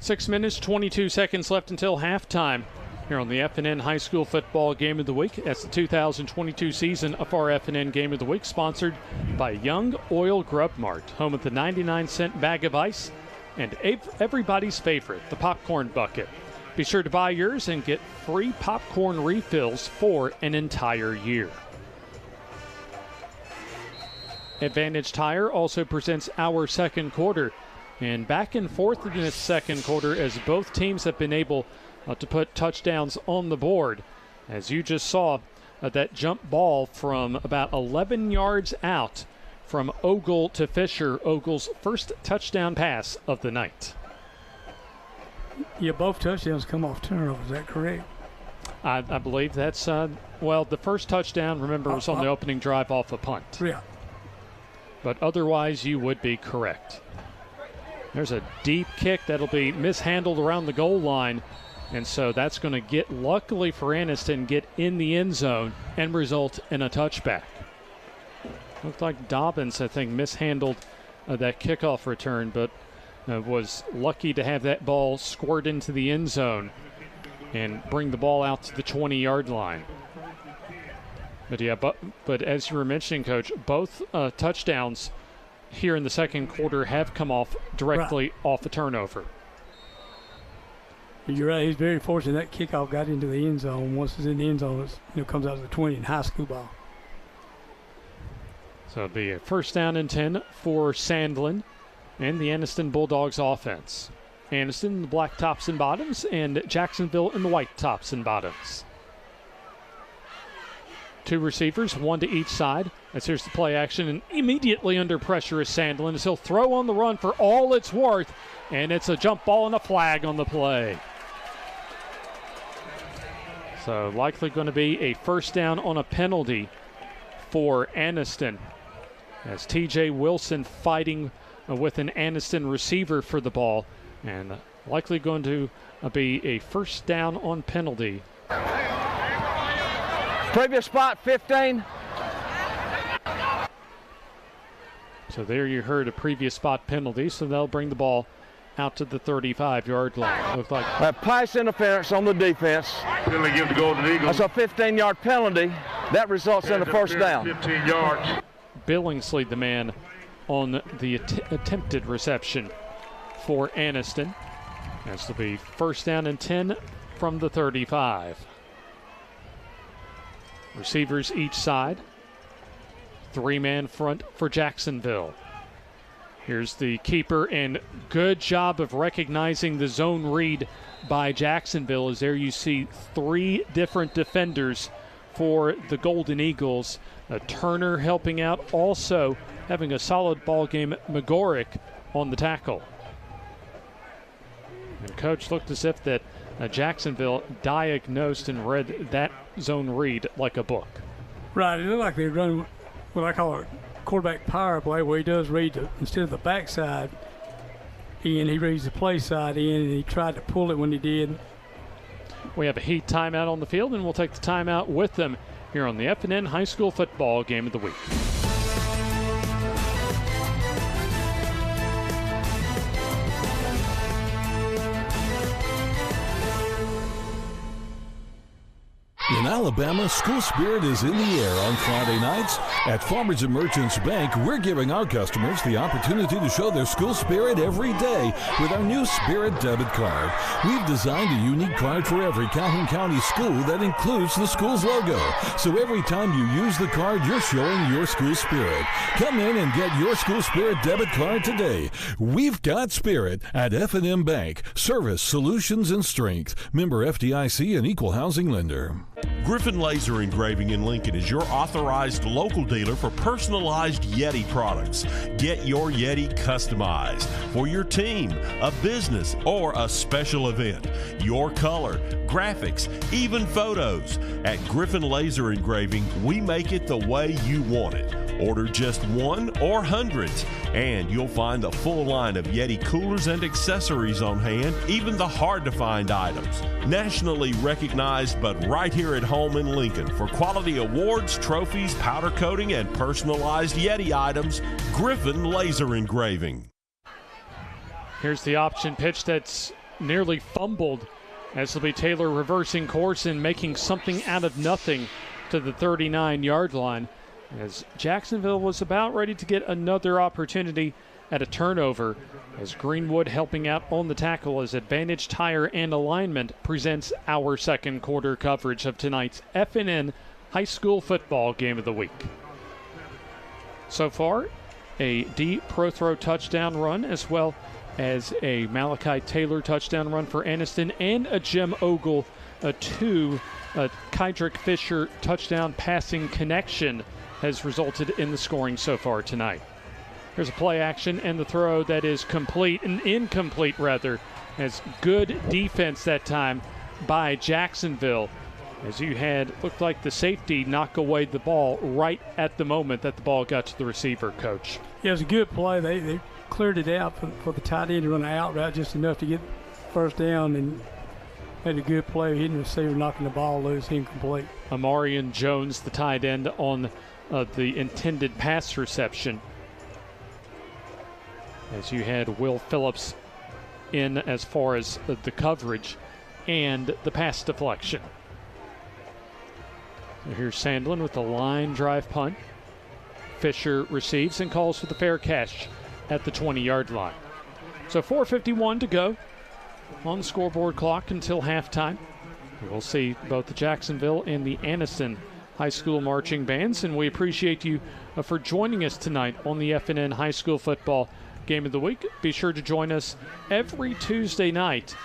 6 minutes, 22 seconds left until halftime here on the FNN High School Football Game of the Week. That's the 2022 season of our FNN Game of the Week, sponsored by Young Oil Grub Mart, home of the 99-cent bag of ice and everybody's favorite, the popcorn bucket. Be sure to buy yours and get free popcorn refills for an entire year. Advantage Tire also presents our second quarter. And back and forth in the second quarter as both teams have been able to put touchdowns on the board. As you just saw, that jump ball from about 11 yards out from Ogle to Fisher, Ogle's first touchdown pass of the night. Yeah, both touchdowns come off turnover. Is that correct? I believe that's, well, the first touchdown, remember, was on the opening drive off a punt. Yeah. But otherwise, you would be correct. There's a deep kick that'll be mishandled around the goal line. And so that's going to get, luckily for Anniston, get in the end zone and result in a touchback. Looked like Dobbins, I think, mishandled that kickoff return, but was lucky to have that ball squirt into the end zone and bring the ball out to the 20-yard line. But yeah, but as you were mentioning, Coach, both touchdowns here in the second quarter have come off directly off a turnover. You're right. He's very fortunate that kickoff got into the end zone. Once it's in the end zone, it comes out of the 20 in high school ball. So it'll be a first down and 10 for Sandlin and the Anniston Bulldogs offense. Anniston in the black tops and bottoms, and Jacksonville in the white tops and bottoms. Two receivers, one to each side. As here's the play action, and immediately under pressure is Sandlin as he'll throw on the run for all it's worth, and it's a jump ball and a flag on the play. So likely going to be a first down on a penalty for Anniston, as TJ Wilson fighting with an Anniston receiver for the ball, and likely going to be a first down on penalty. Previous spot, 15. So there you heard a previous spot penalty, so they'll bring the ball out to the 35-yard line. Looks like Pass interference on the defense. Give the Golden Eagles. That's a 15-yard penalty. That results in a first down. 15 yards. Billingsley, the man on the attempted reception for Anniston. This will be first down and 10 from the 35. Receivers each side. Three-man front for Jacksonville. Here's the keeper, and good job of recognizing the zone read by Jacksonville, as there you see three different defenders for the Golden Eagles. Turner helping out, also having a solid ball game, McGorick on the tackle. And Coach looked as if that Jacksonville diagnosed and read that zone read like a book. Right, it looked like they run what I call a quarterback power play, where he does read instead of the backside in, he reads the play side in, and he tried to pull it when he did. We have a heat timeout on the field, and we'll take the timeout with them here on the FNN High School Football Game of the Week. In Alabama, school spirit is in the air on Friday nights. At Farmers and Merchants Bank, we're giving our customers the opportunity to show their school spirit every day with our new Spirit debit card. We've designed a unique card for every Calhoun County school that includes the school's logo. So every time you use the card, you're showing your school spirit. Come in and get your school spirit debit card today. We've got spirit at FNN Bank. Service, solutions, and strength. Member FDIC and equal housing lender. Griffin Laser Engraving in Lincoln is your authorized local dealer for personalized Yeti products. Get your Yeti customized for your team, a business, or a special event. Your color, graphics, even photos. At Griffin Laser Engraving, we make it the way you want it. Order just one or hundreds, and you'll find a full line of Yeti coolers and accessories on hand, even the hard-to-find items. Nationally recognized, but right here at home in Lincoln for quality awards, trophies, powder coating, and personalized Yeti items, Griffin Laser Engraving. Here's the option pitch that's nearly fumbled as it'll be Taylor reversing course and making something out of nothing to the 39-yard line, as Jacksonville was about ready to get another opportunity at a turnover, as Greenwood helping out on the tackle as Advantage Tire and Alignment presents our second quarter coverage of tonight's FNN High School Football Game of the Week. So far, a D Pro Throw touchdown run, as well as a Malachi Taylor touchdown run for Anniston, and a Jim Ogle, a Kydrick Fisher touchdown passing connection has resulted in the scoring so far tonight. Here's a play action and the throw that is complete, and incomplete rather, as good defense that time by Jacksonville, as you had looked like the safety knock away the ball right at the moment that the ball got to the receiver, Coach. Yeah, it was a good play. They cleared it out for the tight end to run out route just enough to get first down, and had a good play hitting the receiver, knocking the ball loose, incomplete. Amarian Jones, the tight end, on the intended pass reception, as you had Will Phillips in as far as the coverage and the pass deflection. Here's Sandlin with the line drive punt. Fisher receives and calls for the fair catch at the 20-yard line. So 4:51 to go on the scoreboard clock until halftime. We'll see both the Jacksonville and the Anniston High School marching bands, and we appreciate you for joining us tonight on the FNN High School Football Game of the Week. Be sure to join us every Tuesday night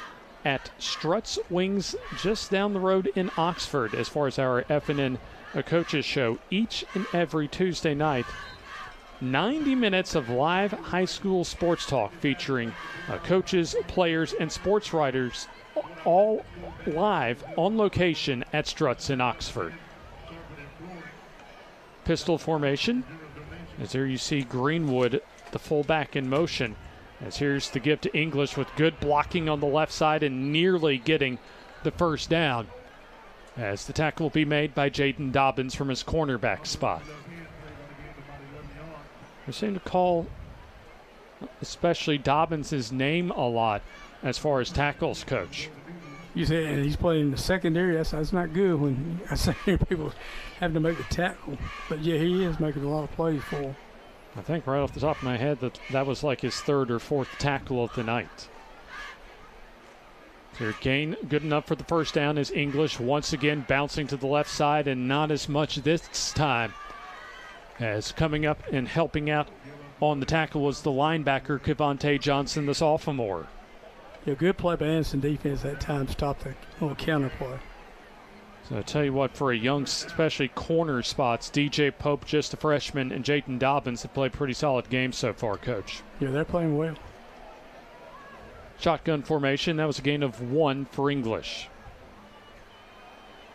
at Struts Wings just down the road in Oxford as far as our FNN Coaches Show each and every Tuesday night. 90 minutes of live high school sports talk featuring coaches, players, and sports writers, all live on location at Struts in Oxford. Pistol formation, as there you see Greenwood, the fullback, in motion. As here's the give to English with good blocking on the left side and nearly getting the first down, as the tackle will be made by Jaden Dobbins from his cornerback spot. They seem to call especially Dobbins' name a lot as far as tackles, Coach. You said he's playing in the secondary. That's not good when I see people having to make the tackle. But, yeah, he is making a lot of plays for him. I think right off the top of my head that was like his third or fourth tackle of the night. So gain good enough for the first down is English once again bouncing to the left side, and not as much this time, as coming up and helping out on the tackle was the linebacker Kevontae Johnson, the sophomore. Yeah, good play by Anniston defense that time to stop the little counter play. So I tell you what, for a young, especially corner spots, DJ Pope, just a freshman, and Jayden Dobbins have played pretty solid games so far, Coach. Yeah, they're playing well. Shotgun formation, that was a gain of 1 for English.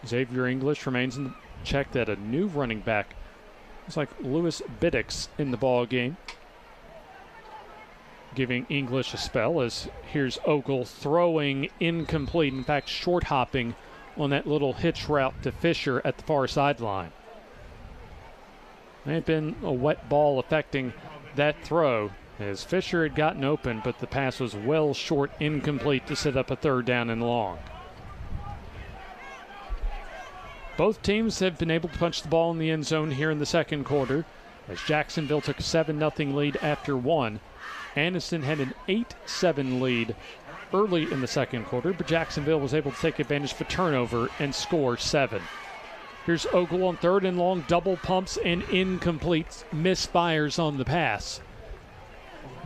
Xavier English remains in the check, that a new running back. It's like Lewis Biddix in the ball game, giving English a spell, as here's Ogle throwing incomplete. In fact, short hopping on that little hitch route to Fisher at the far sideline. May have been a wet ball affecting that throw, as Fisher had gotten open, but the pass was well short, incomplete to set up a third down and long. Both teams have been able to punch the ball in the end zone here in the second quarter, as Jacksonville took a 7-0 lead after one. Anniston had an 8-7 lead early in the second quarter, but Jacksonville was able to take advantage of a turnover and score 7. Here's Ogle on 3rd and long, double pumps and incomplete, misfires on the pass.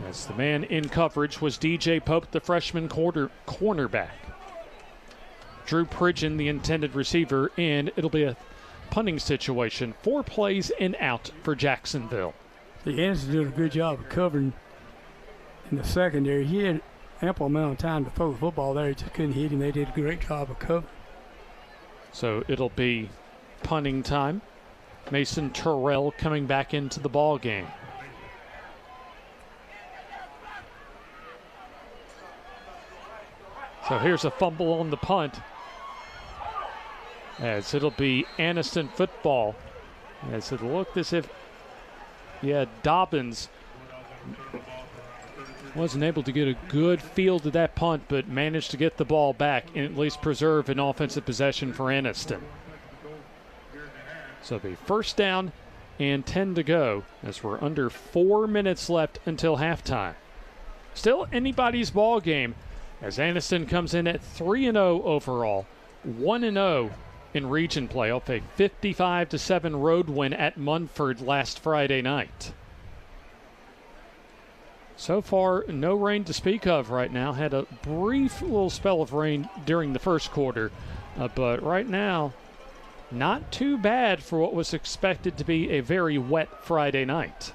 As the man in coverage was DJ Pope, the freshman cornerback. Drew Pridgeon, the intended receiver, and it'll be a punting situation. 4 plays and out for Jacksonville. The Anniston did a good job of covering in the secondary. He had ample amount of time to throw the football there. He just couldn't hit him. They did a great job of covering. So it'll be punting time. Mason Terrell coming back into the ball game. So here's a fumble on the punt, as it'll be Anniston football. As it looked as if, Dobbins wasn't able to get a good feel to that punt, but managed to get the ball back and at least preserve an offensive possession for Anniston. So it'll be first down and 10 to go, as we're under 4 minutes left until halftime. Still anybody's ball game, as Anniston comes in at 3-0 overall, 1-0 in region play off a 55-7 road win at Munford last Friday night. So far, no rain to speak of right now. Had a brief little spell of rain during the first quarter, but right now, not too bad for what was expected to be a very wet Friday night.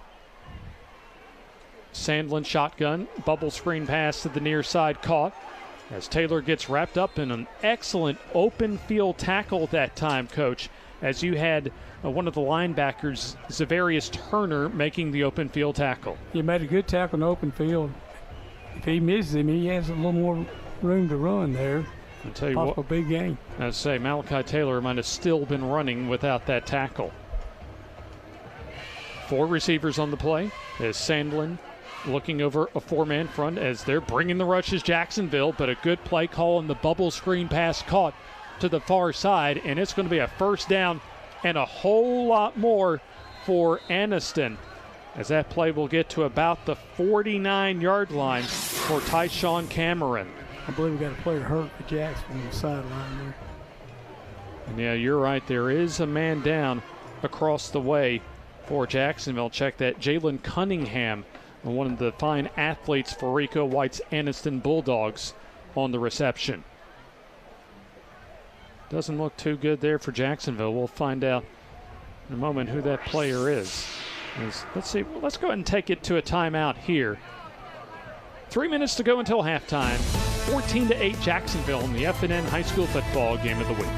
Sandlin shotgun, bubble screen pass to the near side, caught as Taylor gets wrapped up in an excellent open field tackle that time, Coach, as you had one of the linebackers, Zavarius Turner, making the open field tackle. He made a good tackle in the open field. If he misses him, he has a little more room to run there. I'll tell you what, a big game. I'd say Malachi Taylor might have still been running without that tackle. 4 receivers on the play as Sandlin looking over a 4-man front as they're bringing the rush as Jacksonville, but a good play call on the bubble screen pass caught to the far side, and it's going to be a first down and a whole lot more for Anniston, as that play will get to about the 49-yard line for Tyshawn Cameron. I believe we got a player hurt for Jackson on the sideline there. And yeah, you're right. There is a man down across the way for Jacksonville. Check that. Jalen Cunningham, one of the fine athletes for Rico White's Anniston Bulldogs, on the reception. Doesn't look too good there for Jacksonville. We'll find out in a moment who that player is. Let's see. Well, let's go ahead and take it to a timeout here. 3 minutes to go until halftime. 14-8 Jacksonville in the FNN High School Football Game of the Week.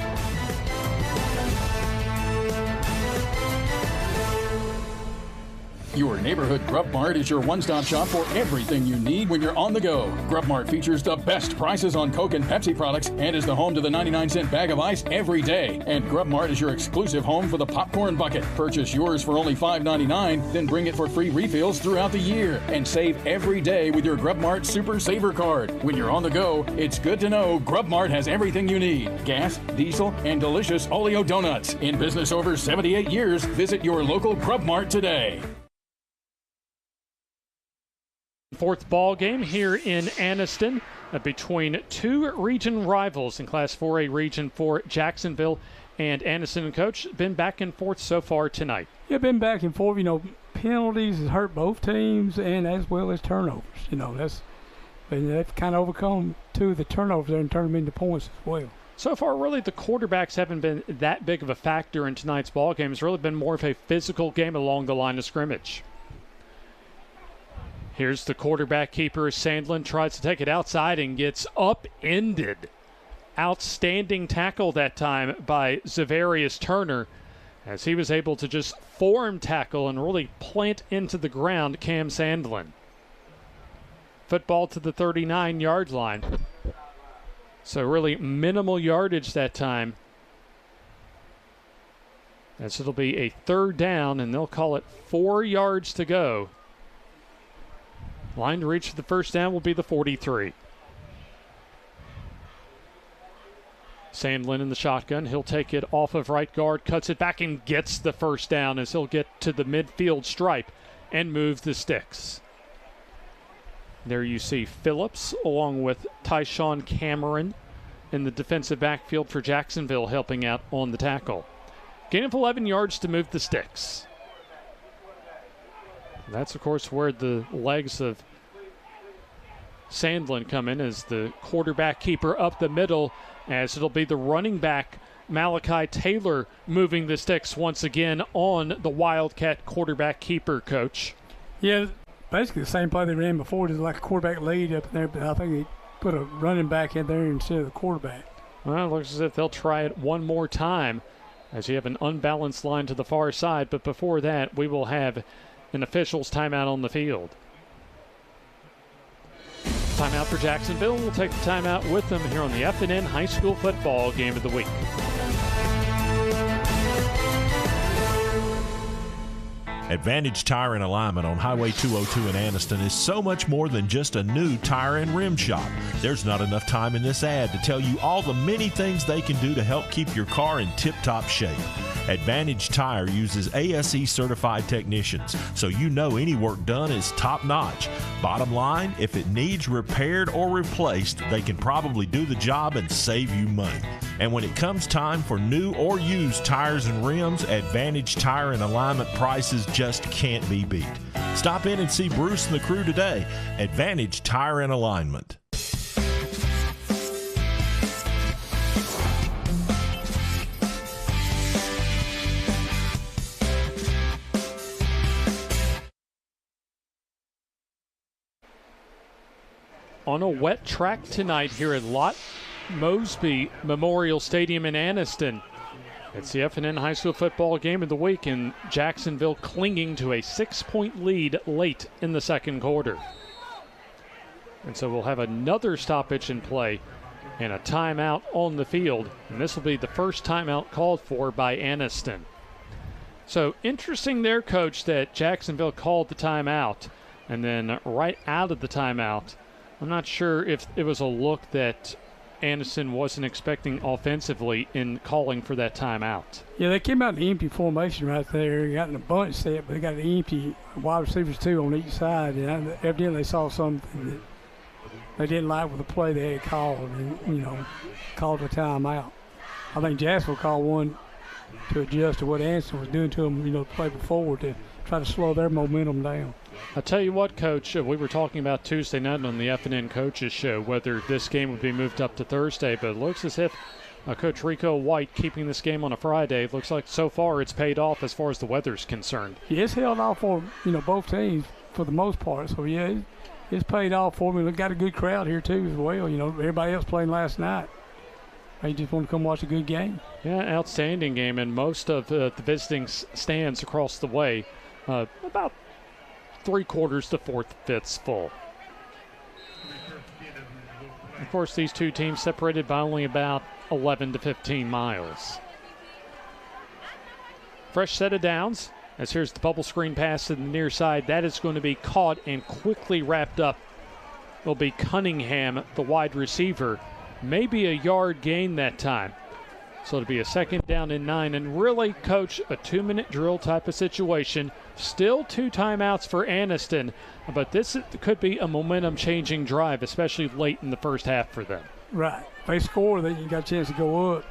Your neighborhood Grub Mart is your one-stop shop for everything you need when you're on the go. Grub Mart features the best prices on Coke and Pepsi products and is the home to the 99-cent bag of ice every day. And Grub Mart is your exclusive home for the popcorn bucket. Purchase yours for only $5.99, then bring it for free refills throughout the year. And save every day with your Grub Mart Super Saver Card. When you're on the go, it's good to know Grub Mart has everything you need. Gas, diesel, and delicious Oleo donuts. In business over 78 years, visit your local Grub Mart today. Fourth ball game here in Anniston between 2 region rivals in Class 4A Region 4, Jacksonville and Anniston. Coach, been back and forth so far tonight. Yeah, been back and forth. Penalties has hurt both teams, and as well as turnovers. They've kind of overcome 2 of the turnovers there and turned them into points as well. So far, really, the quarterbacks haven't been that big of a factor in tonight's ball game. It's really been more of a physical game along the line of scrimmage. Here's the quarterback keeper. Sandlin tries to take it outside and gets upended. Outstanding tackle that time by Zavarius Turner, as he was able to just form tackle and really plant into the ground Cam Sandlin. Football to the 39-yard line. So really minimal yardage that time. As it'll be a third down, and they'll call it 4 yards to go. Line to reach for the first down will be the 43. Sandlin in the shotgun. He'll take it off of right guard, cuts it back, and gets the first down as he'll get to the midfield stripe and move the sticks. There you see Phillips along with Tyshawn Cameron in the defensive backfield for Jacksonville helping out on the tackle. Gain of 11 yards to move the sticks. That's, of course, where the legs of Sandlin come in as the quarterback keeper up the middle, as it'll be the running back Malachi Taylor moving the sticks once again on the Wildcat quarterback keeper, Coach. Yeah, basically the same play they ran before. Just like a quarterback lead up there, but I think they put a running back in there instead of the quarterback. Well, it looks as if they'll try it one more time as you have an unbalanced line to the far side. But before that, we will have an official's timeout on the field. Timeout for Jacksonville. We'll take the timeout with them here on the FNN High School Football Game of the Week. Advantage Tire and Alignment on Highway 202 in Anniston is so much more than just a new tire and rim shop. There's not enough time in this ad to tell you all the many things they can do to help keep your car in tip-top shape. Advantage Tire uses ASE certified technicians, so you know any work done is top-notch. Bottom line, if it needs repaired or replaced, they can probably do the job and save you money. And when it comes time for new or used tires and rims, Advantage Tire and Alignment prices just can't be beat. Stop in and see Bruce and the crew today. Advantage Tire and Alignment. On a wet track tonight here at Lott Mosby Memorial Stadium in Anniston. It's the FNN High School Football Game of the Week, and Jacksonville clinging to a 6-point lead late in the second quarter. And so we'll have another stoppage in play and a timeout on the field, and this will be the first timeout called for by Anniston. So interesting there, Coach, that Jacksonville called the timeout, and then right out of the timeout, I'm not sure if it was a look that Anniston wasn't expecting offensively in calling for that timeout. Yeah, they came out in the empty formation right there. They got in a bunch set, but they got an empty wide receivers too on each side. And evidently they saw something that they didn't like with the play they had called and, called a timeout. I think Jacksonville called one to adjust to what Anniston was doing to them, the play before to try to slow their momentum down. I'll tell you what, Coach, we were talking about Tuesday night on the FNN Coaches Show, whether this game would be moved up to Thursday, but it looks as if Coach Rico White keeping this game on a Friday, looks like so far it's paid off as far as the weather's concerned. Yeah, it's held off for, both teams for the most part, so yeah, it's paid off for me. We've got a good crowd here too as well, everybody else playing last night. They just want to come watch a good game. Yeah, outstanding game, and most of the visiting stands across the way, about 3/4 to 4/5 full. Of course, these two teams separated by only about 11 to 15 miles. Fresh set of downs, as here's the bubble screen pass to the near side. That is going to be caught and quickly wrapped up. It'll be Cunningham, the wide receiver. Maybe a yard gain that time. So it'll be a 2nd down and 9. And really, Coach, a 2-minute drill type of situation. Still 2 timeouts for Anniston, but this could be a momentum-changing drive, especially late in the first half for them. Right. If they score, then you got a chance to go up.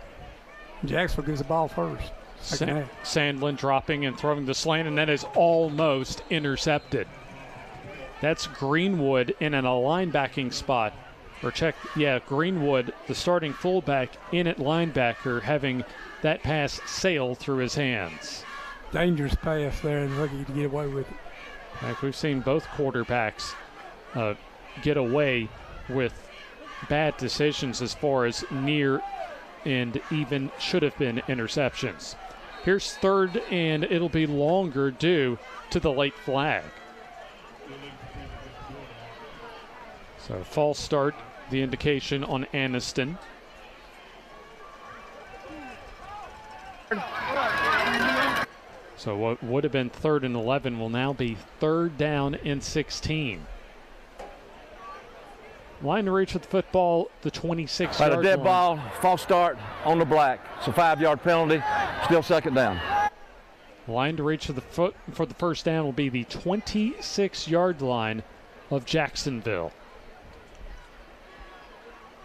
Jacksonville gets the ball first. Sandlin dropping and throwing the slant, and that is almost intercepted. That's Greenwood in a linebacking spot. Greenwood, the starting fullback, in at linebacker, having that pass sail through his hands. Dangerous pass there, and lucky to get away with it. Like we've seen both quarterbacks get away with bad decisions as far as near and even should have been interceptions. Here's 3rd, and it'll be longer due to the late flag. So false start, the indication on Anniston. So what would have been 3rd and 11 will now be 3rd down and 16. Line to reach with the football, the 26-yard Had line. a dead ball, false start on the black. It's a 5-yard penalty, still second down. Line to reach for the first down will be the 26-yard line of Jacksonville.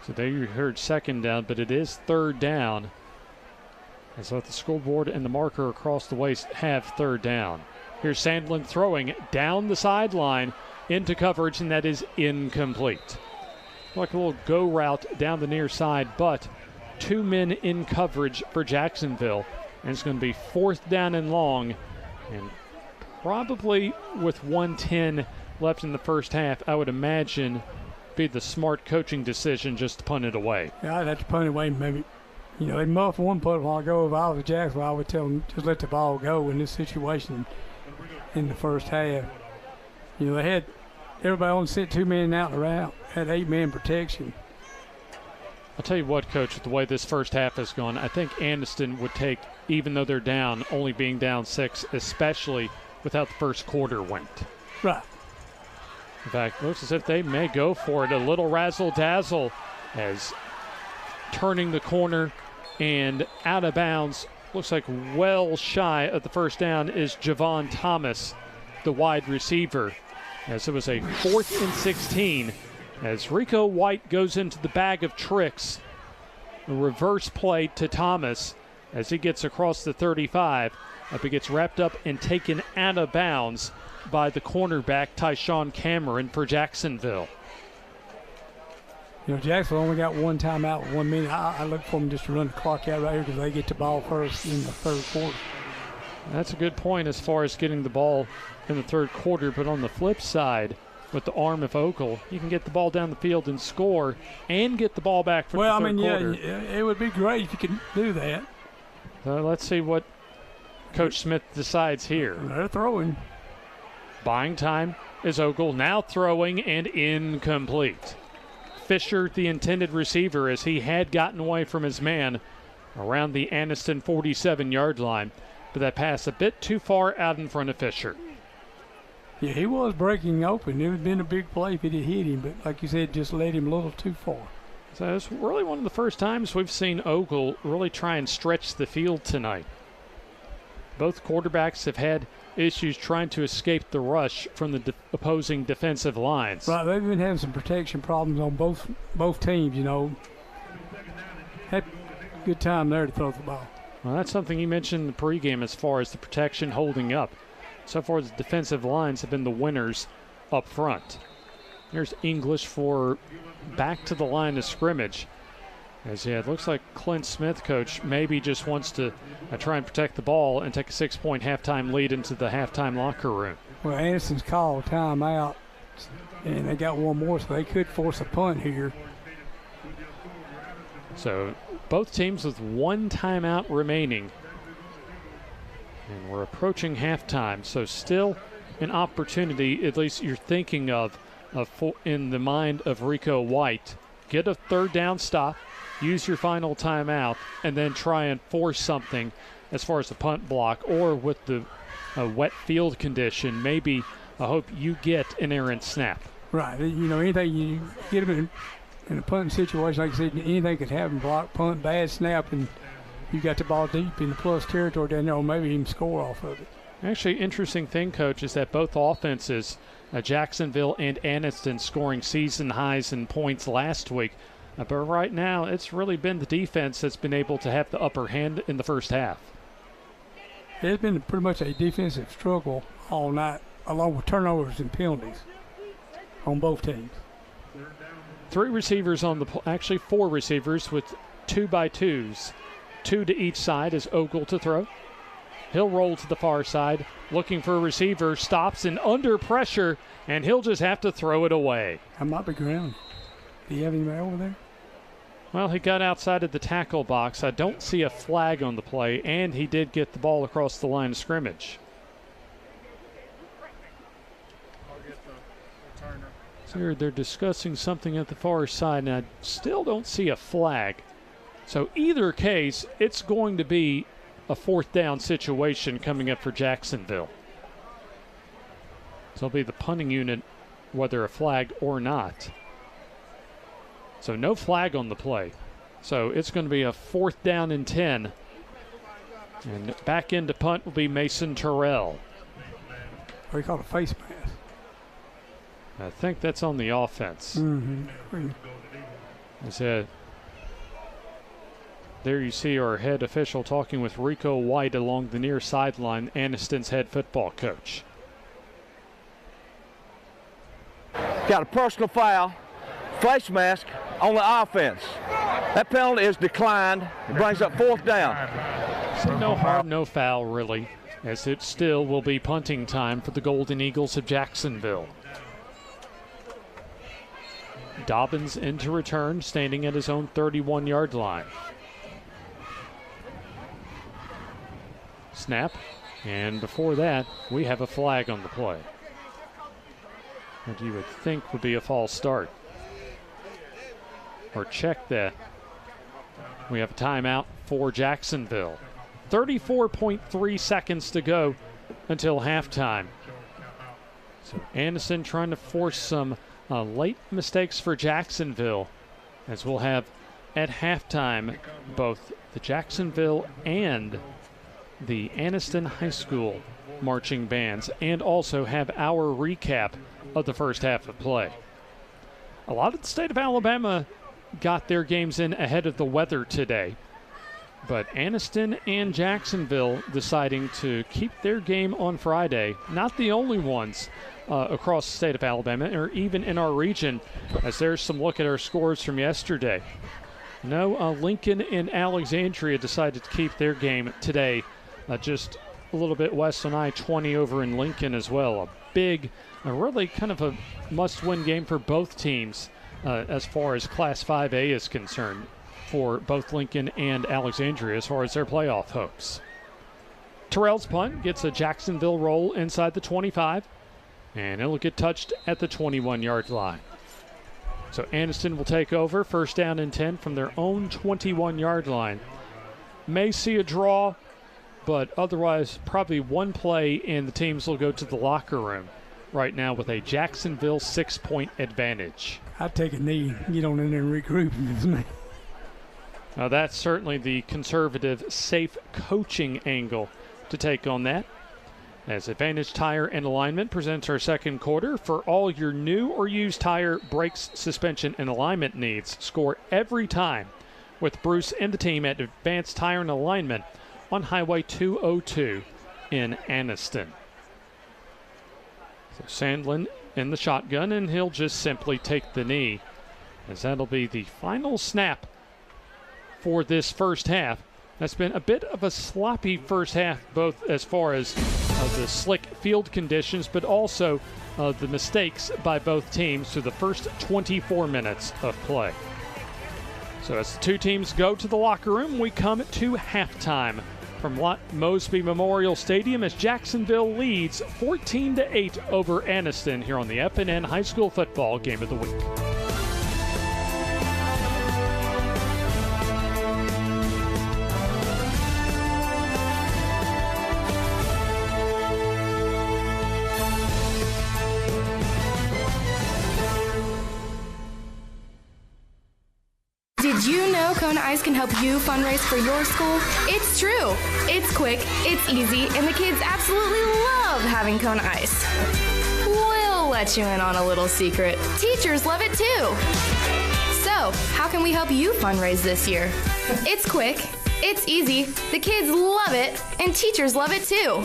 So there you heard second down, but it is third down. And so the scoreboard and the marker across the waist have third down. Here's Sandlin throwing down the sideline into coverage, and that is incomplete. Like a little go route down the near side, but 2 men in coverage for Jacksonville. And it's going to be fourth down and long. And probably with 1:10 left in the first half, I would imagine be the smart coaching decision just to punt it away. Yeah, I'd have to punt it away maybe. You know, they muffed one punt a while ago. If I was Jacksonville, I would tell them just let the ball go in this situation in the first half. You know, they had everybody only sent 2 men out in the route, had 8 men protection. I'll tell you what, Coach, with the way this first half has gone, I think Anniston would take, even though they're down, only being down 6, especially with how the first quarter went. Right. In fact, looks as if they may go for it. A little razzle-dazzle as turning the corner and out of bounds. Looks like well shy of the first down is Javon Thomas, the wide receiver, as it was a 4th and 16 as Rico White goes into the bag of tricks. A reverse play to Thomas as he gets across the 35. He gets wrapped up and taken out of bounds by the cornerback Tyshawn Cameron for Jacksonville. You know, Jacksonville only got 1 timeout with 1 minute. I look for them just to run the clock out right here because they get the ball first in the third quarter. That's a good point as far as getting the ball in the third quarter, but on the flip side, with the arm of Ogle, you can get the ball down the field and score and get the ball back for the third quarter. Yeah, it would be great if you could do that. So let's see what Coach Smith decides here. They're throwing. Buying time is Ogle, now throwing and incomplete. Fisher, the intended receiver, as he had gotten away from his man around the Anniston 47-yard line, but that pass a bit too far out in front of Fisher. Yeah, he was breaking open. It would have been a big play if it had hit him, but like you said, just led him a little too far. So it's really one of the first times we've seen Ogle really try and stretch the field tonight. Both quarterbacks have had issues trying to escape the rush from the opposing defensive lines. Right, they've been having some protection problems on both teams, you know. Had a good time there to throw the ball. Well, that's something you mentioned in the pregame as far as the protection holding up. So far, the defensive lines have been the winners up front. There's English for back to the line of scrimmage. As it looks like Clint Smith, coach, maybe just wants to try and protect the ball and take a 6-point halftime lead into the halftime locker room. Well, Anderson's called timeout, and they got one more, so they could force a punt here. So both teams with 1 timeout remaining. And we're approaching halftime, so still an opportunity, at least you're thinking of in the mind of Rico White. Get a third down stop, use your final timeout, and then try and force something as far as the punt block, or with the wet field condition, maybe I hope you get an errant snap. Right. You know, anything you get them in a punting situation, like I said, anything could happen, block, punt, bad snap, and you got the ball deep in the plus territory down there, or maybe even score off of it. Actually, interesting thing, Coach, is that both offenses, Jacksonville and Anniston, scoring season highs in points last week. But right now, it's really been the defense that's been able to have the upper hand in the first half. It's been pretty much a defensive struggle all night, along with turnovers and penalties on both teams. 3 receivers on the actually 4 receivers with 2x2s. 2 to each side is Ogle to throw. He'll roll to the far side, looking for a receiver, stops and under pressure, and he'll just have to throw it away. I might be grounded. Do you have anybody over there? Well, he got outside of the tackle box. I don't see a flag on the play, and he did get the ball across the line of scrimmage. So they're discussing something at the far side, and I still don't see a flag. So either case, it's going to be a 4th down situation coming up for Jacksonville. So it'll be the punting unit, whether a flag or not. So no flag on the play. So it's going to be a 4th down and 10. And back into punt will be Mason Terrell. What do you call a face mask? I think that's on the offense. Mm-hmm. There you see our head official talking with Rico White along the near sideline, Anniston's head football coach. Got a personal foul, face mask on the offense. That penalty is declined. It brings up 4th down. So no harm, no foul, really, as it still will be punting time for the Golden Eagles of Jacksonville. Dobbins into return, standing at his own 31-yard line. Snap, and before that, we have a flag on the play. What you would think would be a false start. Or check that. We have a timeout for Jacksonville. 34.3 seconds to go until halftime. So Anniston trying to force some late mistakes for Jacksonville, as we'll have at halftime both the Jacksonville and the Anniston High School marching bands, and also have our recap of the first half of play. A lot of the state of Alabama got their games in ahead of the weather today, but Anniston and Jacksonville deciding to keep their game on Friday. Not the only ones across the state of Alabama, or even in our region, as there's some look at our scores from yesterday. No, Lincoln and Alexandria decided to keep their game today, just a little bit west on I-20 over in Lincoln as well. Really kind of a must-win game for both teams as far as Class 5A is concerned, for both Lincoln and Alexandria as far as their playoff hopes. Terrell's punt gets a Jacksonville roll inside the 25, and it'll get touched at the 21-yard line. So Anniston will take over, 1st down and 10 from their own 21-yard line. May see a draw, but otherwise probably one play and the teams will go to the locker room right now with a Jacksonville 6-point advantage. I'd take a knee, get on in there and regroup if it's me. Now that's certainly the conservative, safe coaching angle to take on that. As Advantage Tire and Alignment presents our second quarter. For all your new or used tire, brakes, suspension, and alignment needs, score every time with Bruce and the team at Advanced Tire and Alignment on Highway 202 in Anniston. So Sandlin in the shotgun, and he'll just simply take the knee, as that'll be the final snap for this first half. That's been a bit of a sloppy first half, both as far as the slick field conditions, but also the mistakes by both teams through the first 24 minutes of play. So as the two teams go to the locker room, we come to halftime from Mosby Memorial Stadium as Jacksonville leads 14-8 over Anniston here on the FNN High School Football Game of the Week. Did you know Kona Ice can help you fundraise for your school? It's true. It's quick, it's easy, and the kids absolutely love having Kona Ice. We'll let you in on a little secret. Teachers love it too. So, how can we help you fundraise this year? It's quick, it's easy, the kids love it, and teachers love it too.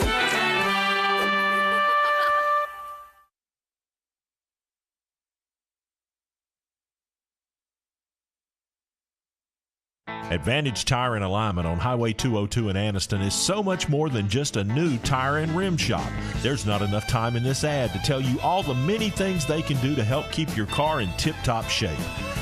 Advantage Tire and Alignment on Highway 202 in Anniston is so much more than just a new tire and rim shop. There's not enough time in this ad to tell you all the many things they can do to help keep your car in tip-top shape.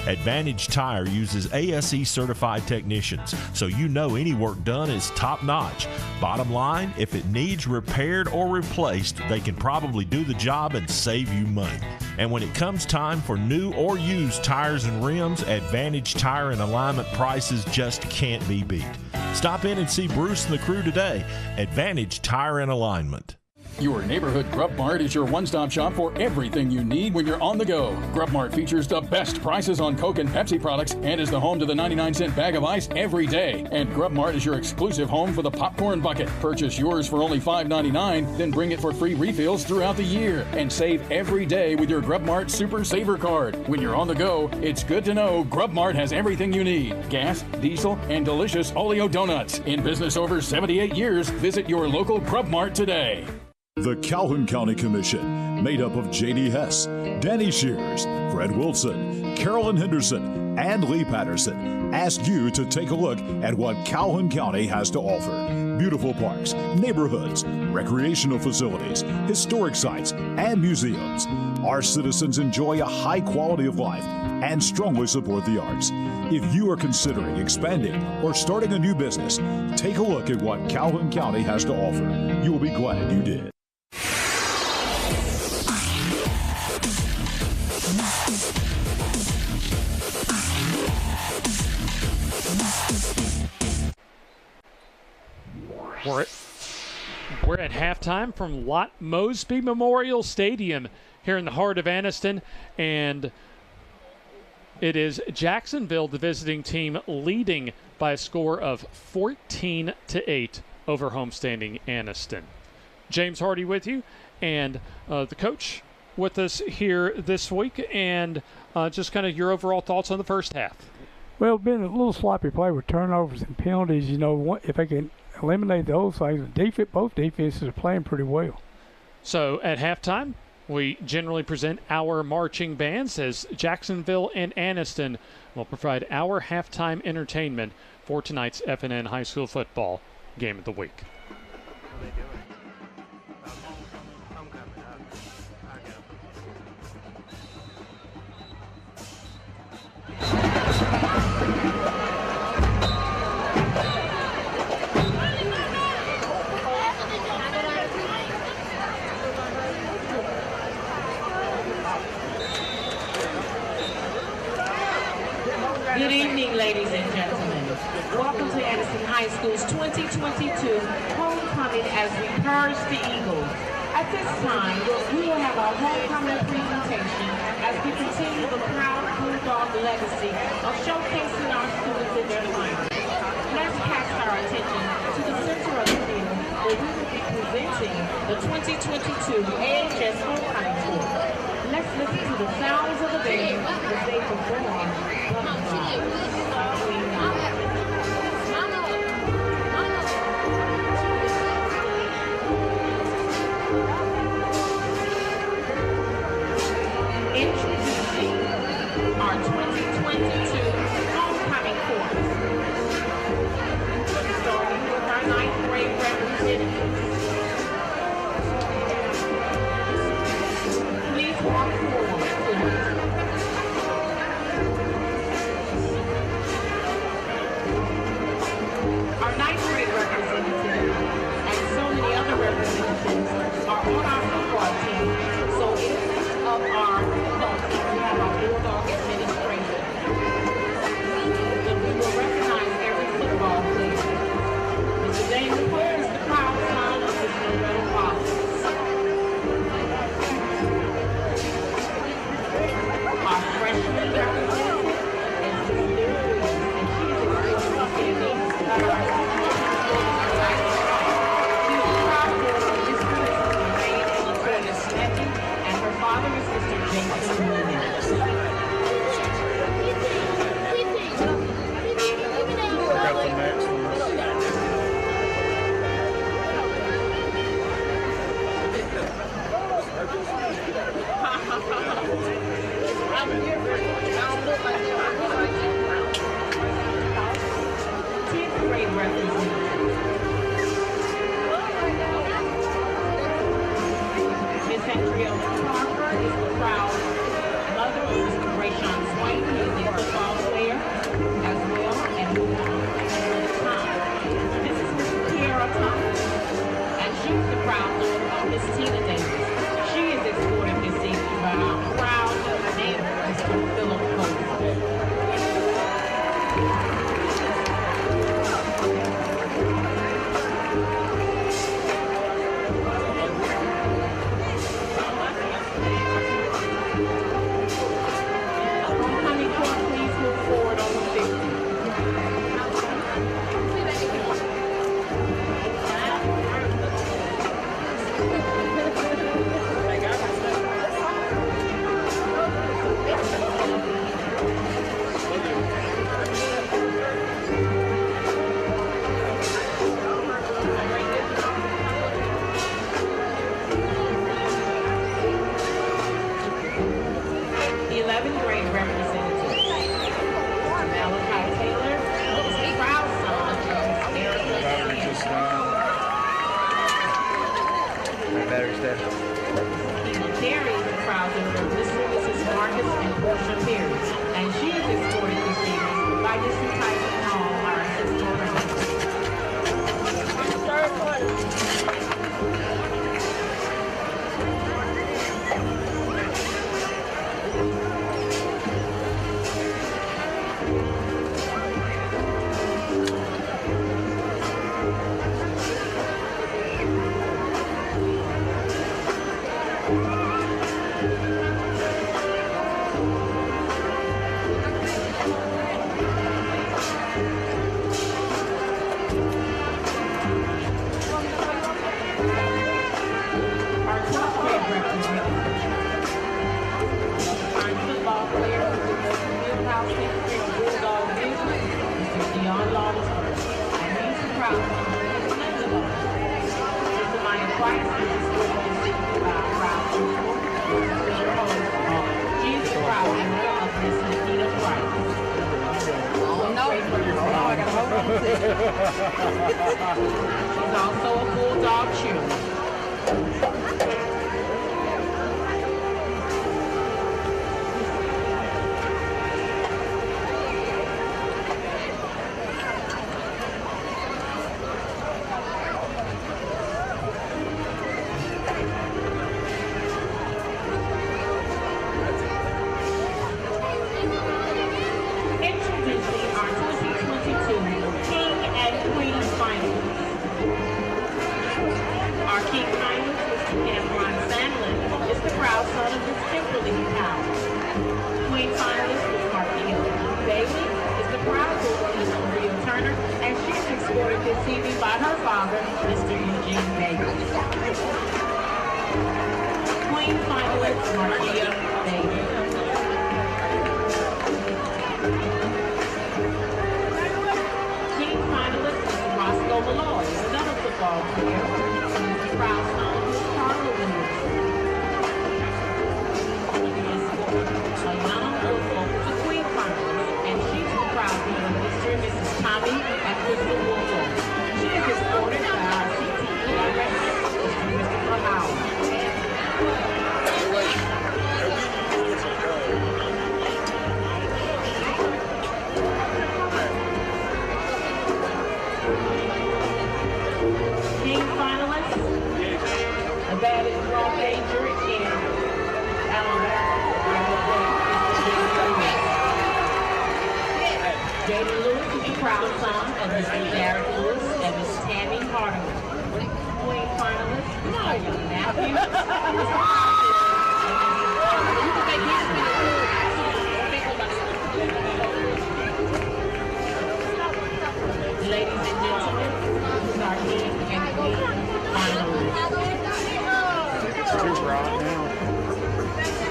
Advantage Tire uses ASE certified technicians, so you know any work done is top-notch. Bottom line, if it needs repaired or replaced, they can probably do the job and save you money. And when it comes time for new or used tires and rims, Advantage Tire and Alignment prices just can't be beat. Stop in and see Bruce and the crew today. Advantage Tire and Alignment. Your neighborhood Grub Mart is your one-stop shop for everything you need when you're on the go. Grub Mart features the best prices on Coke and Pepsi products and is the home to the 99-cent bag of ice every day. And Grub Mart is your exclusive home for the popcorn bucket. Purchase yours for only $5.99, then bring it for free refills throughout the year. And save every day with your Grub Mart Super Saver card. When you're on the go, it's good to know Grub Mart has everything you need. Gas, diesel, and delicious Oleo donuts. In business over 78 years, visit your local Grub Mart today. The Calhoun County Commission, made up of J.D. Hess, Danny Shears, Fred Wilson, Carolyn Henderson, and Lee Patterson, ask you to take a look at what Calhoun County has to offer. Beautiful parks, neighborhoods, recreational facilities, historic sites, and museums. Our citizens enjoy a high quality of life and strongly support the arts. If you are considering expanding or starting a new business, take a look at what Calhoun County has to offer. You will be glad you did. We're at halftime from Lot Mosby Memorial Stadium here in the heart of Anniston, and it is Jacksonville, the visiting team, leading by a score of 14-8 over homestanding Anniston. James Hardy with you, and the coach with us here this week, and just kind of your overall thoughts on the first half. Well, been a little sloppy play with turnovers and penalties. You know, if they can eliminate those things, both defenses are playing pretty well. So at halftime, we generally present our marching bands as Jacksonville and Anniston will provide our halftime entertainment for tonight's FNN High School football game of the week. Good evening, ladies and gentlemen. Welcome to Anniston High School's 2022 homecoming as we purge the Eagles. At this time, we will have our homecoming presentation as we continue the proud Bulldog legacy of showcasing our students in their finals. Let's cast our attention to the center of the field where we will be presenting the 2022 AHS homecoming tour. Let's listen to the sounds of the band as they perform Introducing our 2022 homecoming chorus. Starting with our 9th grade representatives. Please walk forward, please. Our 9th grade representatives and so many other representatives are on our football team. So instead of we have our Bulldog administration. And we will recognize every football player. Mr. Damon Cole is the proud son of his Loretta Wallace. Our freshman representative is Ms. Lyra Williams, and she is experiencing She is proud of Ms. Criticism made in Latoya Smith, and her father is Mr. Jason Williams. She's also a Bulldog cheerleader. Introducing our 2022 King and Queen finalists. Our King finalist, Mr. Cameron Sandlin, is the proud son of Miss Kimberly Powell. Queen finalist, Ms. Markia Bailey, is the proud daughter of Mr. Rio Turner, and she's escorted this evening by her father, Mr. Eugene Bailey. Queen finalist, Markia Bailey. King finalist, Mr. Roscoe Malloy, is another football player, and is the proud son of Ms. Carla Williams. A young football is the Queen finalist, and she's the proud daughter of Mr. and Mrs. Tommy and Crystal Woolfolk. She is escorted by our CTE director, Mr. Christopher Howard. King finalists, the baddest draw major in Alabama. Jaden Lewis is the proud son of Mr. Derek Lewis and Miss Tammy Hardiman. Queen finalist, Mr. Matthews, is the proud ladies and gentlemen, this is our King and Queen finalists.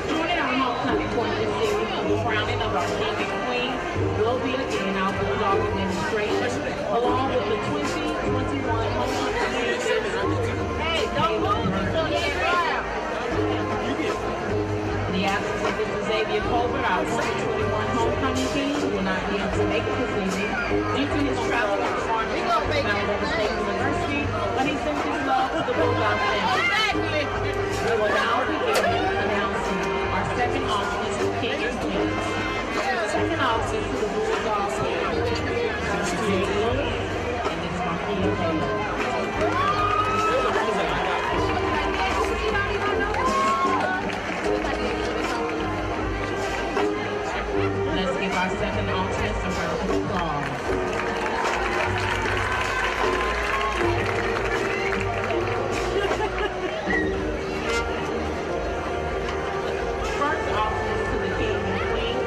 Joining our homecoming point this series for the crowning of our King and Queen will be again our Bulldog administration, along with the 2021 homecoming season. Hey, don't move until you get around. In the absence of Mr. Xavier Colbert, our 2021 homecoming team will not be able to make it this evening due to his travel to Alabama State University, but he sends his love to the Bulldog family. We will now begin announcing our second office of King and Queen. The second office to the Bulldog family is Mr. J. Lewis and Ms. Markia Bailey. Let's give our second office a round of applause. First office to the King and Queen,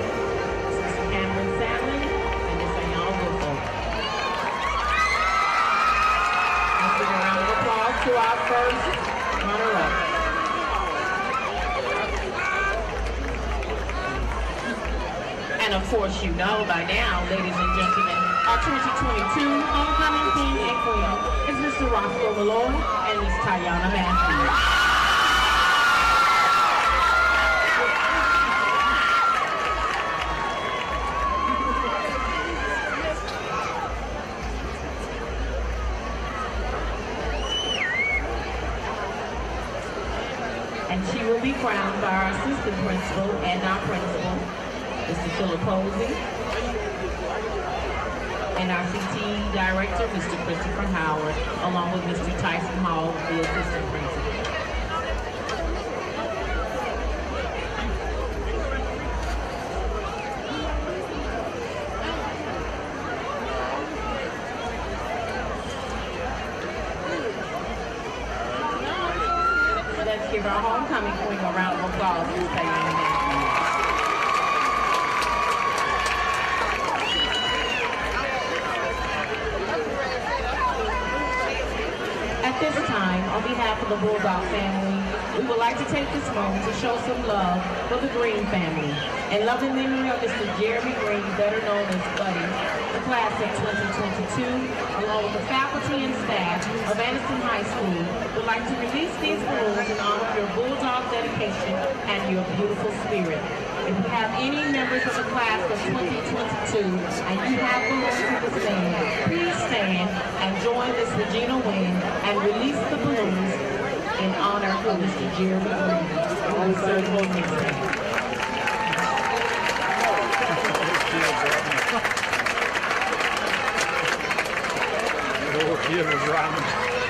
Mr. Cameron Sandlin and Miss Ayala Woodfolk. Let's give a round of applause to our first runner-up. And of course, you know by now, ladies and gentlemen, our 2022 homecoming King and Queen is Mr. Roscoe Malloy and Miss Tayana Matthews. And she will be crowned by our assistant principal and our principal, Mr. Philip Posey, and our CTE director, Mr. Christopher Howard, along with Mr. Tyson Hall, the assistant principal. Let's give our homecoming queen a round of applause, Ms. Tayana Matthews. At this time, on behalf of the Bulldog family, we would like to take this moment to show some love for the Green family. In loving memory of Mr. Jeremy Green, better known as Buddy, the class of 2022, along with the faculty and staff of Anniston High School, would like to release these balloons in honor of your Bulldog dedication and your beautiful spirit. If you have any members of the class of 2022 and you have balloons in the stand, please stand and join Miss Regina Wynn and release the balloons in honor of Mr. Jeremy Green, who will serve on this day.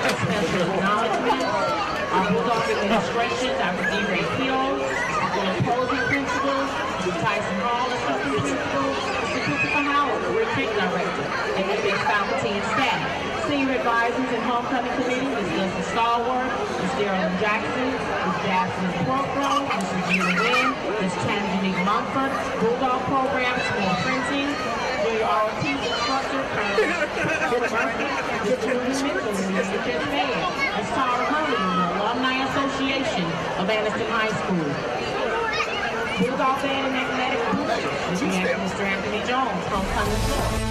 Special acknowledgement, our Bulldog administration, Dr. D. Ray Hill, the opposing principals, Mr. Tyson Hall, assistant principal, Mr. Christopher Howard, the retreat director, and the big faculty and staff. Senior advisors and homecoming committee, Ms. Leslie Stallworth, Ms. Darylyn Jackson, Ms. Jasmine Portgrove, Ms. Regina Wynn, Ms. Tanjanique Mumford, Bulldog programs, more printing, our team instructor, Ms. Tara Hurley, the Alumni Association of Anniston High School. Bulldog Band and Athletic Booster, Mr. Anthony Jones, homecoming floor.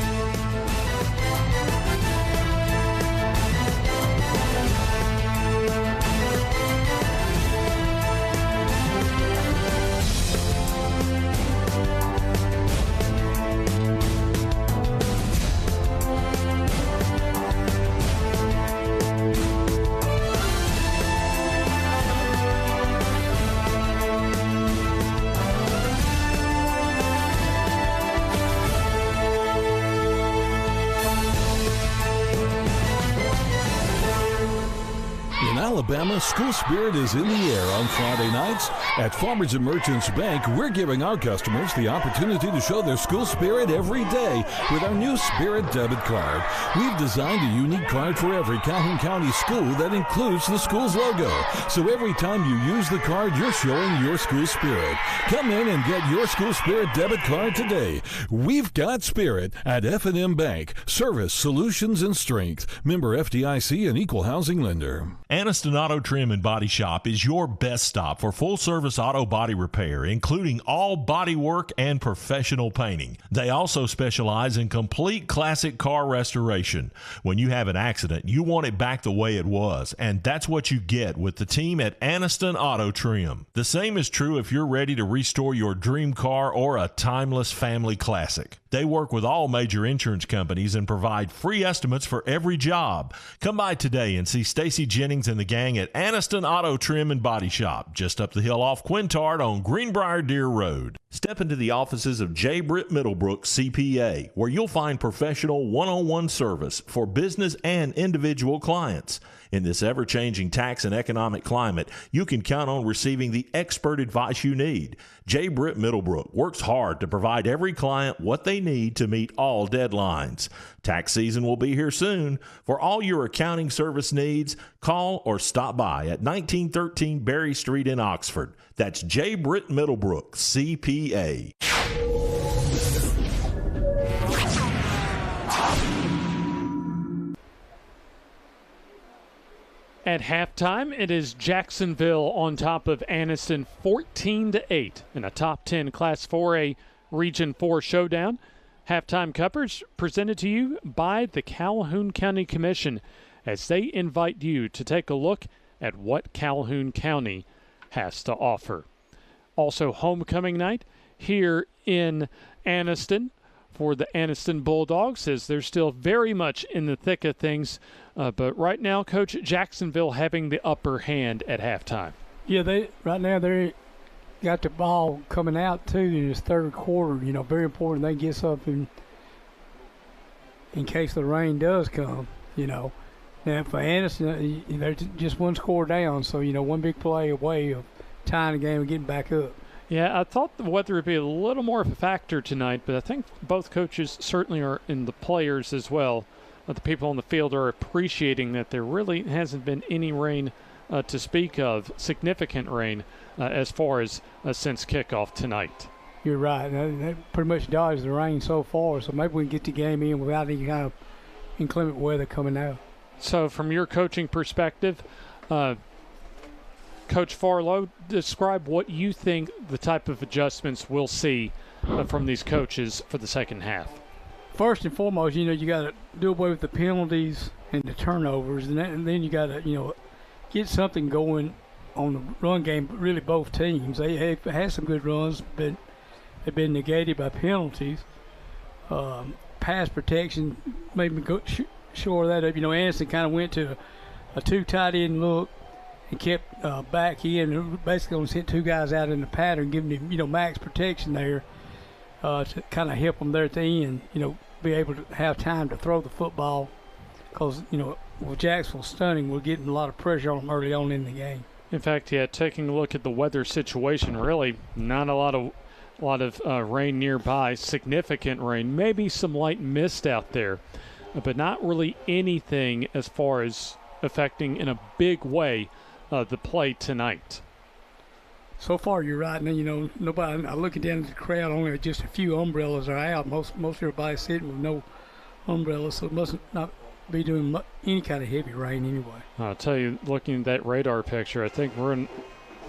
Alabama, school spirit is in the air on Friday nights. At Farmers and Merchants Bank, we're giving our customers the opportunity to show their school spirit every day with our new Spirit debit card. We've designed a unique card for every Calhoun County school that includes the school's logo. So every time you use the card, you're showing your school spirit. Come in and get your school spirit debit card today. We've got spirit at FNN Bank. Service, solutions, and strength. Member FDIC and equal housing lender. Anniston Auto Trim and Body Shop is your best stop for full-service auto body repair, including all body work and professional painting. They also specialize in complete classic car restoration. When you have an accident, you want it back the way it was, and that's what you get with the team at Anniston Auto Trim. The same is true if you're ready to restore your dream car or a timeless family classic. They work with all major insurance companies and provide free estimates for every job. Come by today and see Stacy Jennings and the gang at Anniston Auto Trim and Body Shop, just up the hill off Quintard on Greenbrier Deer Road. Step into the offices of J. Britt Middlebrook, CPA, where you'll find professional one-on-one service for business and individual clients. In this ever-changing tax and economic climate, you can count on receiving the expert advice you need. J. Britt Middlebrook works hard to provide every client what they need to meet all deadlines. Tax season will be here soon. For all your accounting service needs, call or stop by at 1913 Berry Street in Oxford. That's J. Britt Middlebrook, CPA. At halftime, it is Jacksonville on top of Anniston 14-8 in a top 10 Class 4A Region 4 showdown. Halftime coverage presented to you by the Calhoun County Commission as they invite you to take a look at what Calhoun County has to offer. Also homecoming night here in Anniston for the Anniston Bulldogs, as they're still very much in the thick of things. But right now, Coach, Jacksonville having the upper hand at halftime. Yeah, they got the ball coming out, too, in this third quarter. You know, very important they get something in case the rain does come, you know. Now, for Anniston, they're just one score down, so, you know, one big play away of tying the game and getting back up. Yeah, I thought the weather would be a little more of a factor tonight, but I think both coaches certainly are, and the players as well. The people on the field are appreciating that there really hasn't been any rain to speak of, significant rain, as far as since kickoff tonight. You're right. They pretty much dodged the rain so far, so maybe we can get the game in without any kind of inclement weather coming out. So from your coaching perspective, Coach Farlow, describe what you think the type of adjustments we'll see from these coaches for the second half. First and foremost, you know, you got to do away with the penalties and the turnovers, and then you got to, you know, get something going on the run game. Really, both teams they had some good runs, but have been negated by penalties. Pass protection made me shore that up. Anniston kind of went to a two tight end look and kept back in. Basically, only sent two guys out in the pattern, giving him, max protection there to kind of help them there at the end. Be able to have time to throw the football because, with Jacksonville stunning, we're getting a lot of pressure on them early on in the game. In fact, taking a look at the weather situation, really not a lot of rain nearby, significant rain, maybe some light mist out there, but not really anything as far as affecting in a big way the play tonight. So far, you're right. Now, nobody. I'm looking down at the crowd. Only just a few umbrellas are out. Most everybody's sitting with no umbrellas, so it must not be doing any kind of heavy rain anyway. I'll tell you, looking at that radar picture, I think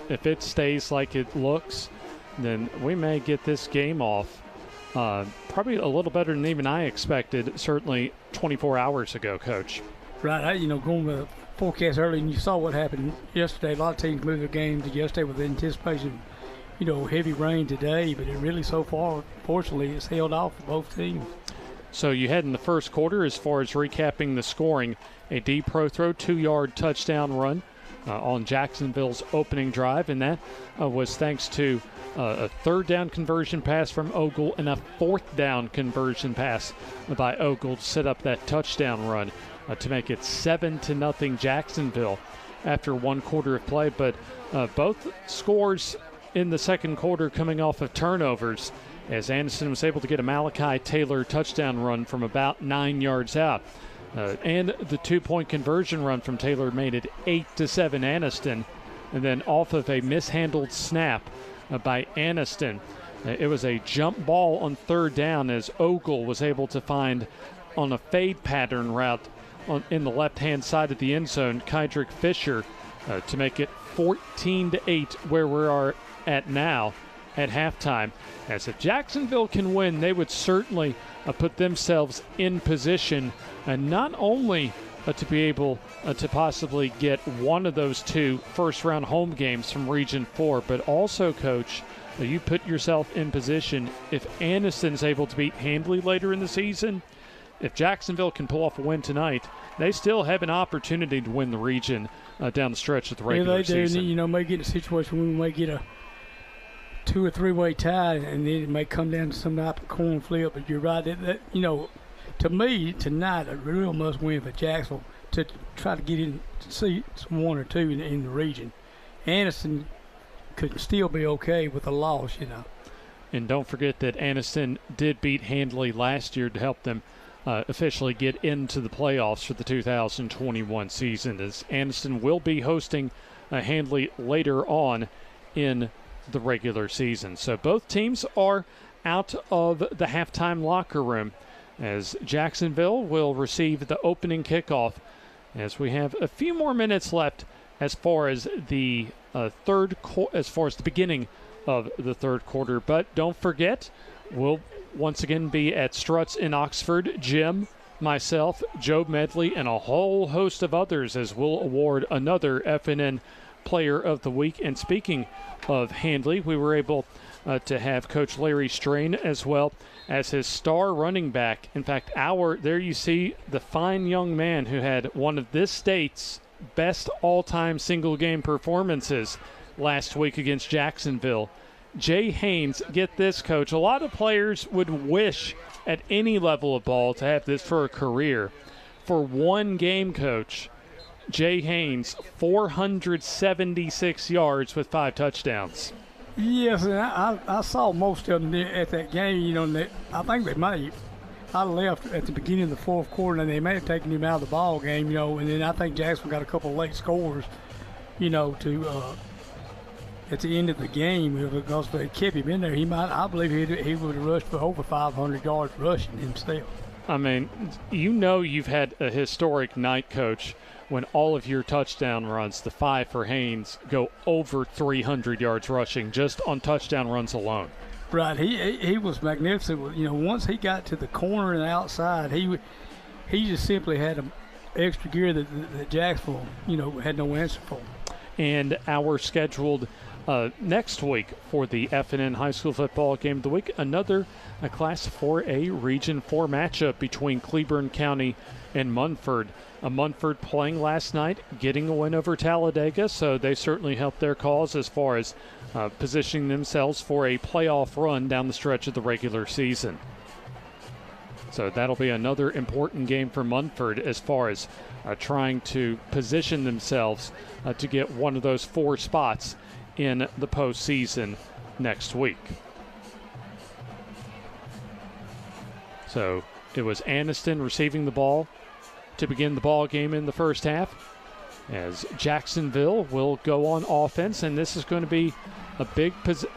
if it stays like it looks, then we may get this game off probably a little better than even I expected, certainly 24 hours ago, Coach. Right. Going with the forecast early, and you saw what happened yesterday. A lot of teams moved their games yesterday with anticipation, heavy rain today, but it really so far, fortunately, it's held off for both teams. So you head in the first quarter as far as recapping the scoring. A deep pro throw, 2-yard touchdown run on Jacksonville's opening drive, and that was thanks to a third down conversion pass from Ogle and a fourth down conversion pass by Ogle to set up that touchdown run to make it 7-0 Jacksonville after one quarter of play. But both scores in the second quarter coming off of turnovers, as Anniston was able to get a Malachi Taylor touchdown run from about 9 yards out. And the 2-point conversion run from Taylor made it 8-7 Anniston. And then off of a mishandled snap by Anniston, it was a jump ball on third down as Ogle was able to find on a fade pattern route in the left-hand side of the end zone, Kydrick Fisher, to make it 14-8 where we are at now at halftime. As if Jacksonville can win, they would certainly put themselves in position, and not only to be able to possibly get one of those two first-round home games from Region 4, but also, Coach, you put yourself in position if Anniston's able to beat Handley later in the season. If Jacksonville can pull off a win tonight, they still have an opportunity to win the region down the stretch of the regular season. May get a situation where we may get a 2 or 3 way tie, and then it may come down to some type of coin flip. But you're right. To me, tonight, a real must win for Jacksonville to try to get in to see 1 or 2 in the region. Anniston could still be okay with a loss, And don't forget that Anniston did beat Handley last year to help them officially get into the playoffs for the 2021 season, as Anniston will be hosting Handley later on in the regular season. So both teams are out of the halftime locker room, as Jacksonville will receive the opening kickoff, as we have a few more minutes left as far as the beginning of the third quarter. But don't forget, we'll once again be at Struts in Oxford. Jim, myself, Joe Medley, and a whole host of others, as we'll award another FNN Player of the Week. And speaking of Handley, we were able to have Coach Larry Strain as well as his star running back. In fact, there you see the fine young man who had one of this state's best all-time single-game performances last week against Jacksonville. Jay Haynes, get this, Coach. A lot of players would wish at any level of ball to have this for a career. For one game, Coach, Jay Haynes, 476 yards with 5 touchdowns. Yes, and I saw most of them at that game. I think I left at the beginning of the fourth quarter, and they may have taken him out of the ball game, and then I think Jacksonville got a couple of late scores, to at the end of the game, because they kept him in there. I believe he would have rushed for over 500 yards rushing himself. I mean, you've had a historic night, Coach, when all of your touchdown runs, the 5 for Haynes, go over 300 yards rushing just on touchdown runs alone. Right. He was magnificent. Once he got to the corner and outside, he just simply had an extra gear that Jacksonville, had no answer for. And our scheduled next week for the FNN High School Football Game of the Week, another Class 4A Region 4 matchup between Cleburne County and Munford. Munford playing last night, getting a win over Talladega, so they certainly helped their cause as far as positioning themselves for a playoff run down the stretch of the regular season. So that'll be another important game for Munford as far as trying to position themselves to get one of those 4 spots in the postseason next week. So it was Anniston receiving the ball to begin the ball game in the first half, as Jacksonville will go on offense, and this is going to be a big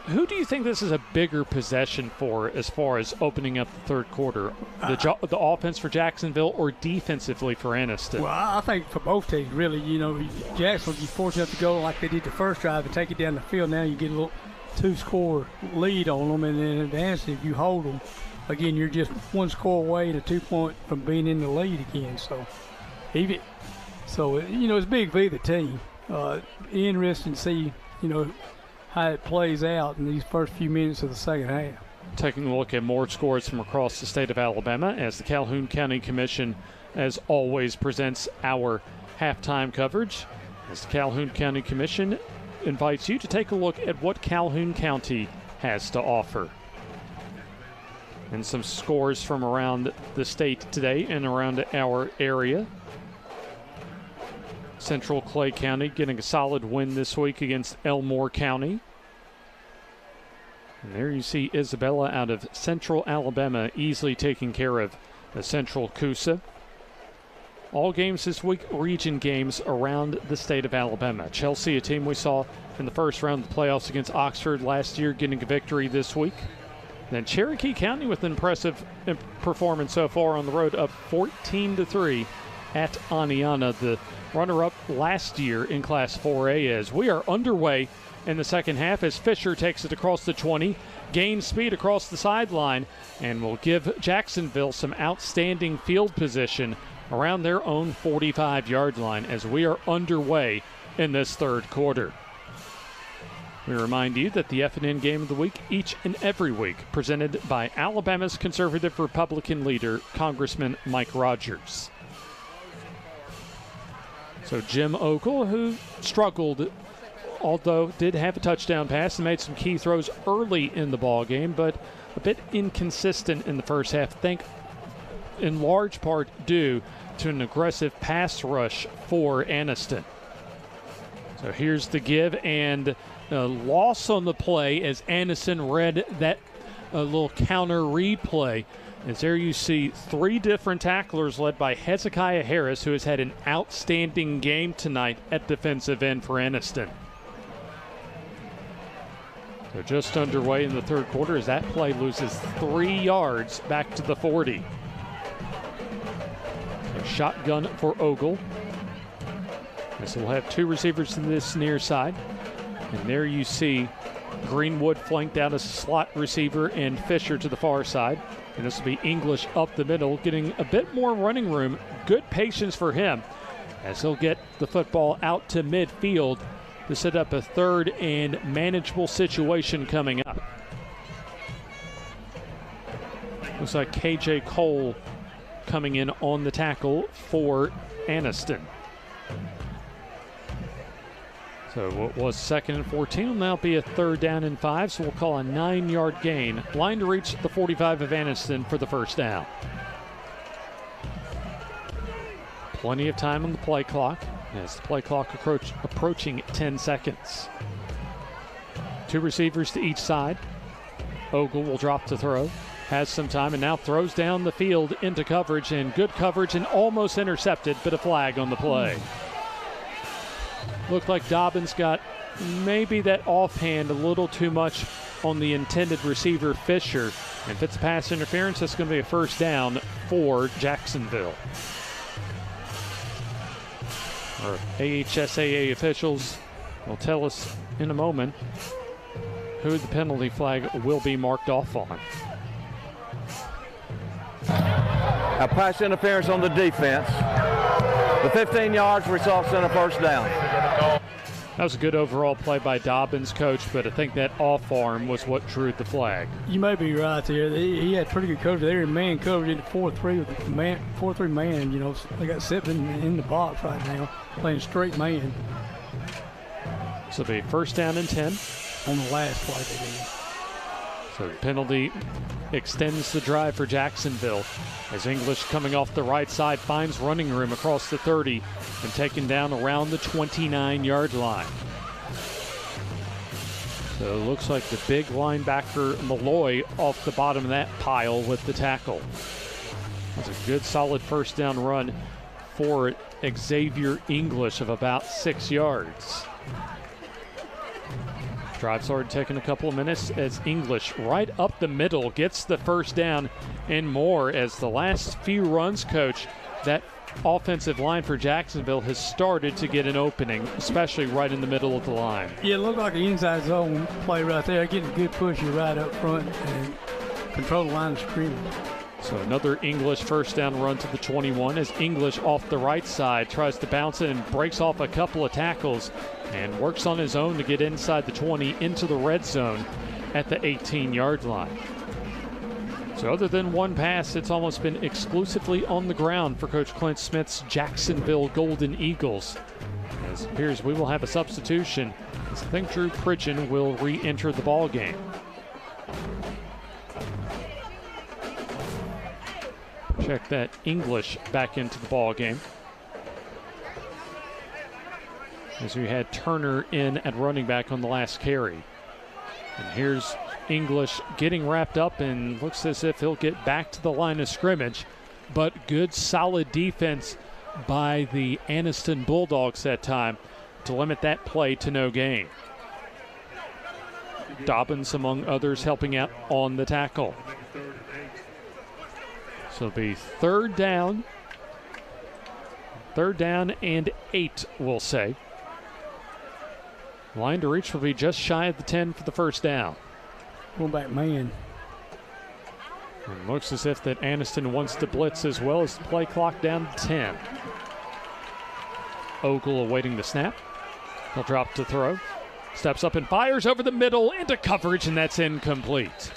who do you think this is a bigger possession for as far as opening up the third quarter? The offense for Jacksonville or defensively for Anniston? Well, I think for both teams, really. You know, Jacksonville, you fortunate to go like they did the first drive and take it down the field. Now you get a little 2-score lead on them, and then Anniston, if you hold them, again, you're just 1 score away and a 2-point from being in the lead again. So, it's big for either team. Interesting to see, how it plays out in these first few minutes of the second half. Taking a look at more scores from across the state of Alabama as the Calhoun County Commission, as always, presents our halftime coverage. As the Calhoun County Commission invites you to take a look at what Calhoun County has to offer. And some scores from around the state today and around our area. Central Clay County getting a solid win this week against Elmore County. And there you see Isabella out of Central Alabama easily taking care of the Central Coosa. All games this week, region games around the state of Alabama. Chelsea, a team we saw in the first round of the playoffs against Oxford last year, getting a victory this week. Then Cherokee County with an impressive performance so far on the road, up 14-3 at Oneonta, the runner-up last year in Class 4A. As we are underway in the second half as Fisher takes it across the 20, gains speed across the sideline, and will give Jacksonville some outstanding field position around their own 45-yard line as we are underway in this third quarter. We remind you that the FNN Game of the Week each and every week presented by Alabama's conservative Republican leader, Congressman Mike Rogers. So Jim Ogle, who struggled, although did have a touchdown pass and made some key throws early in the ball game, but a bit inconsistent in the first half, in large part due to an aggressive pass rush for Anniston. So here's the give, and a loss on the play as Anniston read that little counter replay. As there you see 3 different tacklers led by Hezekiah Harris, who has had an outstanding game tonight at defensive end for Anniston. So just underway in the third quarter as that play loses 3 yards back to the 40. A shotgun for Ogle. This will have 2 receivers to this near side. And there you see Greenwood flanked out as a slot receiver and Fisher to the far side. And this will be English up the middle, getting a bit more running room. Good patience for him as he'll get the football out to midfield to set up a third and manageable situation coming up. Looks like KJ Cole coming in on the tackle for Anniston. So what was 2nd and 14 will now be a 3rd down and 5, so we'll call a 9-yard gain. Line to reach the 45 of Anniston for the first down. Plenty of time on the play clock as the play clock approaching 10 seconds. 2 receivers to each side. Ogle will drop to throw. Has some time and now throws down the field into coverage, and good coverage and almost intercepted, but a flag on the play. Looked like Dobbins got maybe that offhand a little too much on the intended receiver, Fisher. And if it's pass interference, that's going to be a first down for Jacksonville. Our AHSAA officials will tell us in a moment who the penalty flag will be marked off on. A pass interference on the defense. The 15 yards results in a first down. That was a good overall play by Dobbins, Coach, but I think that off arm was what drew the flag. You may be right there. He had pretty good coverage there. Man coverage into 4-3 with the man, 4-3 man. You know, they got Sippin in the box right now, playing straight man. So it'll be first down and 10. On the last play they did. So the penalty extends the drive for Jacksonville as English, coming off the right side, finds running room across the 30 and taken down around the 29-yard line. So it looks like the big linebacker Malloy off the bottom of that pile with the tackle. That's a good solid first down run for Xavier English of about 6 yards. Drive started taking a couple of minutes as English right up the middle gets the first down and more. As the last few runs, Coach, that offensive line for Jacksonville has started to get an opening, especially right in the middle of the line. Yeah, it looked like an inside zone play right there, getting a good push right up front and control the line of scrimmage. So another English first down run to the 21 as English off the right side tries to bounce it and breaks off a couple of tackles and works on his own to get inside the 20 into the red zone at the 18-yard line. So other than one pass, it's almost been exclusively on the ground for Coach Clint Smith's Jacksonville Golden Eagles. As it appears we will have a substitution, as I think Drew Pridgeon will re-enter the ball game. Check that English back into the ball game. As we had Turner in at running back on the last carry. And here's English getting wrapped up and looks as if he'll get back to the line of scrimmage. But good solid defense by the Anniston Bulldogs that time to limit that play to no gain. Dobbins, among others, helping out on the tackle. So it'll be third down and 8, we'll say. Line to reach will be just shy of the 10 for the first down. Going back man. And looks as if that Anniston wants to blitz as well as the play clock down to 10. Ogle awaiting the snap. He'll drop to throw. Steps up and fires over the middle into coverage, and that's incomplete.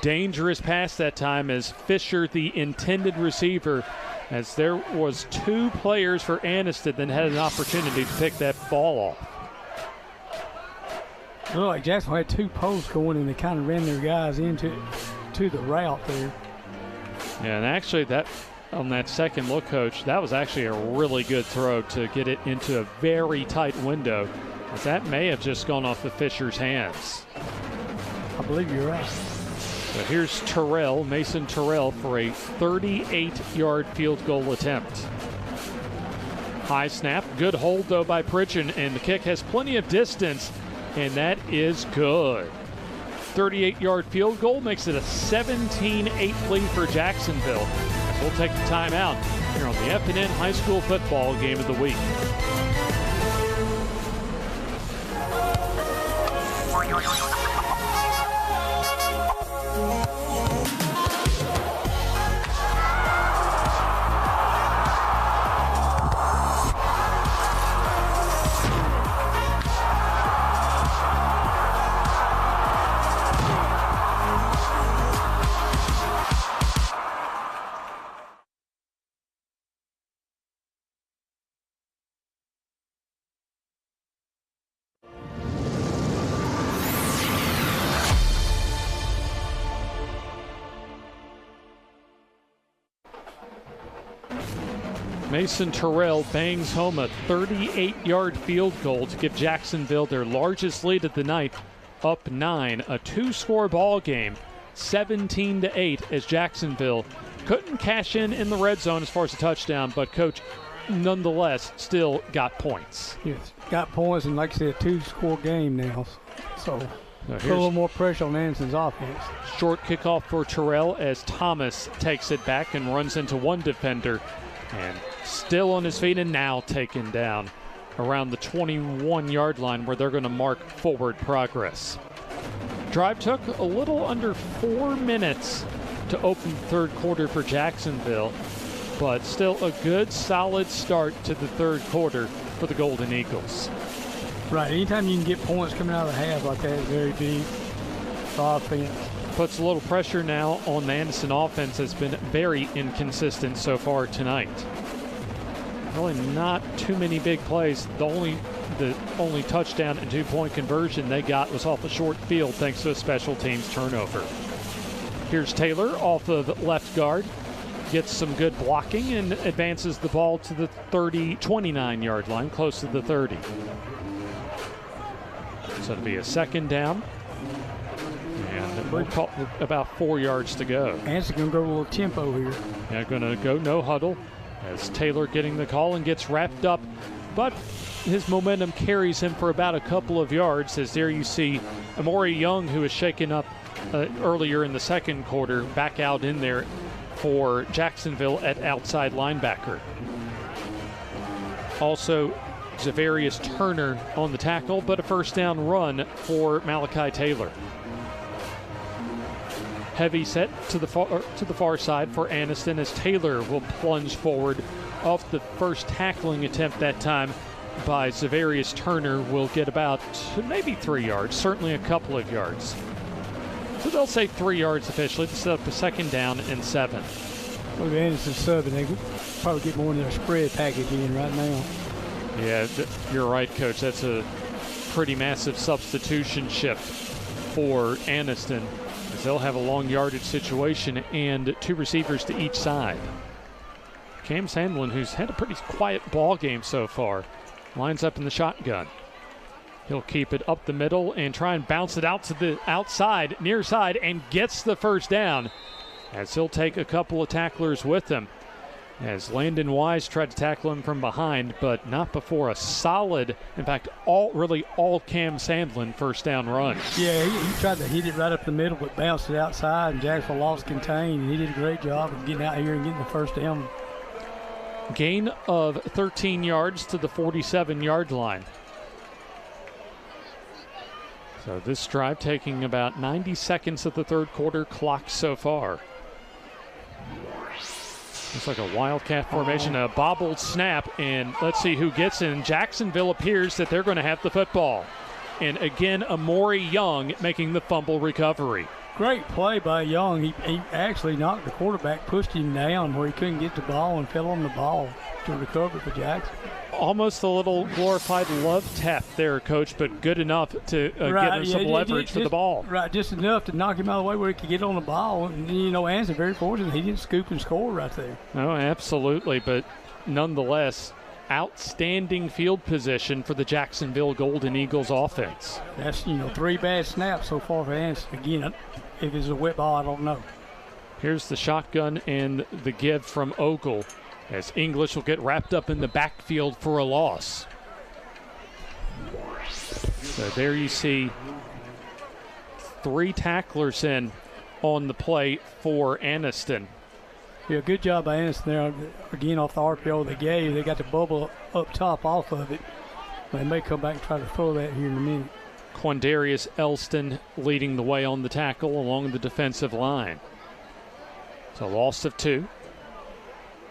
Dangerous pass that time as Fisher, the intended receiver, as there was 2 players for Anniston that had an opportunity to pick that ball off. It looked like Jacksonville had 2 posts going and they kind of ran their guys into the route there. Yeah, and actually that on that second look, Coach, that was actually a really good throw to get it into a very tight window, as that may have just gone off the Fisher's hands. I believe you're right. So here's Terrell, Mason Terrell, for a 38-yard field goal attempt. High snap, good hold though by Pridgeon, and the kick has plenty of distance, and that is good. 38-yard field goal makes it a 17-8 lead for Jacksonville. We'll take the timeout here on the FNN High School Football Game of the Week. Mason Terrell bangs home a 38-yard field goal to give Jacksonville their largest lead of the night, up 9. A 2-score ball game, 17-8, as Jacksonville couldn't cash in the red zone as far as a touchdown, but Coach, nonetheless, still got points. Yes, got points, and like I said, a 2-score game now. So put a little more pressure on Anderson's offense. Short kickoff for Terrell as Thomas takes it back and runs into one defender. And still on his feet and now taken down around the 21-yard line where they're going to mark forward progress. Drive took a little under 4 minutes to open the third quarter for Jacksonville, but still a good solid start to the third quarter for the Golden Eagles. Right. Anytime you can get points coming out of the half like that is very big for offense. Puts a little pressure now on the Anniston offense. Has been very inconsistent so far tonight. Really not too many big plays. The only touchdown and 2-point conversion they got was off a short field thanks to a special teams turnover. Here's Taylor off of the left guard. Gets some good blocking and advances the ball to the 29-yard line, close to the 30. So it'll be a second down. And we're caught with about 4 yards to go. Anniston going to go a little tempo here. Yeah, going to go no huddle as Taylor getting the call and gets wrapped up. But his momentum carries him for about a couple of yards as there you see Amori Young, who was shaken up earlier in the second quarter, back out in there for Jacksonville at outside linebacker. Also, Zavarius Turner on the tackle, but a first down run for Malachi Taylor. Heavy set to the far side for Anniston as Taylor will plunge forward off the first tackling attempt that time by Zavarius Turner. Will get about maybe 3 yards, certainly a couple of yards. So they'll say 3 yards officially to set up a second down and 7. Look at Anniston subbing. They probably get more in their spread package in right now. Yeah, you're right, Coach. That's a pretty massive substitution shift for Anniston, as they'll have a long yardage situation and 2 receivers to each side. Cam Sandlin, who's had a pretty quiet ball game so far, lines up in the shotgun. He'll keep it up the middle and try and bounce it out to the outside, near side, and gets the first down, as he'll take a couple of tacklers with him. As Landon Wise tried to tackle him from behind, but not before a solid, in fact, all Cam Sandlin first down run. Yeah, he tried to hit it right up the middle, but bounced it outside, and Jacksonville lost contain, and he did a great job of getting out here and getting the first down. Gain of 13 yards to the 47-yard line. So this drive taking about 90 seconds of the third quarter clock so far. Looks like a wildcat formation, a bobbled snap, and let's see who gets in. Jacksonville appears that they're going to have the football. And again, Amori Young making the fumble recovery. Great play by Young. He actually knocked the quarterback, pushed him down where he couldn't get the ball and fell on the ball to recover for Jackson. Almost a little glorified love tap there, Coach, but good enough to give him some leverage for the ball. Right, just enough to knock him out of the way where he could get on the ball. And, you know, Anniston very fortunate. He didn't scoop and score right there. No, absolutely, but nonetheless, outstanding field position for the Jacksonville Golden Eagles offense. That's, 3 bad snaps so far for Anniston. Again, if it's a wet ball, I don't know. Here's the shotgun and the give from Ogle, as English will get wrapped up in the backfield for a loss. So there you see 3 tacklers in on the play for Anniston. Yeah, good job by Anniston there. Again, off the RPO they gave. They got the bubble up top off of it. They may come back and try to throw that here in a minute. Quandarius Elston leading the way on the tackle along the defensive line. So loss of 2.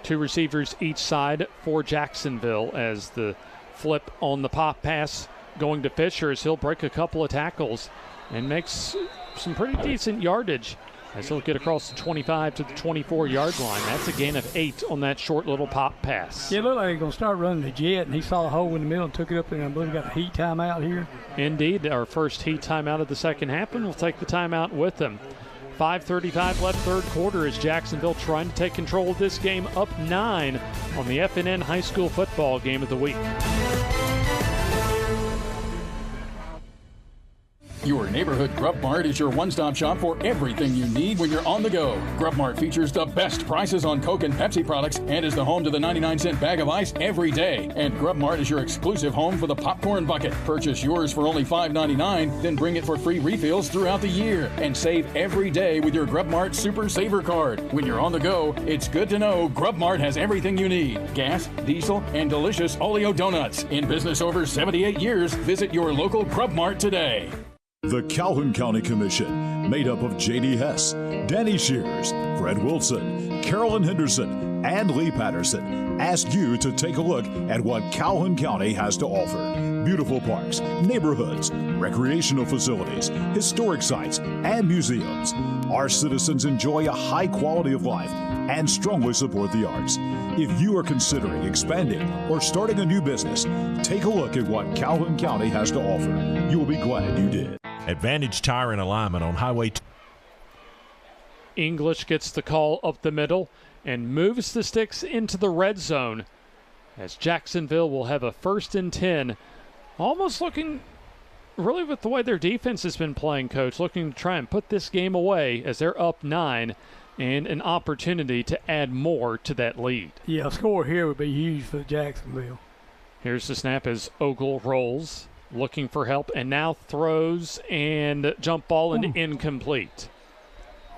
2 receivers each side for Jacksonville, as the flip on the pop pass going to Fisher, as he'll break a couple of tackles and makes some pretty decent yardage as he'll get across the 25 to the 24-yard line. That's a gain of 8 on that short little pop pass. Yeah, it looked like he's going to start running the jet, and he saw a hole in the middle and took it up, and I believe we got a heat timeout here. Indeed, our first heat timeout of the second half, and we'll take the timeout with them. 5:35 left third quarter as Jacksonville trying to take control of this game, up 9 on the FNN High School Football Game of the Week. Your neighborhood Grub Mart is your one-stop shop for everything you need when you're on the go. Grub Mart features the best prices on Coke and Pepsi products and is the home to the 99-cent bag of ice every day. And Grub Mart is your exclusive home for the popcorn bucket. Purchase yours for only $5.99, then bring it for free refills throughout the year. And save every day with your Grub Mart Super Saver Card. When you're on the go, it's good to know Grub Mart has everything you need. Gas, diesel, and delicious Oleo donuts. In business over 78 years, visit your local Grub Mart today. The Calhoun County Commission, made up of J.D. Hess, Danny Shears, Fred Wilson, Carolyn Henderson, and Lee Patterson, ask you to take a look at what Calhoun County has to offer. Beautiful parks, neighborhoods, recreational facilities, historic sites, and museums. Our citizens enjoy a high quality of life and strongly support the arts. If you are considering expanding or starting a new business, take a look at what Calhoun County has to offer. You will be glad you did. Advantage Tire and Alignment on Highway 2. English gets the call up the middle and moves the sticks into the red zone as Jacksonville will have a 1st and 10. Almost looking, really with the way their defense has been playing, Coach, looking to try and put this game away as they're up 9 and an opportunity to add more to that lead. Yeah, a score here would be huge for Jacksonville. Here's the snap as Ogle rolls, looking for help, and now throws and jump ball and incomplete.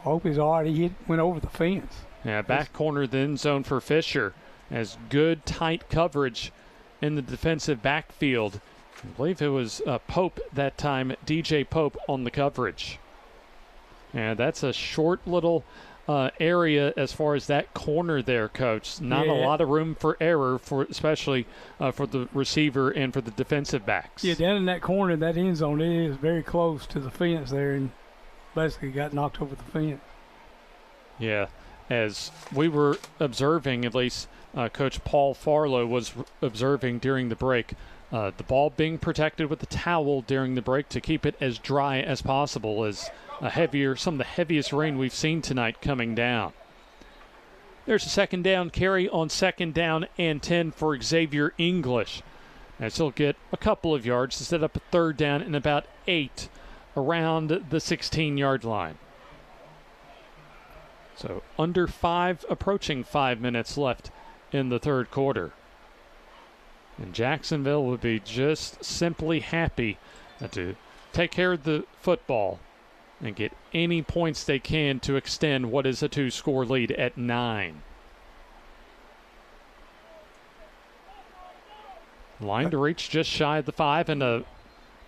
Ogle's already went over the fence. Yeah, back corner the end zone for Fisher as good tight coverage in the defensive backfield. I believe it was Pope that time, DJ Pope on the coverage. And that's a short little area as far as that corner there, Coach. Not a lot of room for error, especially for the receiver and for the defensive backs. Yeah, down in that corner, that end zone, it is very close to the fence there and basically got knocked over the fence. Yeah, as we were observing, at least Coach Paul Farlow was observing during the break, the ball being protected with the towel during the break to keep it as dry as possible, as some of the heaviest rain we've seen tonight coming down. There's a 2nd down carry on 2nd down and 10 for Xavier English, as he'll get a couple of yards to set up a 3rd down and about 8 around the 16-yard line. So approaching 5 minutes left in the 3rd quarter. And Jacksonville would be just simply happy to take care of the football and get any points they can to extend what is a 2-score lead at 9. Line to reach just shy of the 5, and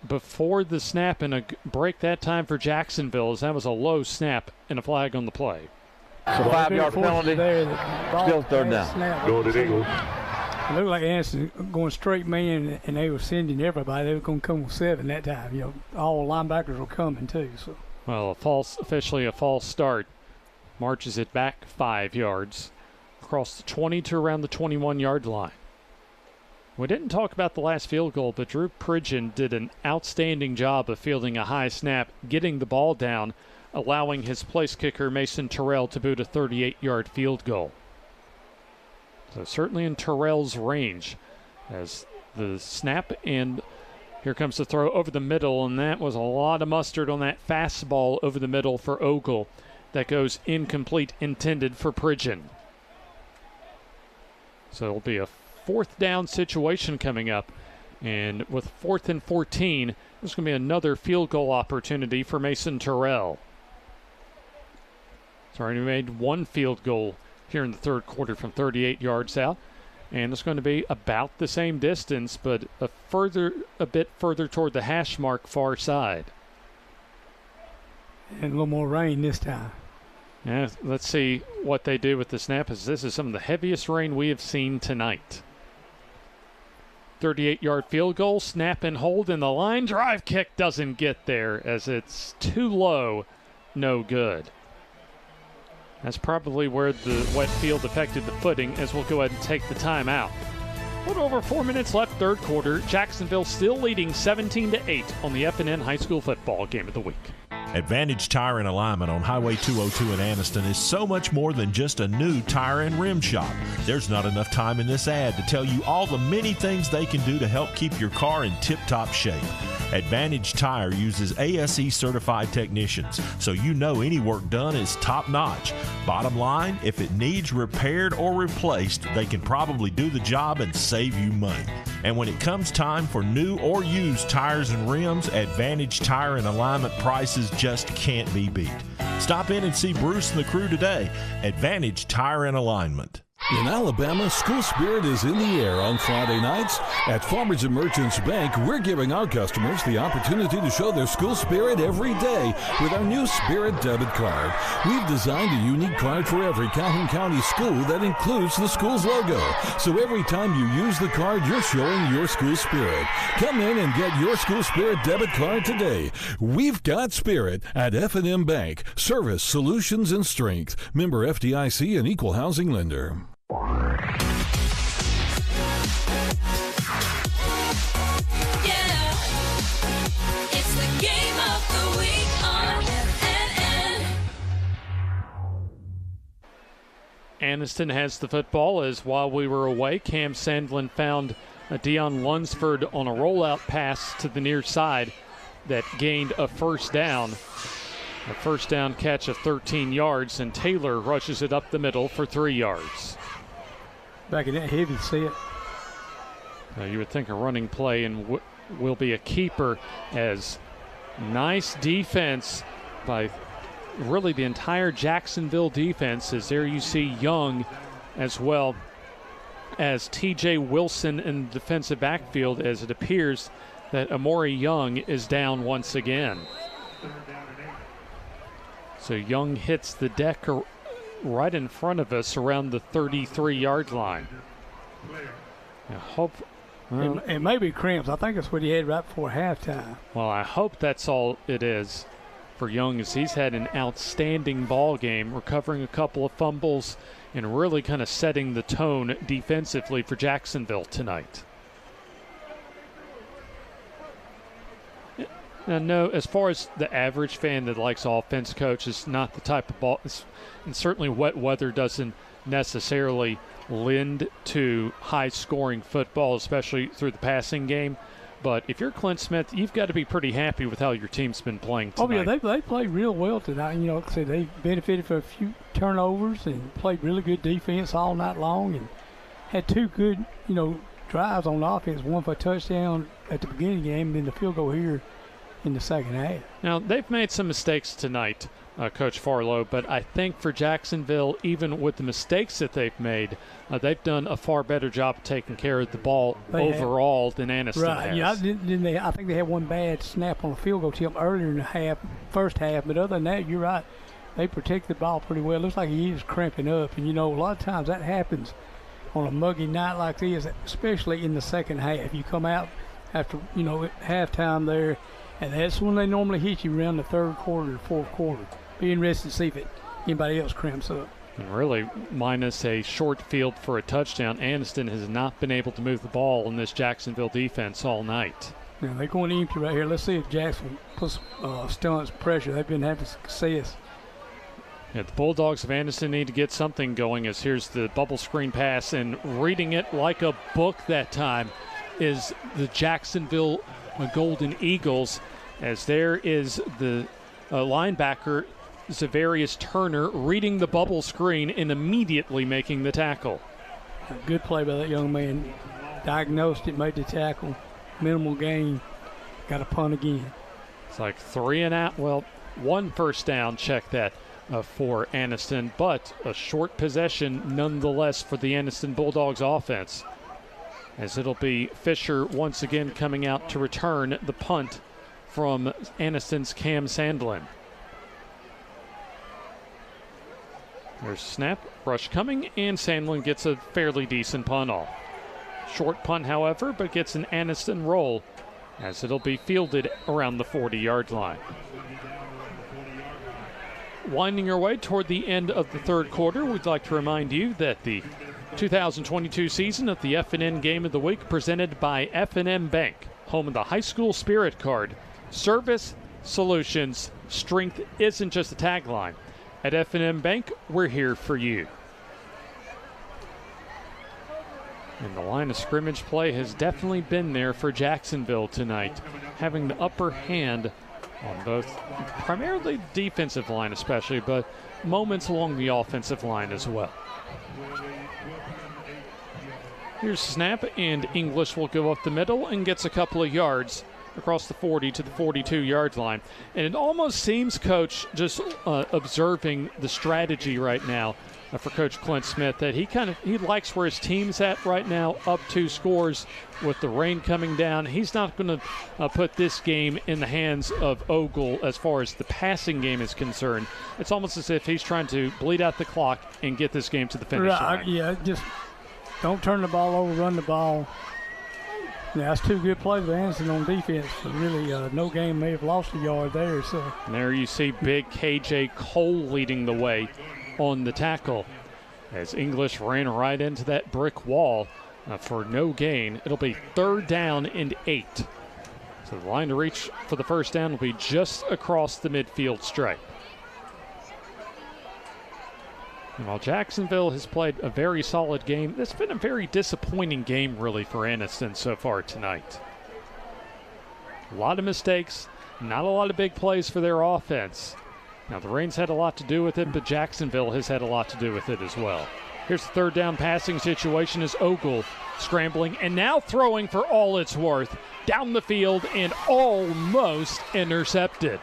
before the snap and a break that time for Jacksonville, as that was a low snap and a flag on the play. So 5-yard penalty, still 3rd down. Going to Eagles. It looked like Anniston going straight man, and they were sending everybody. They were going to come with 7 that time. All linebackers were coming too. So. Well, officially a false start. Marches it back 5 yards across the 20 to around the 21-yard line. We didn't talk about the last field goal, but Drew Pridgeon did an outstanding job of fielding a high snap, getting the ball down, allowing his place kicker Mason Terrell to boot a 38-yard field goal. So certainly in Terrell's range as the snap, and here comes the throw over the middle, and that was a lot of mustard on that fastball over the middle for Ogle that goes incomplete, intended for Pridgeon. So it'll be a 4th down situation coming up, and with 4th and 14, there's going to be another field goal opportunity for Mason Terrell. He's already made 1 field goal here in the 3rd quarter from 38 yards out, and it's going to be about the same distance, but a bit further toward the hash mark far side. And a little more rain this time. Yeah, let's see what they do with the snap, as this is some of the heaviest rain we have seen tonight. 38-yard field goal, snap and hold, and the line drive kick doesn't get there as it's too low, no good. That's probably where the wet field affected the footing, as we'll go ahead and take the timeout. A little over 4 minutes left, 3rd quarter. Jacksonville still leading 17-8 on the FNN High School Football Game of the Week. Advantage Tire and Alignment on Highway 202 in Anniston is so much more than just a new tire and rim shop. There's not enough time in this ad to tell you all the many things they can do to help keep your car in tip-top shape. Advantage Tire uses ASE certified technicians, so you know any work done is top-notch. Bottom line, if it needs repaired or replaced, they can probably do the job and save you money. And when it comes time for new or used tires and rims, Advantage Tire and Alignment prices just can't be beat. Stop in and see Bruce and the crew today. Advantage Tire and Alignment. In Alabama, school spirit is in the air on Friday nights. At Farmers and Merchants Bank, we're giving our customers the opportunity to show their school spirit every day with our new Spirit debit card. We've designed a unique card for every Calhoun County school that includes the school's logo. So every time you use the card, you're showing your school spirit. Come in and get your school spirit debit card today. We've got spirit at FNN Bank. Service, solutions, and strength. Member FDIC and equal housing lender. It's the game of the week on FNN. Anniston has the football as while we were away, Cam Sandlin found Deion Lunsford on a rollout pass to the near side that gained a first down. A first down catch of 13 yards, and Taylor rushes it up the middle for 3 yards. Back in that heavy set. You would think a running play and will be a keeper, as nice defense by really the entire Jacksonville defense, as there you see Young as well as TJ Wilson in the defensive backfield, as it appears that Amori Young is down once again. So Young hits the deck right in front of us around the 33-yard line. I hope it may be cramps. I think that's what he had right before halftime. Well, I hope that's all it is for Young, as he's had an outstanding ball game, recovering a couple of fumbles and really kind of setting the tone defensively for Jacksonville tonight. Now, no, as far as the average fan that likes offense, coach, is not the type of ball, and certainly wet weather doesn't necessarily lend to high-scoring football, especially through the passing game. But if you're Clint Smith, you've got to be pretty happy with how your team's been playing tonight. Oh, yeah, they played real well tonight. You know, like I said, they benefited from a few turnovers and played really good defense all night long and had two good, drives on offense, one for a touchdown at the beginning of the game and then the field goal here in the second half. Now, they've made some mistakes tonight, Coach Farlow, but I think for Jacksonville, even with the mistakes that they've made, they've done a far better job of taking care of the ball overall than Anniston has. Yeah, I think they had one bad snap on the field goal attempt earlier in the first half, but other than that, you're right. They protected the ball pretty well. Looks like he is cramping up, and, a lot of times that happens on a muggy night like this, especially in the second half. You come out after, halftime there, and that's when they normally hit you around the third quarter, fourth quarter. Be interested to see if anybody else cramps up. And really, minus a short field for a touchdown, Anniston has not been able to move the ball in this Jacksonville defense all night. Now they're going empty right here. Let's see if Jackson puts stunts pressure. They've been having success. Yeah, the Bulldogs of Anniston need to get something going, as here's the bubble screen pass, and reading it like a book that time is the Jacksonville Golden Eagles, as there is the linebacker Zavarius Turner reading the bubble screen and immediately making the tackle. A good play by that young man. Diagnosed it, made the tackle, minimal gain, got a punt again. It's like 3 and out. Well, one first down, check that for Anniston, but a short possession nonetheless for the Anniston Bulldogs offense, as it'll be Fisher once again coming out to return the punt from Anniston's Cam Sandlin. There's snap, rush coming, and Sandlin gets a fairly decent punt off. Short punt, however, but gets an Anniston roll, as it'll be fielded around the 40-yard line. Winding our way toward the end of the third quarter, we'd like to remind you that the 2022 season of the FNN Game of the Week, presented by FNN Bank, home of the high school spirit card. Service, solutions, strength isn't just a tagline. At FNN Bank, we're here for you. And the line of scrimmage play has definitely been there for Jacksonville tonight, having the upper hand on both, primarily the defensive line especially, but moments along the offensive line as well. Here's snap, and English will go up the middle and gets a couple of yards across the 40 to the 42-yard line. And it almost seems, Coach, just observing the strategy right now, for Coach Clint Smith that he likes where his team's at right now, up 2 scores with the rain coming down. He's not going to put this game in the hands of Ogle as far as the passing game is concerned. It's almost as if he's trying to bleed out the clock and get this game to the finish line. Yeah, just don't turn the ball over, run the ball. Yeah, that's 2 good plays by Anniston on defense. So really, no game may have lost a yard there. So and there you see big KJ Cole leading the way on the tackle as English ran right into that brick wall for no gain. It'll be 3rd down and 8. So the line to reach for the first down will be just across the midfield stripe. And while Jacksonville has played a very solid game, it's been a very disappointing game really for Anniston so far tonight. A lot of mistakes, not a lot of big plays for their offense. Now, the rain's had a lot to do with it, but Jacksonville has had a lot to do with it as well. Here's the 3rd down passing situation as Ogle scrambling and now throwing for all it's worth down the field and almost intercepted.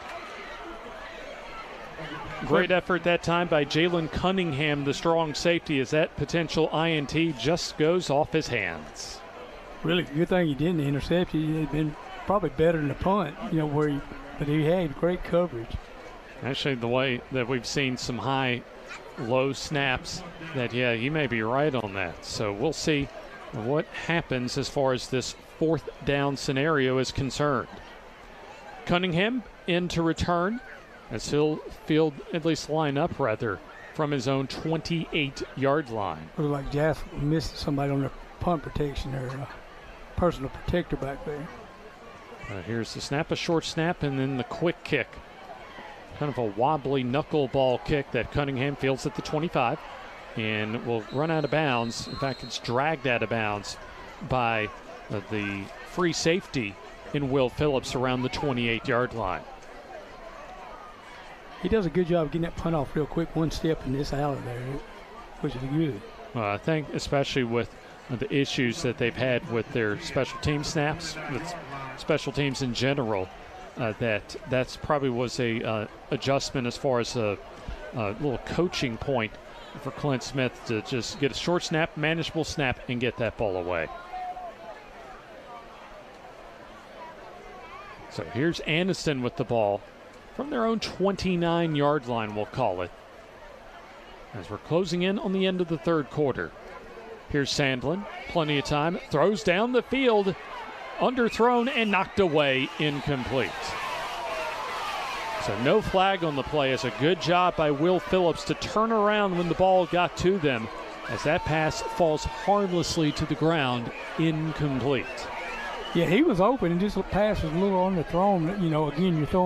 Great effort that time by Jalen Cunningham, the strong safety, as that potential INT just goes off his hands. Really good thing he didn't intercept. He had been probably better than the punt, but he had great coverage. Actually, the way that we've seen some high, low snaps, that, yeah, he may be right on that. So we'll see what happens as far as this 4th down scenario is concerned. Cunningham in to return as he'll at least line up, rather, from his own 28-yard line. Looked like Jaff missed somebody on the punt protection or personal protector back there. Here's the snap, a short snap, and then the quick kick. Kind of a wobbly knuckleball kick that Cunningham fields at the 25 and will run out of bounds. In fact, it's dragged out of bounds by the free safety in Will Phillips around the 28-yard line. He does a good job getting that punt off real quick, one step in this out of there, which is good. I think especially with the issues that they've had with their special team snaps, with special teams in general, that's probably was a adjustment as far as a little coaching point for Clint Smith to just get a short snap, manageable snap, and get that ball away. So here's Anniston with the ball from their own 29-yard line, we'll call it, as we're closing in on the end of the 3rd quarter. Here's Sandlin, plenty of time, throws down the field, underthrown and knocked away, incomplete. So no flag on the play. It's a good job by Will Phillips to turn around when the ball got to them, as that pass falls harmlessly to the ground, incomplete. Yeah, he was open and just the pass was a little underthrown. Again, you're throwing